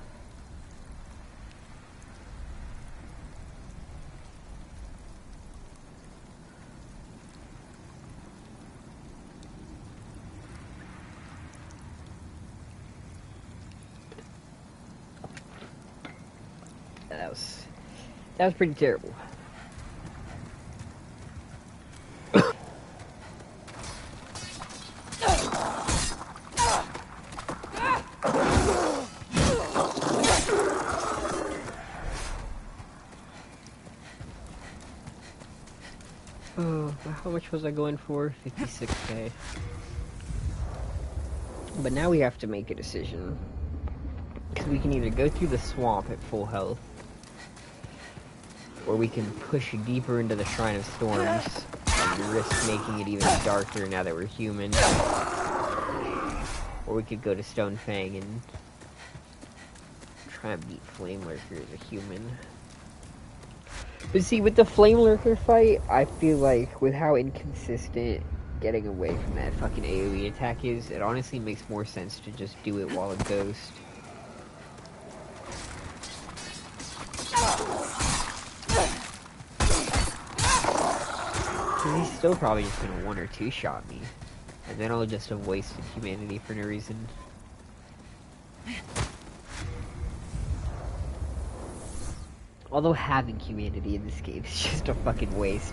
[SPEAKER 5] That was pretty terrible. Oh, how much was I going for? 56k. But now we have to make a decision. Because we can either go through the swamp at full health, or we can push deeper into the Shrine of Storms and risk making it even darker now that we're human. Or we could go to Stonefang and try and beat Flame Lurker as a human. But see, with the Flame Lurker fight, I feel like with how inconsistent getting away from that fucking AoE attack is, it honestly makes more sense to just do it while a ghost. He's still probably just gonna 1 or 2 shot me, and then I'll just have wasted humanity for no reason. Although having humanity in this game is just a fucking waste.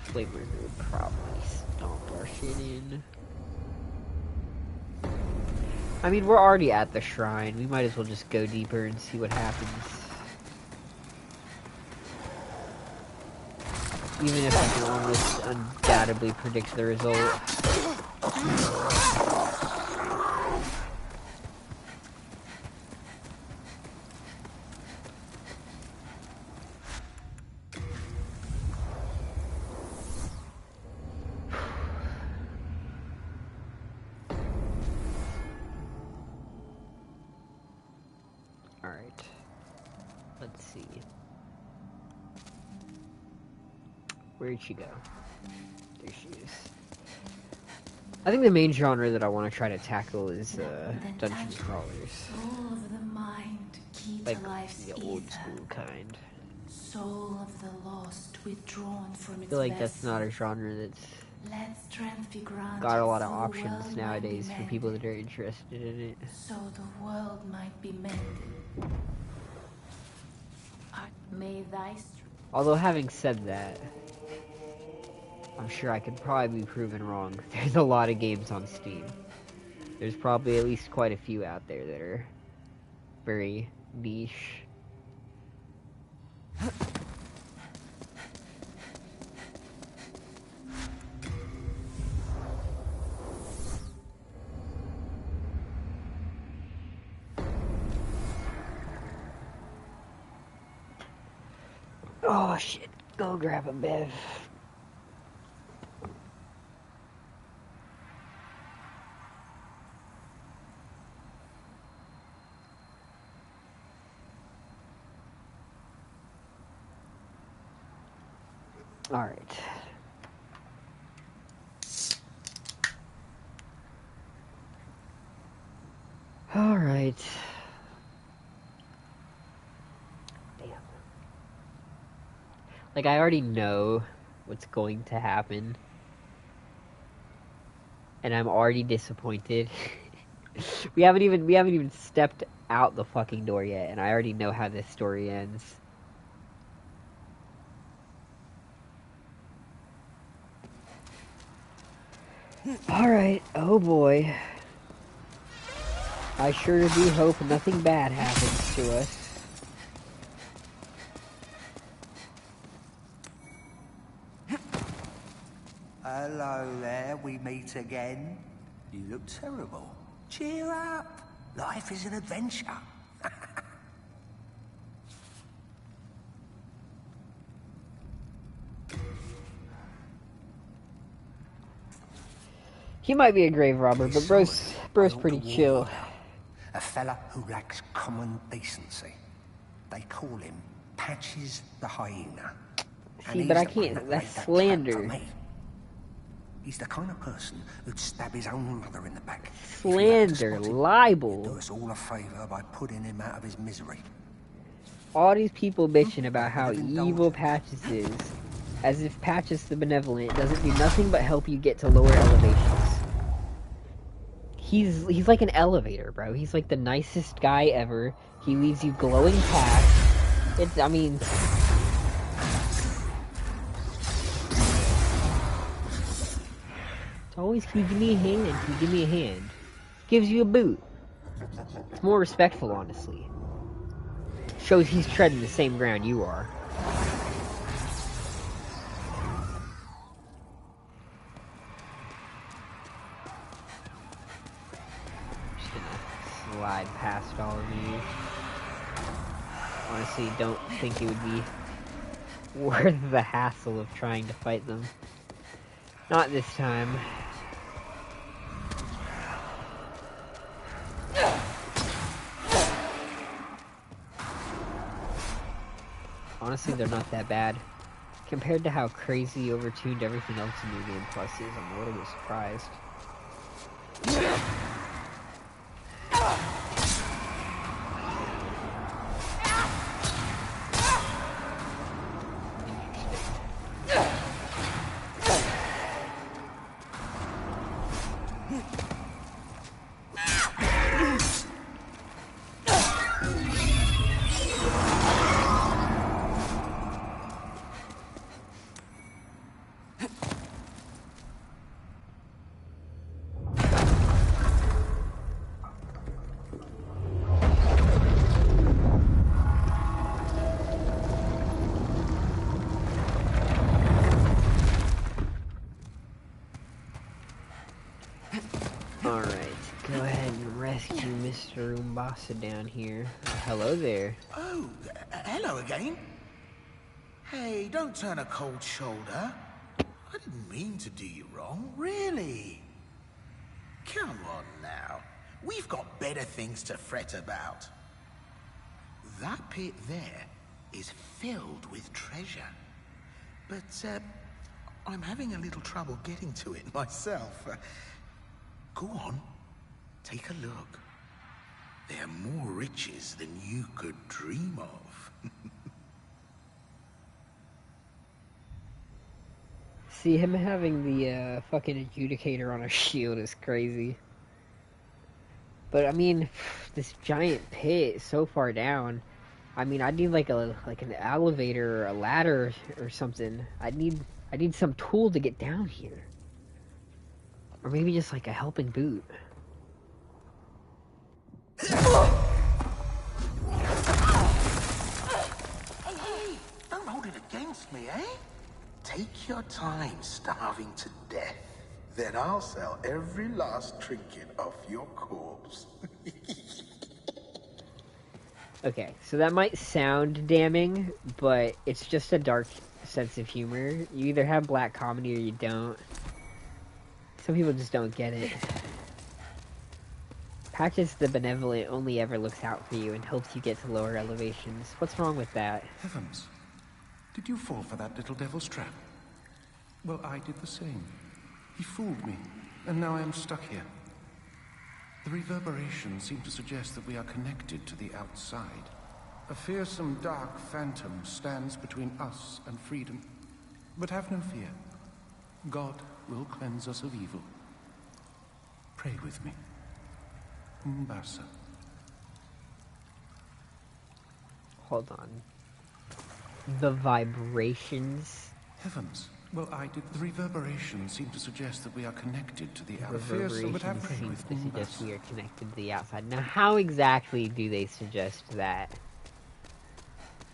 [SPEAKER 5] Flame Lurker would probably stomp our shit in. I mean, we're already at the shrine. We might as well just go deeper and see what happens. Even if I can almost undoubtedly predict the result. Alright. Let's see. Where'd she go? There she is. I think the main genre that I want to try to tackle is dungeon crawlers.
[SPEAKER 4] Soul of the mind, key
[SPEAKER 5] Like
[SPEAKER 4] to life's
[SPEAKER 5] the old
[SPEAKER 4] ether.
[SPEAKER 5] school kind.
[SPEAKER 4] Soul of the lost, withdrawn from
[SPEAKER 5] I
[SPEAKER 4] its
[SPEAKER 5] feel like that's
[SPEAKER 4] vessel.
[SPEAKER 5] not a genre that's
[SPEAKER 4] Let strength be granted,
[SPEAKER 5] got a lot of
[SPEAKER 4] so the
[SPEAKER 5] options
[SPEAKER 4] world might
[SPEAKER 5] nowadays
[SPEAKER 4] be
[SPEAKER 5] for people
[SPEAKER 4] mended,
[SPEAKER 5] that are interested in it.
[SPEAKER 4] so the world might be mended. May thy
[SPEAKER 5] Although having said that, I'm sure I could probably be proven wrong. There's a lot of games on Steam. There's probably at least quite a few out there that are very niche. Oh shit, go grab a bev. Alright. Alright. Damn. Like, I already know what's going to happen. And I'm already disappointed. we haven't even stepped out the fucking door yet, and I already know how this story ends. Alright, oh boy. I sure do hope nothing bad happens to us.
[SPEAKER 8] Hello there, we meet again. You look terrible. Cheer up. Life is an adventure.
[SPEAKER 5] He might be a grave robber, but bro's pretty chill.
[SPEAKER 8] A fella who lacks common decency. They call him Patches the Hyena.
[SPEAKER 5] See, but I can't. That's slander.
[SPEAKER 8] He's the kind of person who'd stab his own mother in the back.
[SPEAKER 5] Slander, libel.
[SPEAKER 8] Do us all a favour by putting him out of his misery.
[SPEAKER 5] All these people bitching about how evil Patches is, as if Patches the Benevolent doesn't do nothing but help you get to lower elevations. He's like an elevator, bro. He's like the nicest guy ever. He leaves you glowing past. I mean... It's always, can you give me a hand? Can you give me a hand? Gives you a boot. It's more respectful, honestly. Shows he's treading the same ground you are. Slide past all of you. Honestly, don't think it would be worth the hassle of trying to fight them. Not this time. Honestly, they're not that bad. Compared to how crazy overtuned everything else in New Game Plus is, I'm a little bit surprised. Mr. Umbasa down here. Hello there.
[SPEAKER 9] Oh, hello again. Hey, don't turn a cold shoulder. I didn't mean to do you wrong, really. Come on now. We've got better things to fret about. That pit there is filled with treasure. But, I'm having a little trouble getting to it myself. Go on, take a look. There are more riches than you could dream of.
[SPEAKER 5] See, him having the fucking adjudicator on a shield is crazy. But I mean, this giant pit is so far down. I mean, I need like an elevator or a ladder or something. I need some tool to get down here. Or maybe just like a helping boot.
[SPEAKER 8] Hey, don't hold it against me, eh?
[SPEAKER 9] Take your time starving to death. Then I'll sell every last trinket off your corpse.
[SPEAKER 5] Okay, so that might sound damning, but it's just a dark sense of humor. You either have black comedy or you don't. Some people just don't get it. Patches the Benevolent only ever looks out for you and helps you get to lower elevations. What's wrong with that?
[SPEAKER 3] Heavens. Did you fall for that little devil's trap? Well, I did the same. He fooled me, and now I am stuck here. The reverberations seem to suggest that we are connected to the outside. A fearsome dark phantom stands between us and freedom. But have no fear. God will cleanse us of evil. Pray with me. Umbasa.
[SPEAKER 5] Hold on. The vibrations.
[SPEAKER 3] Heavens. Well, I did. The reverberations seem to suggest that we are connected to the outside. But have pray with me.
[SPEAKER 5] Suggest we are connected to the outside. Now, how exactly do they suggest that?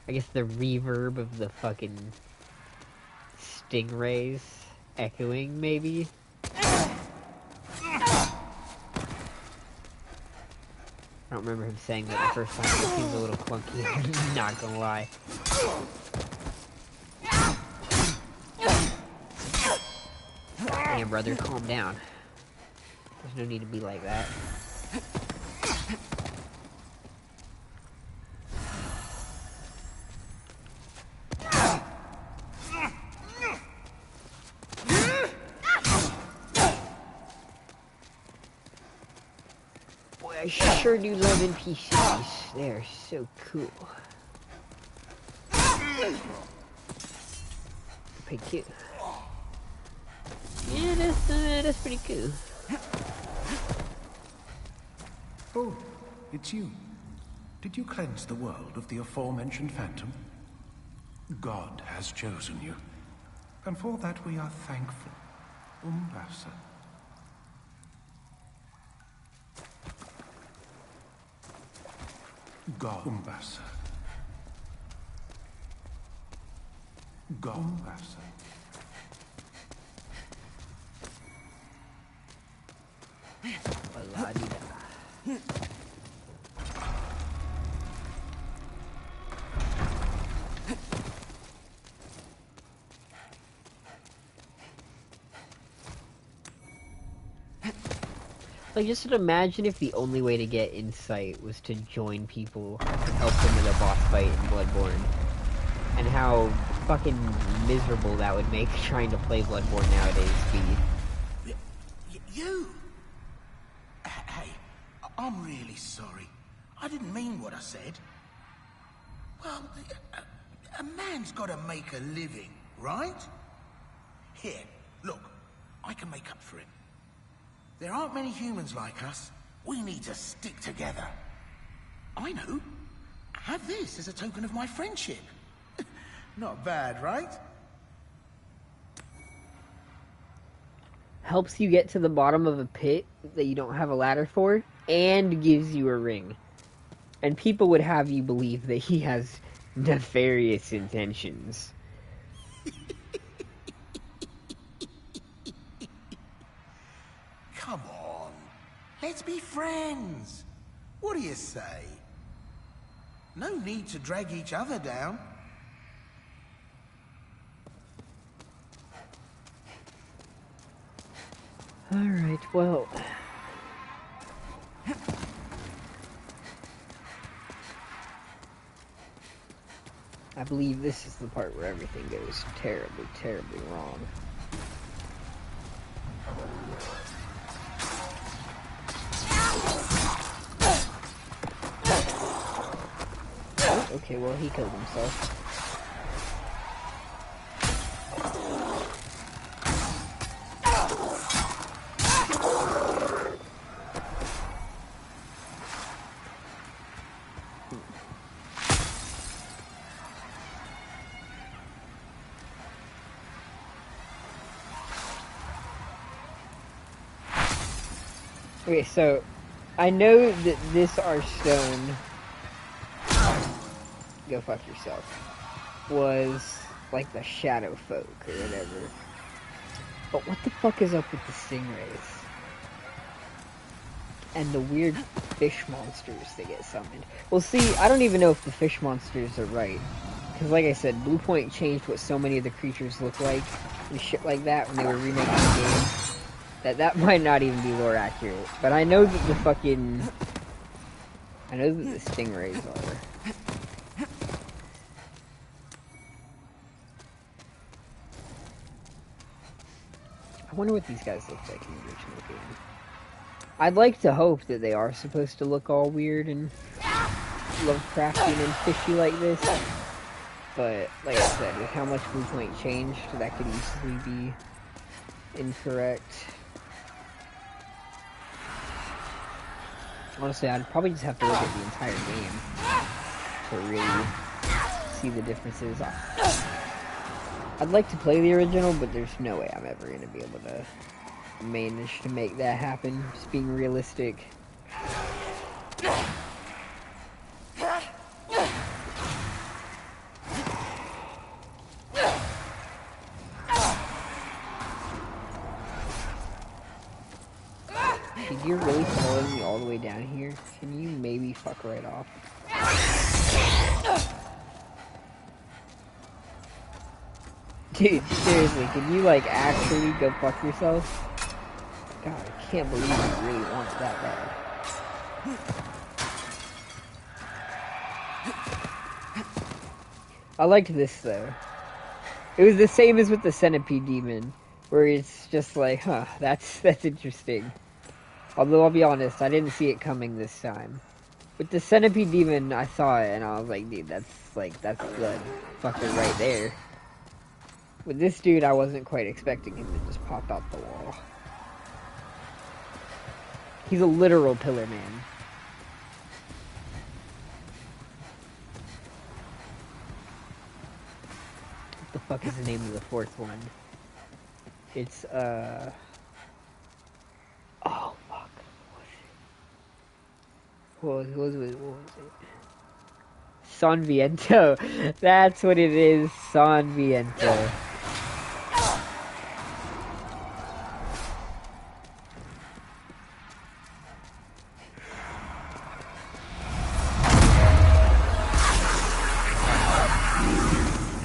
[SPEAKER 5] I guess the reverb of the fucking stingrays echoing, maybe? I don't remember him saying that the first time. It seems a little clunky, I'm not gonna lie. Damn, brother, calm down. There's no need to be like that. Boy, I sure do love NPCs. They're so cool. Pretty cute. Yeah, that's pretty cool.
[SPEAKER 3] Oh, it's you. Did you cleanse the world of the aforementioned phantom? God has chosen you. And for that we are thankful. Umbasa. God. Umbasa. God. Umbasa.
[SPEAKER 5] Like, just imagine if the only way to get insight was to join people and help them in a boss fight in Bloodborne. And how fucking miserable that would make trying to play Bloodborne nowadays be.
[SPEAKER 9] You? Hey, I'm really sorry. I didn't mean what I said. Well, a man's got to make a living, right? Here, look, I can make up for it. There aren't many humans like us. We need to stick together. I know. Have this as a token of my friendship. Not bad, right?
[SPEAKER 5] Helps you get to the bottom of a pit that you don't have a ladder for, and gives you a ring. And people would have you believe that he has nefarious intentions.
[SPEAKER 9] Come on. Let's be friends. What do you say? No need to drag each other down.
[SPEAKER 5] Alright, well... I believe this is the part where everything goes terribly, terribly wrong. Oh, okay, well, he killed himself. Okay, so I know that this Arstone, go fuck yourself, was like the shadow folk or whatever. But what the fuck is up with the stingrays? and the weird fish monsters that get summoned. Well, see, I don't even know if the fish monsters are right. Because like I said, Blue Point changed what so many of the creatures look like and shit like that when they were remaking the game. That might not even be lore accurate. But I know that the fucking... I know that the stingrays are. I wonder what these guys look like in the original game. I'd like to hope that they are supposed to look all weird and Lovecraftian and fishy like this. But, like I said, with how much Blue Point changed, that could easily be incorrect. Honestly, I'd probably just have to look at the entire game to really see the differences. I'd like to play the original, but there's no way I'm ever going to be able to manage to make that happen, just being realistic. Dude, you're really following me all the way down here? Can you maybe fuck right off? Dude, seriously, can you, like, actually go fuck yourself? God, I can't believe you really want it that bad. I liked this, though. It was the same as with the Centipede Demon, where it's just like, huh, that's interesting. Although, I'll be honest, I didn't see it coming this time. With the Centipede Demon, I saw it, and I was like, dude, that's the fucker right there. With this dude, I wasn't quite expecting him to just pop out the wall. He's a literal pillar man. What the fuck is the name of the fourth one? It's, oh, fuck. What was it? San Viento. That's what it is. San Viento.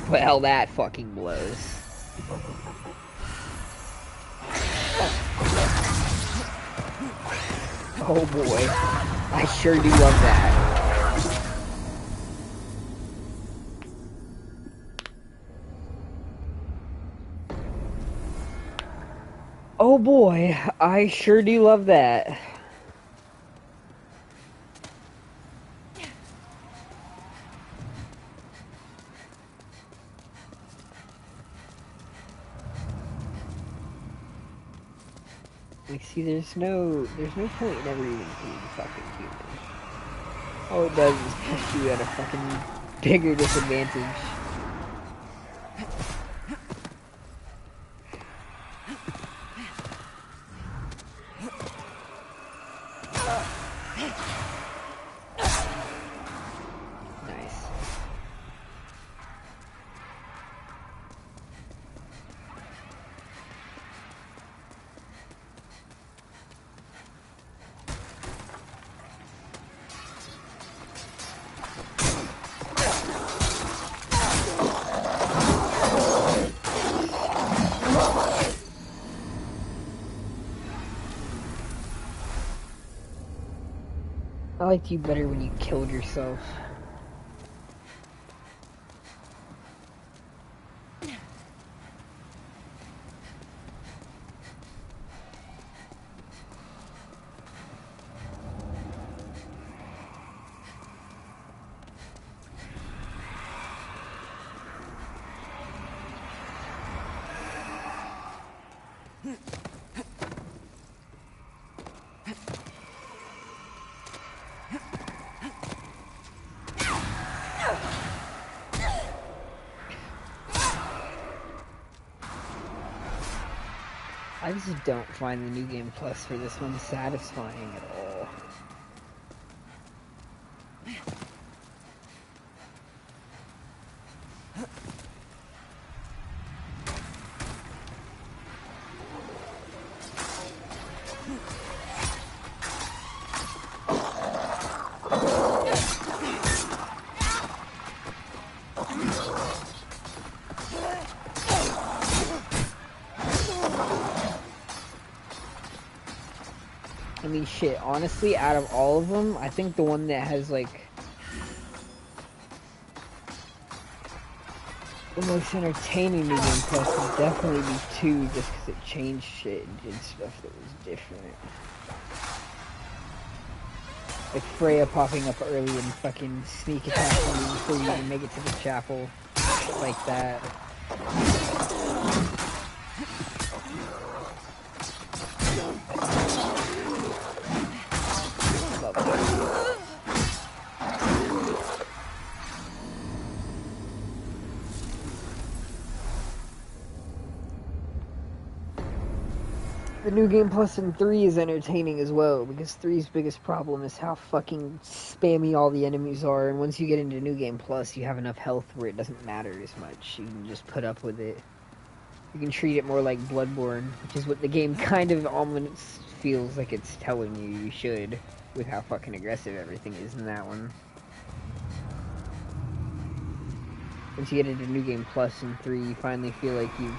[SPEAKER 5] Well, that fucking blows. Oh boy. I sure do love that. Oh boy, I sure do love that. Like, see, there's no point in ever even being fucking human. All it does is push you at a fucking bigger disadvantage. Nice. I liked you better when you killed yourself. I just don't find the New Game Plus for this one satisfying at all. mean, shit, honestly, out of all of them, I think the one that has, like, the most entertaining New Game Plus would definitely be 2, just because it changed shit and did stuff that was different. Like Freya popping up early and fucking sneak attacking you before you even make it to the chapel. Like that. The New Game Plus in 3 is entertaining as well, because 3's biggest problem is how fucking spammy all the enemies are, and once you get into New Game Plus, you have enough health where it doesn't matter as much. You can just put up with it. You can treat it more like Bloodborne, which is what the game kind of almost feels like it's telling you should, with how fucking aggressive everything is in that one. Once you get into New Game Plus in 3, you finally feel like you've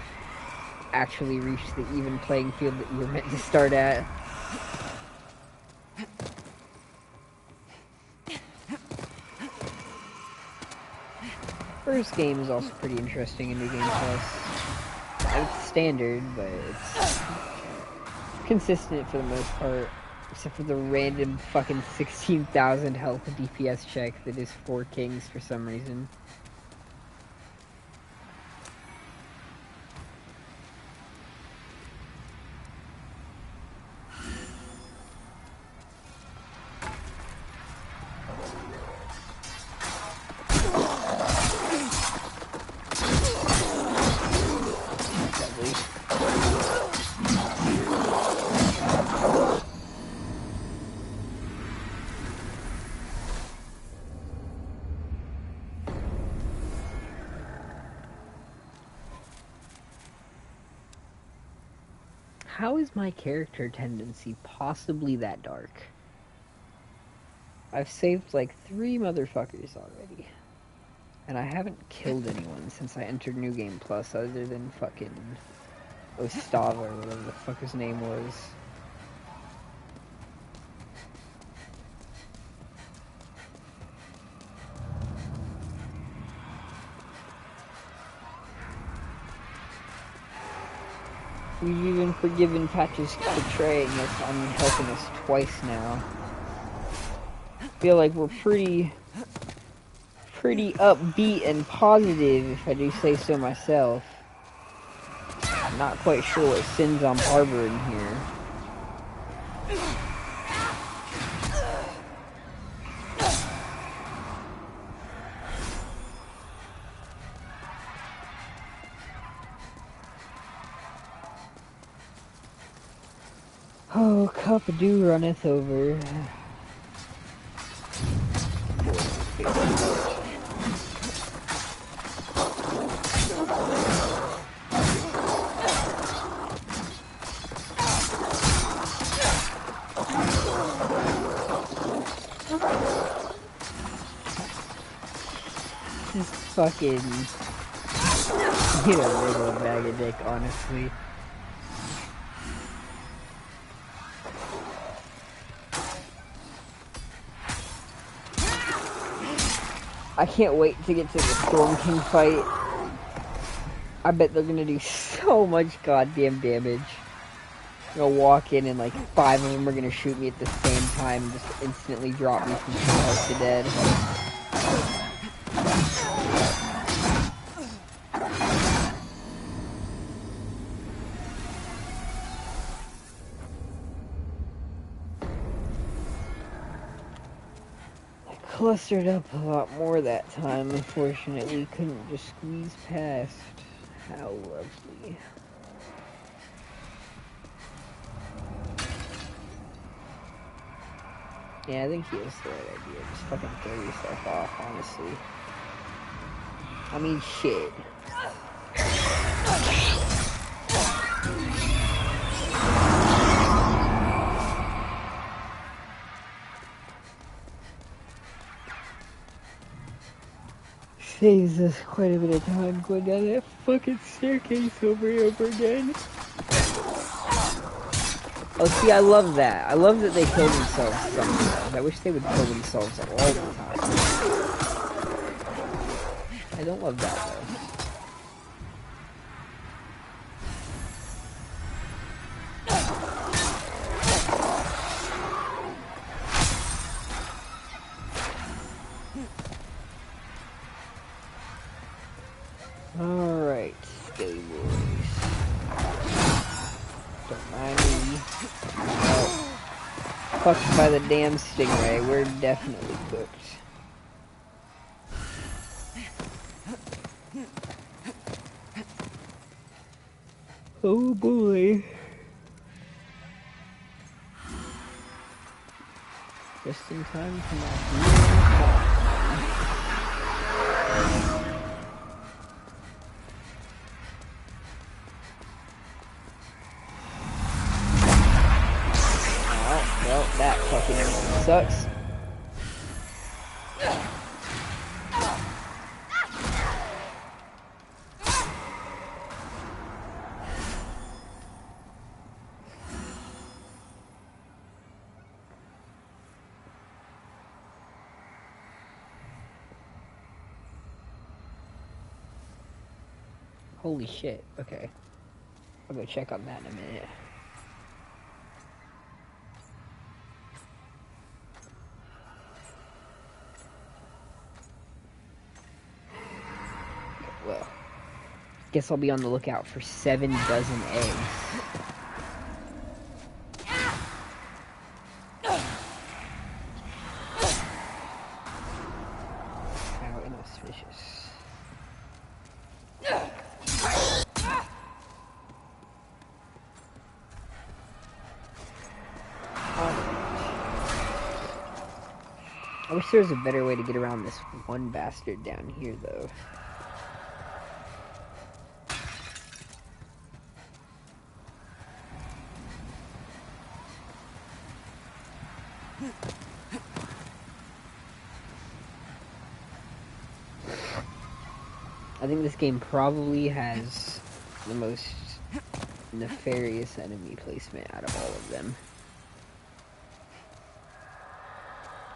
[SPEAKER 5] actually reached the even playing field that you were meant to start at. First game is also pretty interesting in New Game Plus. It's standard, but it's consistent for the most part, except for the random fucking 16,000 health DPS check that is 4 kings for some reason. How is my character tendency possibly that dark? I've saved like 3 motherfuckers already. And I haven't killed anyone since I entered New Game Plus other than fucking Ostava or whatever the fuck his name was. We've even forgiven Patch's betraying us on helping us twice now. I feel like we're pretty upbeat and positive, if I do say so myself. I'm not quite sure what sins I'm harboring here. Oh, cup do runneth over. Just fucking, you know, regular bag of dick, honestly. I can't wait to get to the Storm King fight. I bet they're gonna do so much goddamn damage. I'm gonna walk in and like 5 of them are gonna shoot me at the same time and just instantly drop me from 2 health to dead. Clustered up a lot more that time, unfortunately. Couldn't just squeeze past. How lovely. Yeah, I think he has the right idea. Just fucking throw yourself off, honestly. I mean, shit. Saves us quite a bit of time going down that fucking staircase over and over again. Oh, see, I love that. I love that they kill themselves sometimes. I wish they would kill themselves all the time. I don't love that, though. Alright, Skelly boys. Don't mind me. Oh. Fucked by the damn stingray. We're definitely cooked. Oh boy. Just in time for my well, that fucking sucks. Holy shit, okay. I'll go check on that in a minute. Well, guess I'll be on the lookout for 7 dozen eggs. How inauspicious. I wish there was a better way to get around this one bastard down here, though. I think this game probably has the most nefarious enemy placement out of all of them.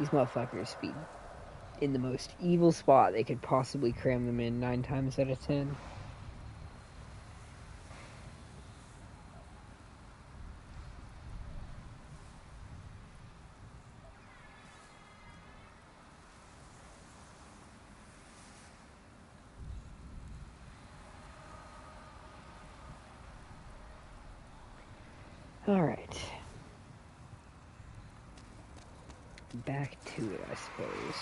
[SPEAKER 5] These motherfuckers be in the most evil spot they could possibly cram them in 9 times out of 10. Alright. Back to it, I suppose.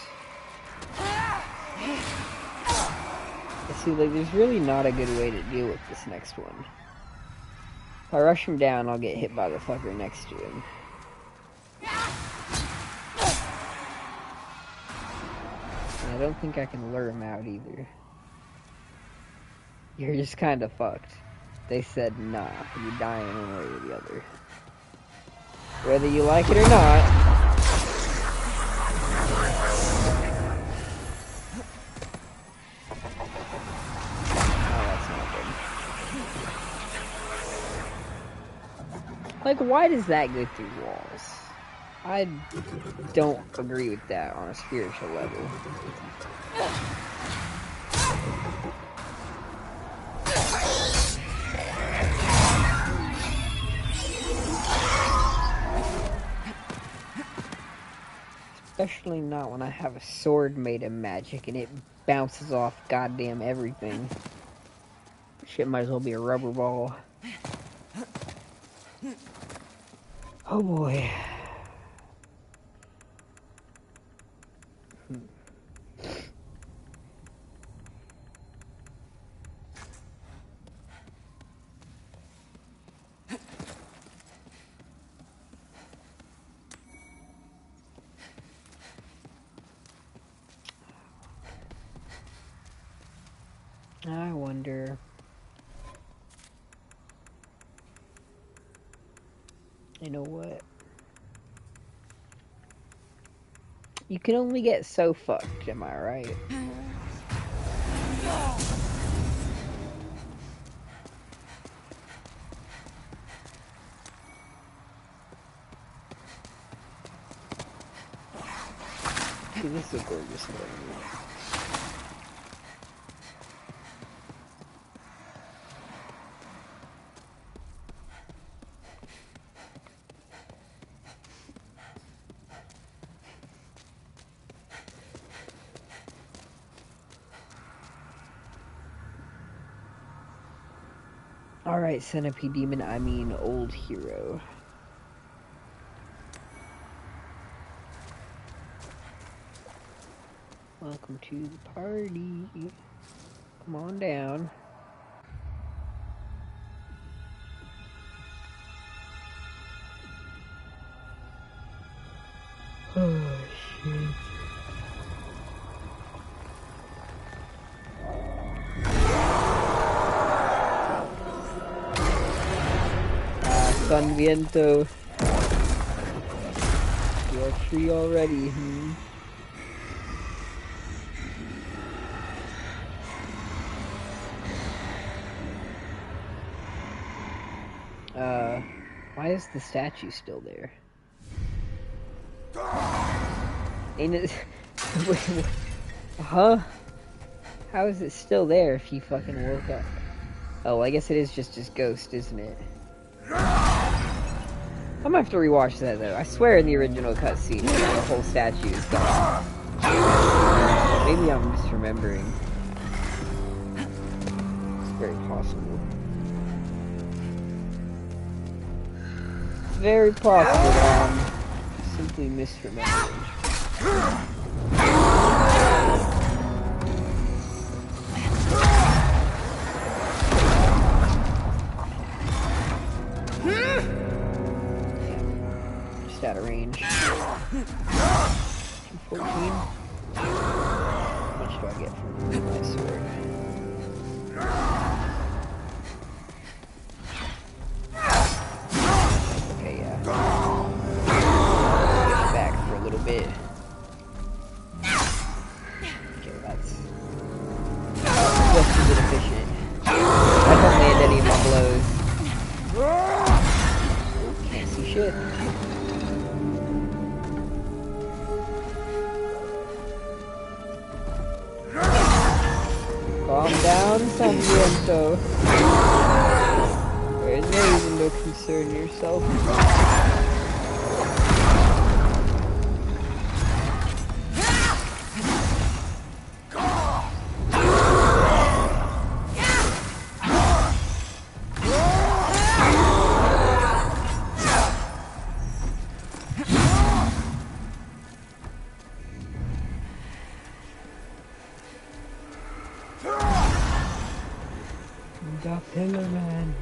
[SPEAKER 5] I see, like, there's really not a good way to deal with this next one. If I rush him down, I'll get hit by the fucker next to him. And I don't think I can lure him out either. You're just kinda fucked. They said, nah, you're dying one way or the other. Whether you like it or not. Like, why does that go through walls? I don't agree with that on a spiritual level. Especially not when I have a sword made of magic and it bounces off goddamn everything. Shit might as well be a rubber ball. Oh boy. I wonder. You know what? You can only get so fucked, am I right? See, this is a gorgeous one. Alright, Centipede Demon, I mean old hero. Welcome to the party. Come on down. Oh, shit. San Viento. You are free already, Why is the statue still there? Ain't it... Huh? How is it still there if he fucking woke up? Oh, I guess it is just his ghost, isn't it? I'm gonna have to rewatch that, though. I swear in the original cutscene, the whole statue is gone. Maybe I'm misremembering. It's very possible. It's very possible that I'm simply misremembering. Out of range. 214. How much do I get from my sword? Okay, yeah. Get it back for a little bit. Okay, that's just a bit efficient. I don't land any of my blows. Can't see shit. Calm down, San Viento. There is no reason to concern yourself. The Pillar Man.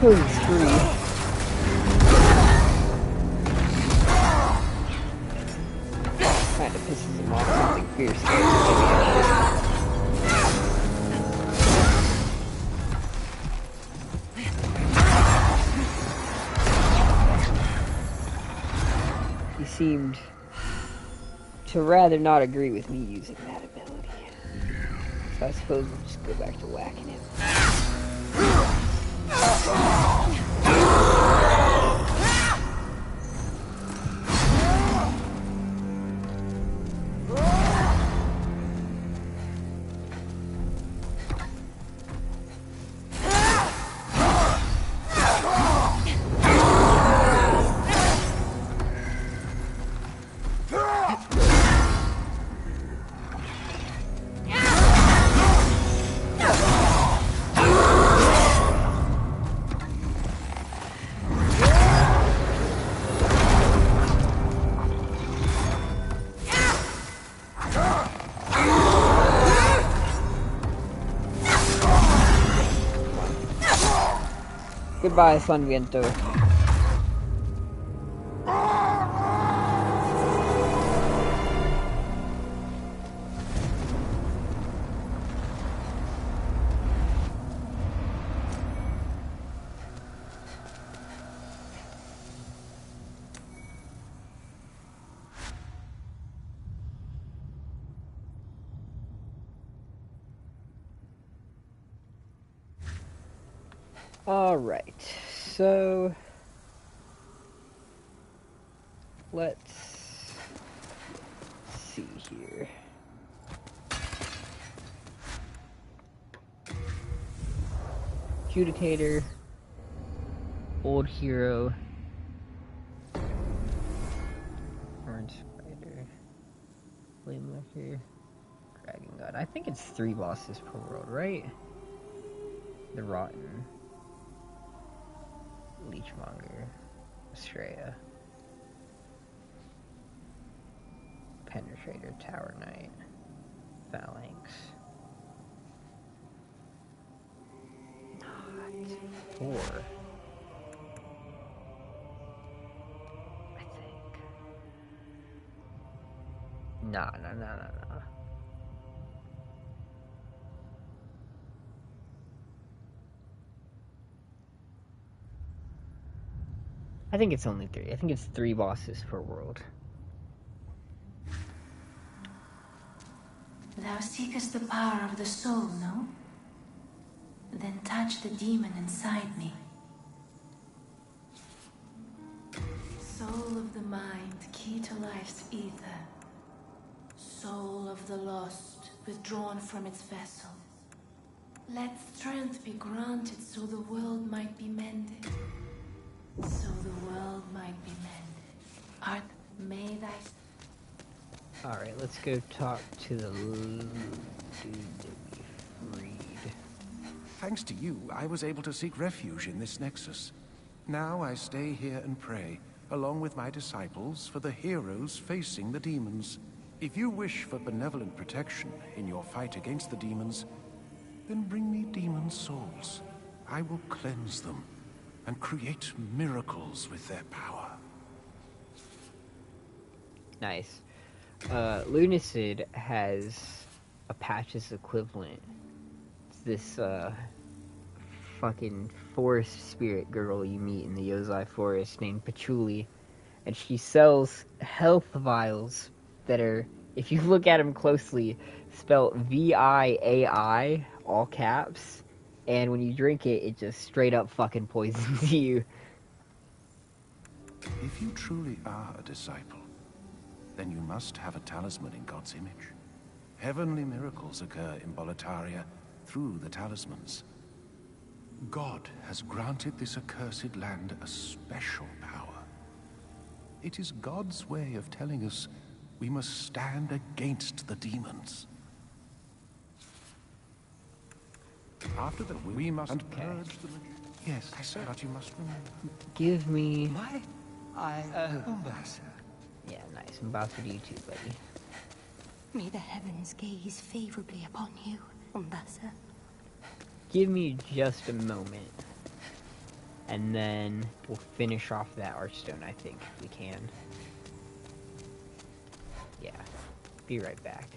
[SPEAKER 5] Holy screw. Kinda pisses him off something fierce. He seemed to rather not agree with me using that ability. So I suppose we'll just go back to whacking him. Goodbye, San Viento. Alright, so let's see here. Adjudicator, Old Hero, Orange Spider, Flame Licker, Dragon God. I think it's 3 bosses per world, right? The Rotten, Leechmonger, Estrella, Penetrator, Tower Knight, Phalanx. Not 4. I think. No. I think it's only 3. I think it's 3 bosses per world.
[SPEAKER 4] Thou seekest the power of the soul, no? Then touch the demon inside me. Soul of the mind, key to life's ether. Soul of the lost, withdrawn from its vessel. Let strength be granted so the world might be mended. So the world might be mended. Art, may thy...
[SPEAKER 5] Alright, let's go talk to the dude that we freed.
[SPEAKER 3] Thanks to you, I was able to seek refuge in this nexus. Now I stay here and pray, along with my disciples, for the heroes facing the demons. If you wish for benevolent protection in your fight against the demons, then bring me demon souls. I will cleanse them and create miracles with their power.
[SPEAKER 5] Nice. Lunacid has a Patch's equivalent. It's this, fucking forest spirit girl you meet in the Yozai forest named Patchouli. And she sells health vials that are, if you look at them closely, spelled VIAI, all caps. And when you drink it, it just straight up fucking poisons you.
[SPEAKER 3] If you truly are a disciple, then you must have a talisman in God's image. Heavenly miracles occur in Boletaria through the talismans. God has granted this accursed land a special power. It is God's way of telling us we must stand against the demons. After that, we must purge the... Yes, I said, but you must remember.
[SPEAKER 5] Give me...
[SPEAKER 8] Why? Umbasa.
[SPEAKER 5] Yeah, nice. I'm about to do you too, buddy.
[SPEAKER 1] May the heavens gaze favorably upon you, Umbasa.
[SPEAKER 5] Give me just a moment. And then we'll finish off that Archstone, I think, if we can. Yeah. Be right back.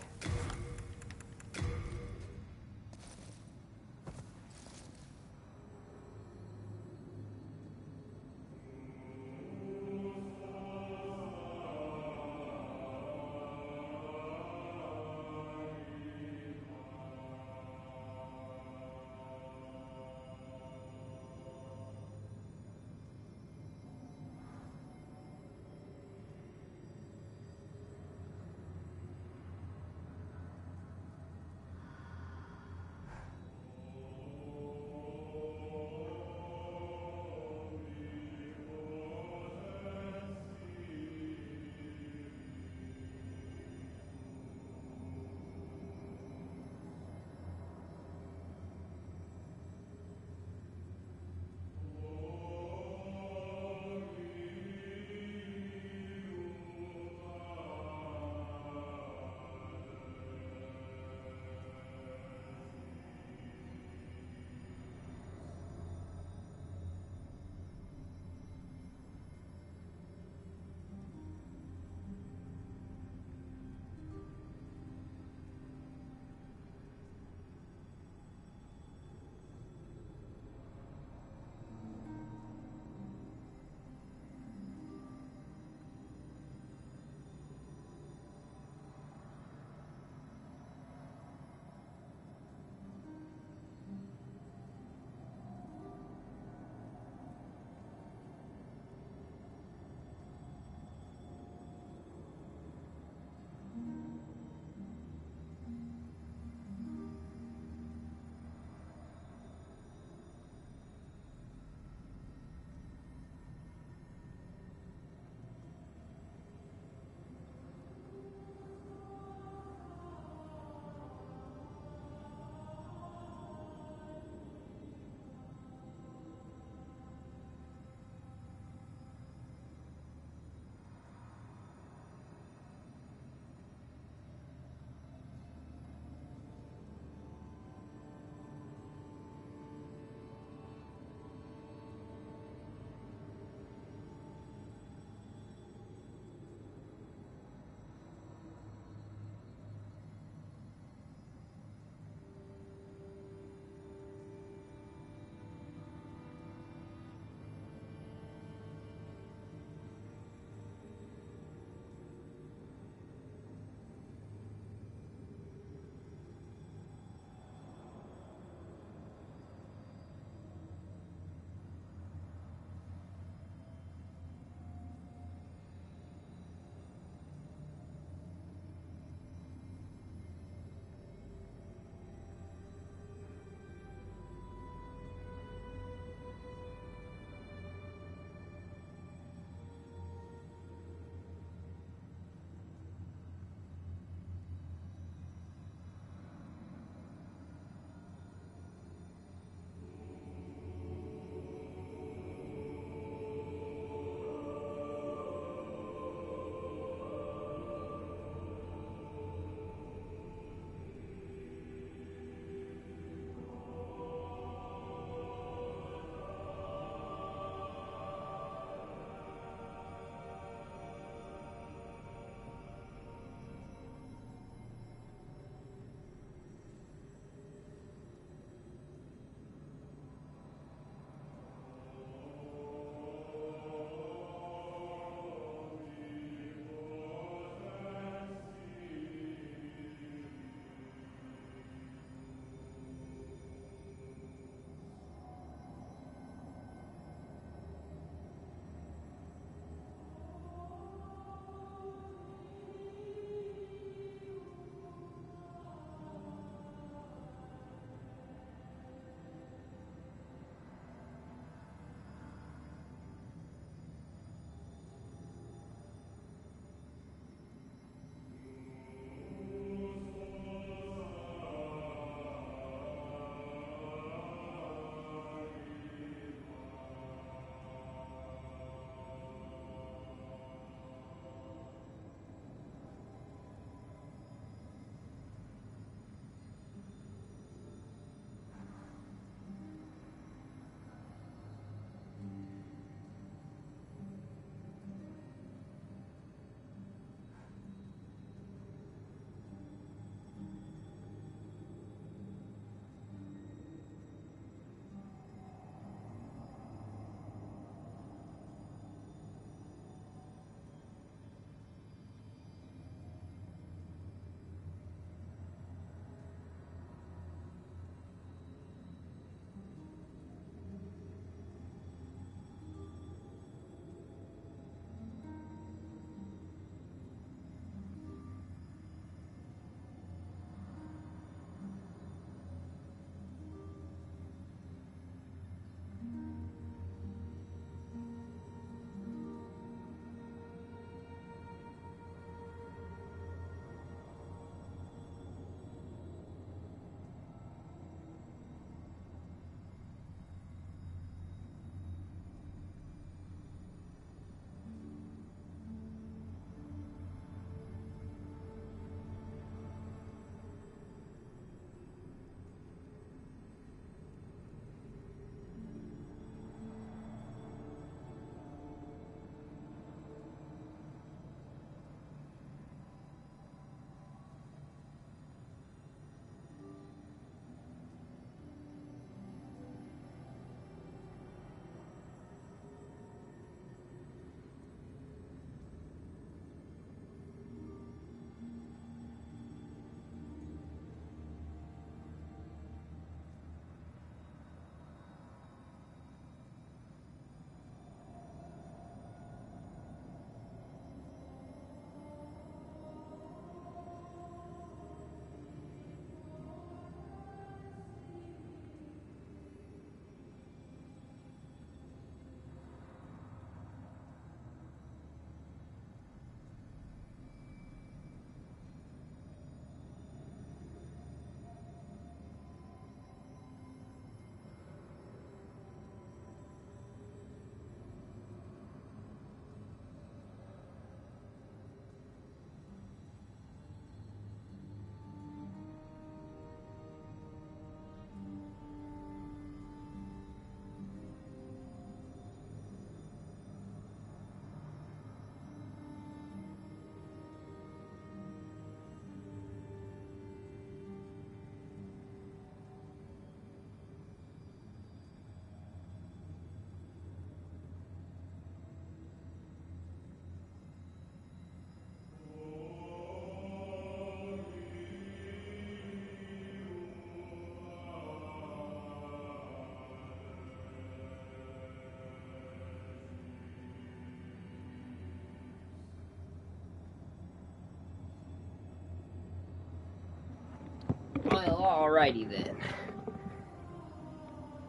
[SPEAKER 5] Well, alrighty then.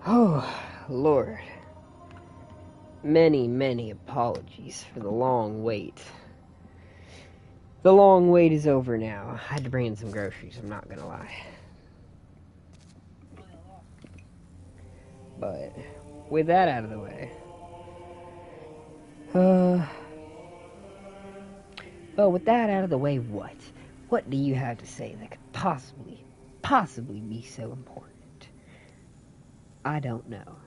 [SPEAKER 5] Oh, Lord. Many, many apologies for the long wait. The long wait is over now. I had to bring in some groceries, I'm not gonna lie. But, with that out of the way... Well, with that out of the way, what? What do you have to say that could possibly be so important? I don't know.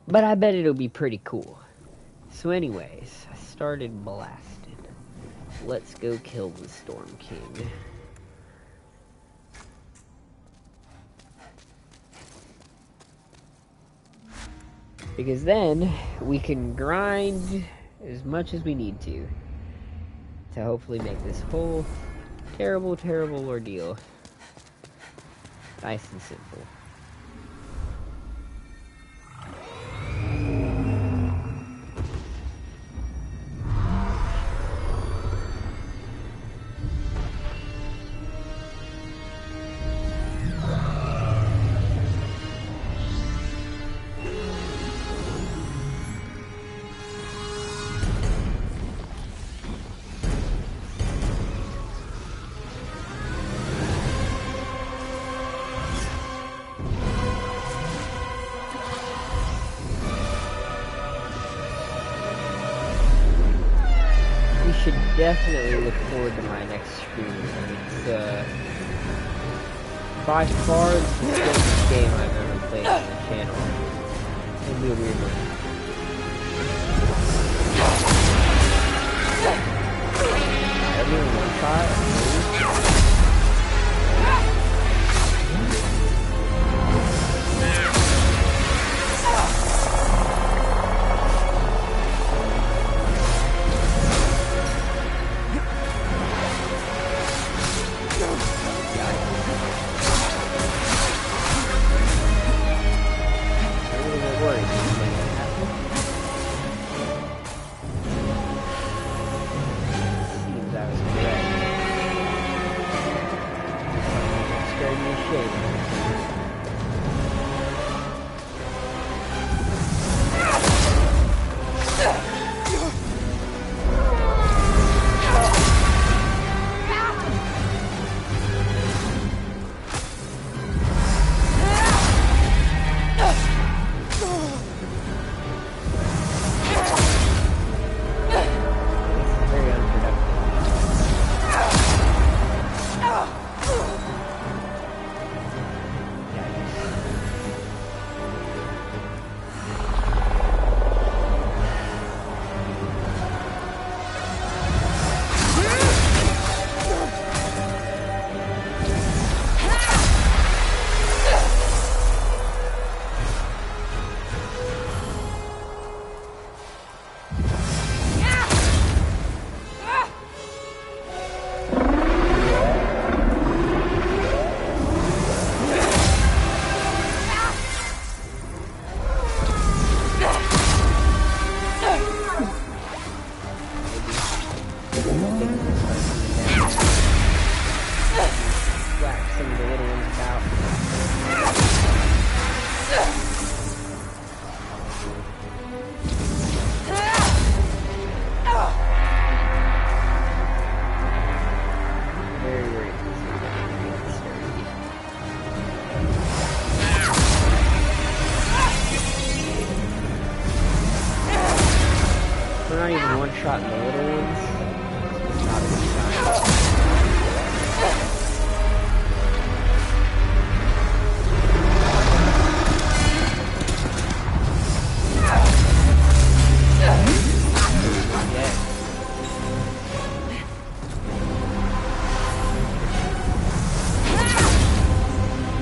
[SPEAKER 5] But I bet it'll be pretty cool. So anyways, I started blasting. Let's go kill the Storm King. Because then, we can grind as much as we need to hopefully make this whole terrible, terrible ordeal nice and simple. Should definitely look forward to my next stream. It's by far the simplest game I've ever played on the channel. It'll be a weird one. Everyone one shot. Shot in the little ones. It's not a good shot.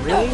[SPEAKER 5] Really?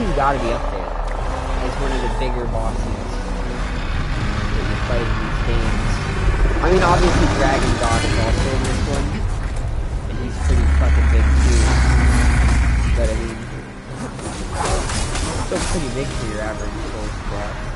[SPEAKER 5] he's got to be up there as one of the bigger bosses that you fight in these games. I mean, obviously Dragon God is also in this one, and he's pretty fucking big too. But I mean, still pretty big for your average Souls boss.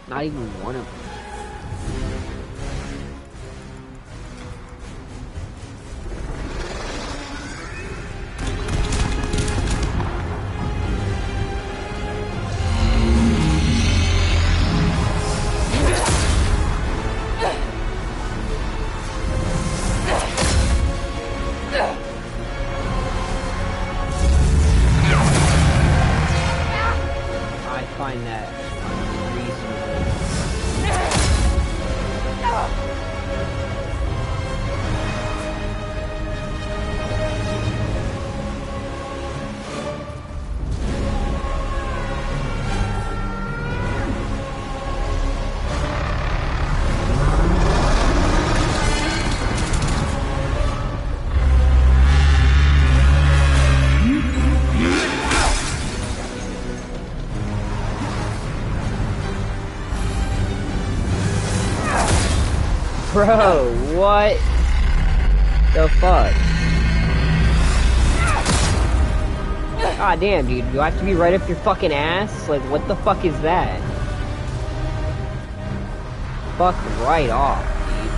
[SPEAKER 5] Not even one of them. I find that unreasonable. Bro, what the fuck? God damn, dude, do I have to be right up your fucking ass? Like, what the fuck is that? Fuck right off, dude.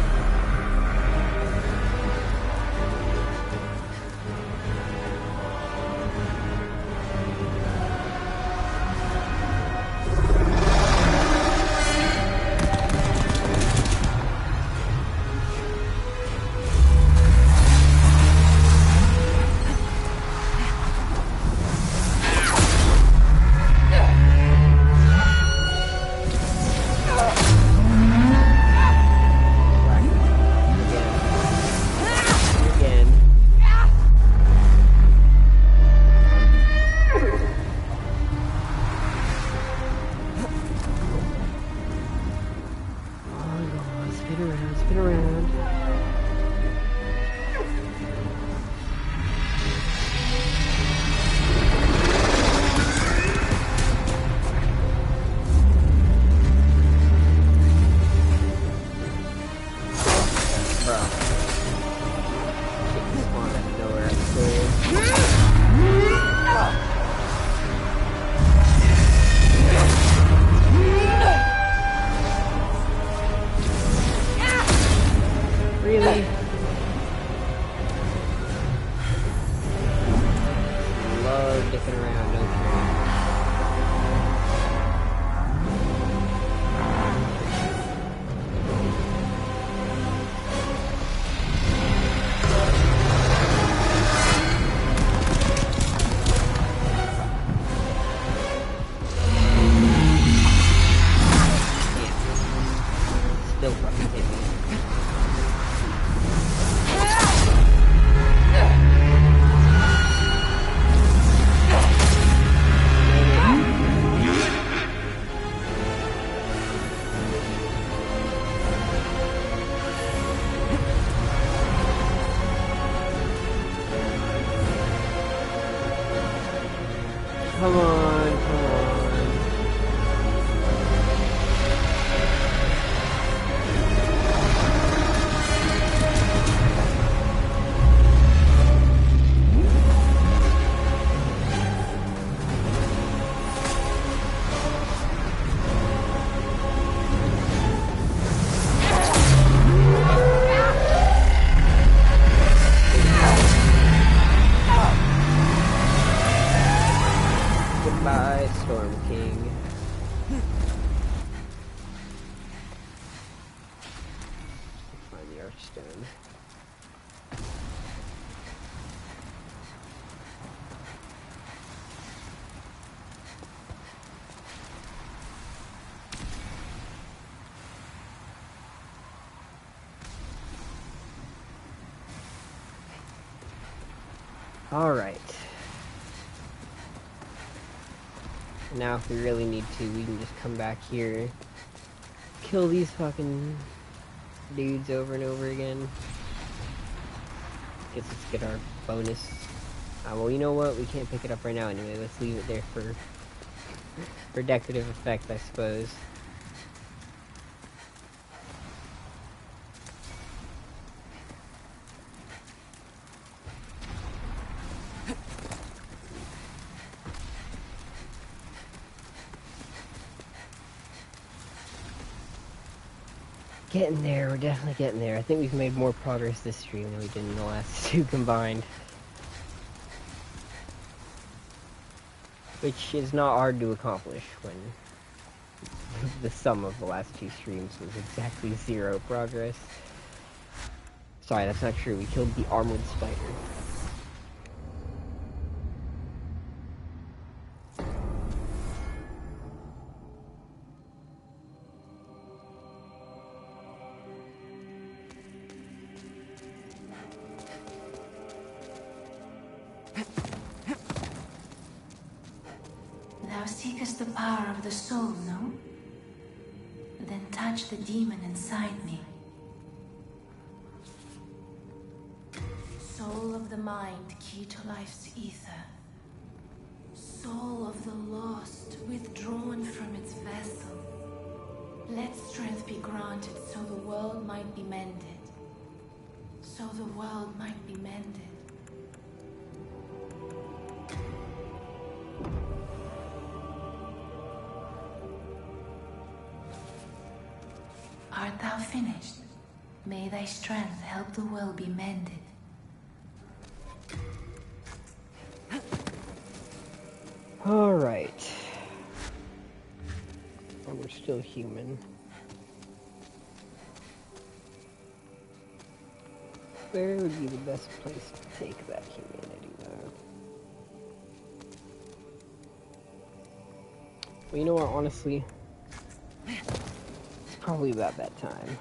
[SPEAKER 5] Spin around. Bro. Shit spawned out of nowhere, I swear. Really? Love dicking around, no train. Come on, come on. Goodbye, Storm King. Find the Archstone. All right. Now if we really need to, we can just come back here, kill these fucking dudes over and over again. Guess let's get our bonus. Well, you know what? We can't pick it up right now anyway. Let's leave it there for decorative effect, I suppose. Getting there, we're definitely getting there. I think we've made more progress this stream than we did in the last two combined. Which is not hard to accomplish when the sum of the last two streams was exactly 0 progress. Sorry, that's not true. We killed the armored spider.
[SPEAKER 4] Thou seekest the power of the soul, no? Then touch the demon inside me. Soul of the mind, key to life's ether. Soul of the lost, withdrawn from its vessel. Let strength be granted so the world might be mended. So the world might be mended. Art thou finished? May thy strength help the world be mended.
[SPEAKER 5] Alright. And we're still human. Where would be the best place to take that humanity, though? Well, you know what, honestly? It's probably about that time.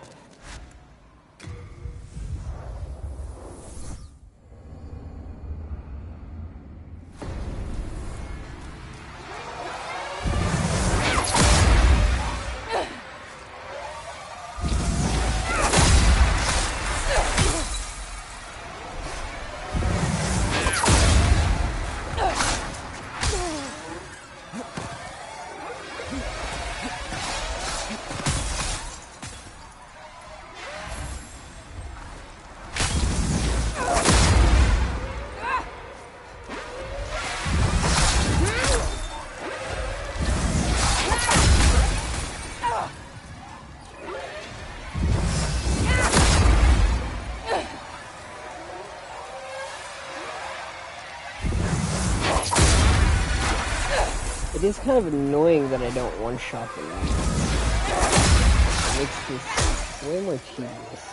[SPEAKER 5] It is kind of annoying that I don't one-shot them. It makes this way more tedious.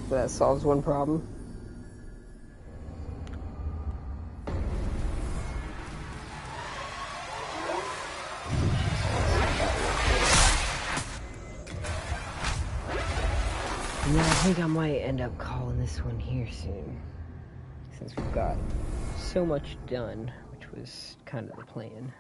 [SPEAKER 5] But that solves one problem. Yeah, I think I might end up calling this one here soon, since we've got so much done, which was kind of the plan.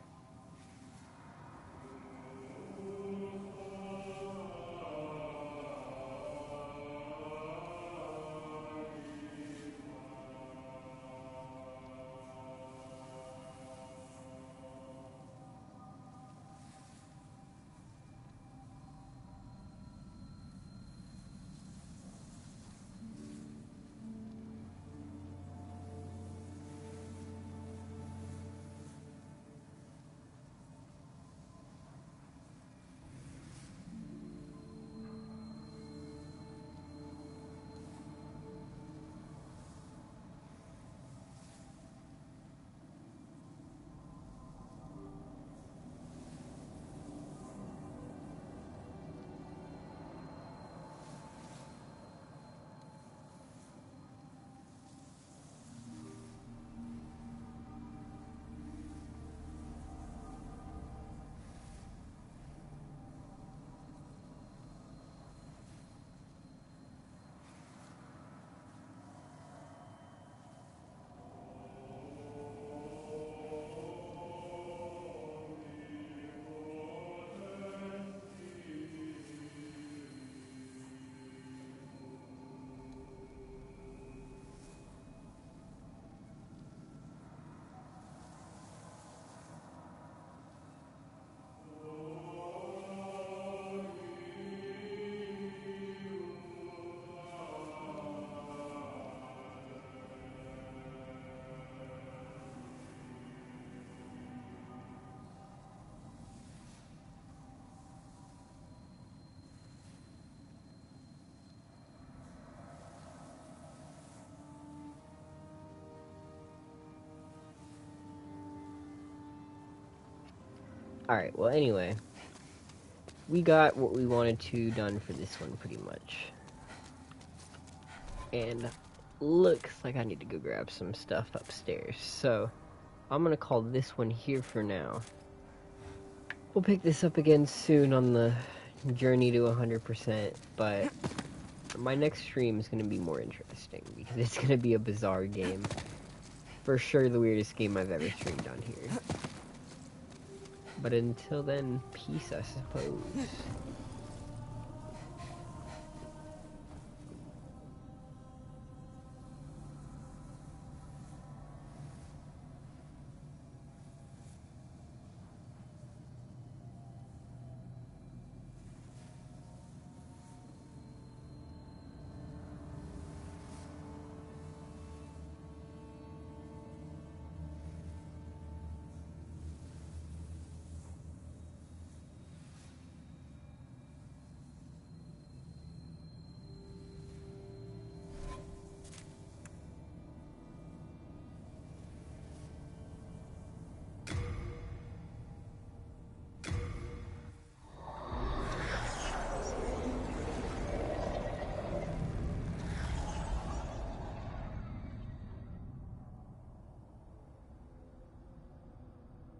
[SPEAKER 5] Alright, well, anyway. We got what we wanted to done for this one, pretty much. And looks like I need to go grab some stuff upstairs. So, I'm gonna call this one here for now. We'll pick this up again soon on the journey to 100%, but my next stream is gonna be more interesting, because it's gonna be a bizarre game. For sure the weirdest game I've ever streamed on here. But until then, peace, I suppose.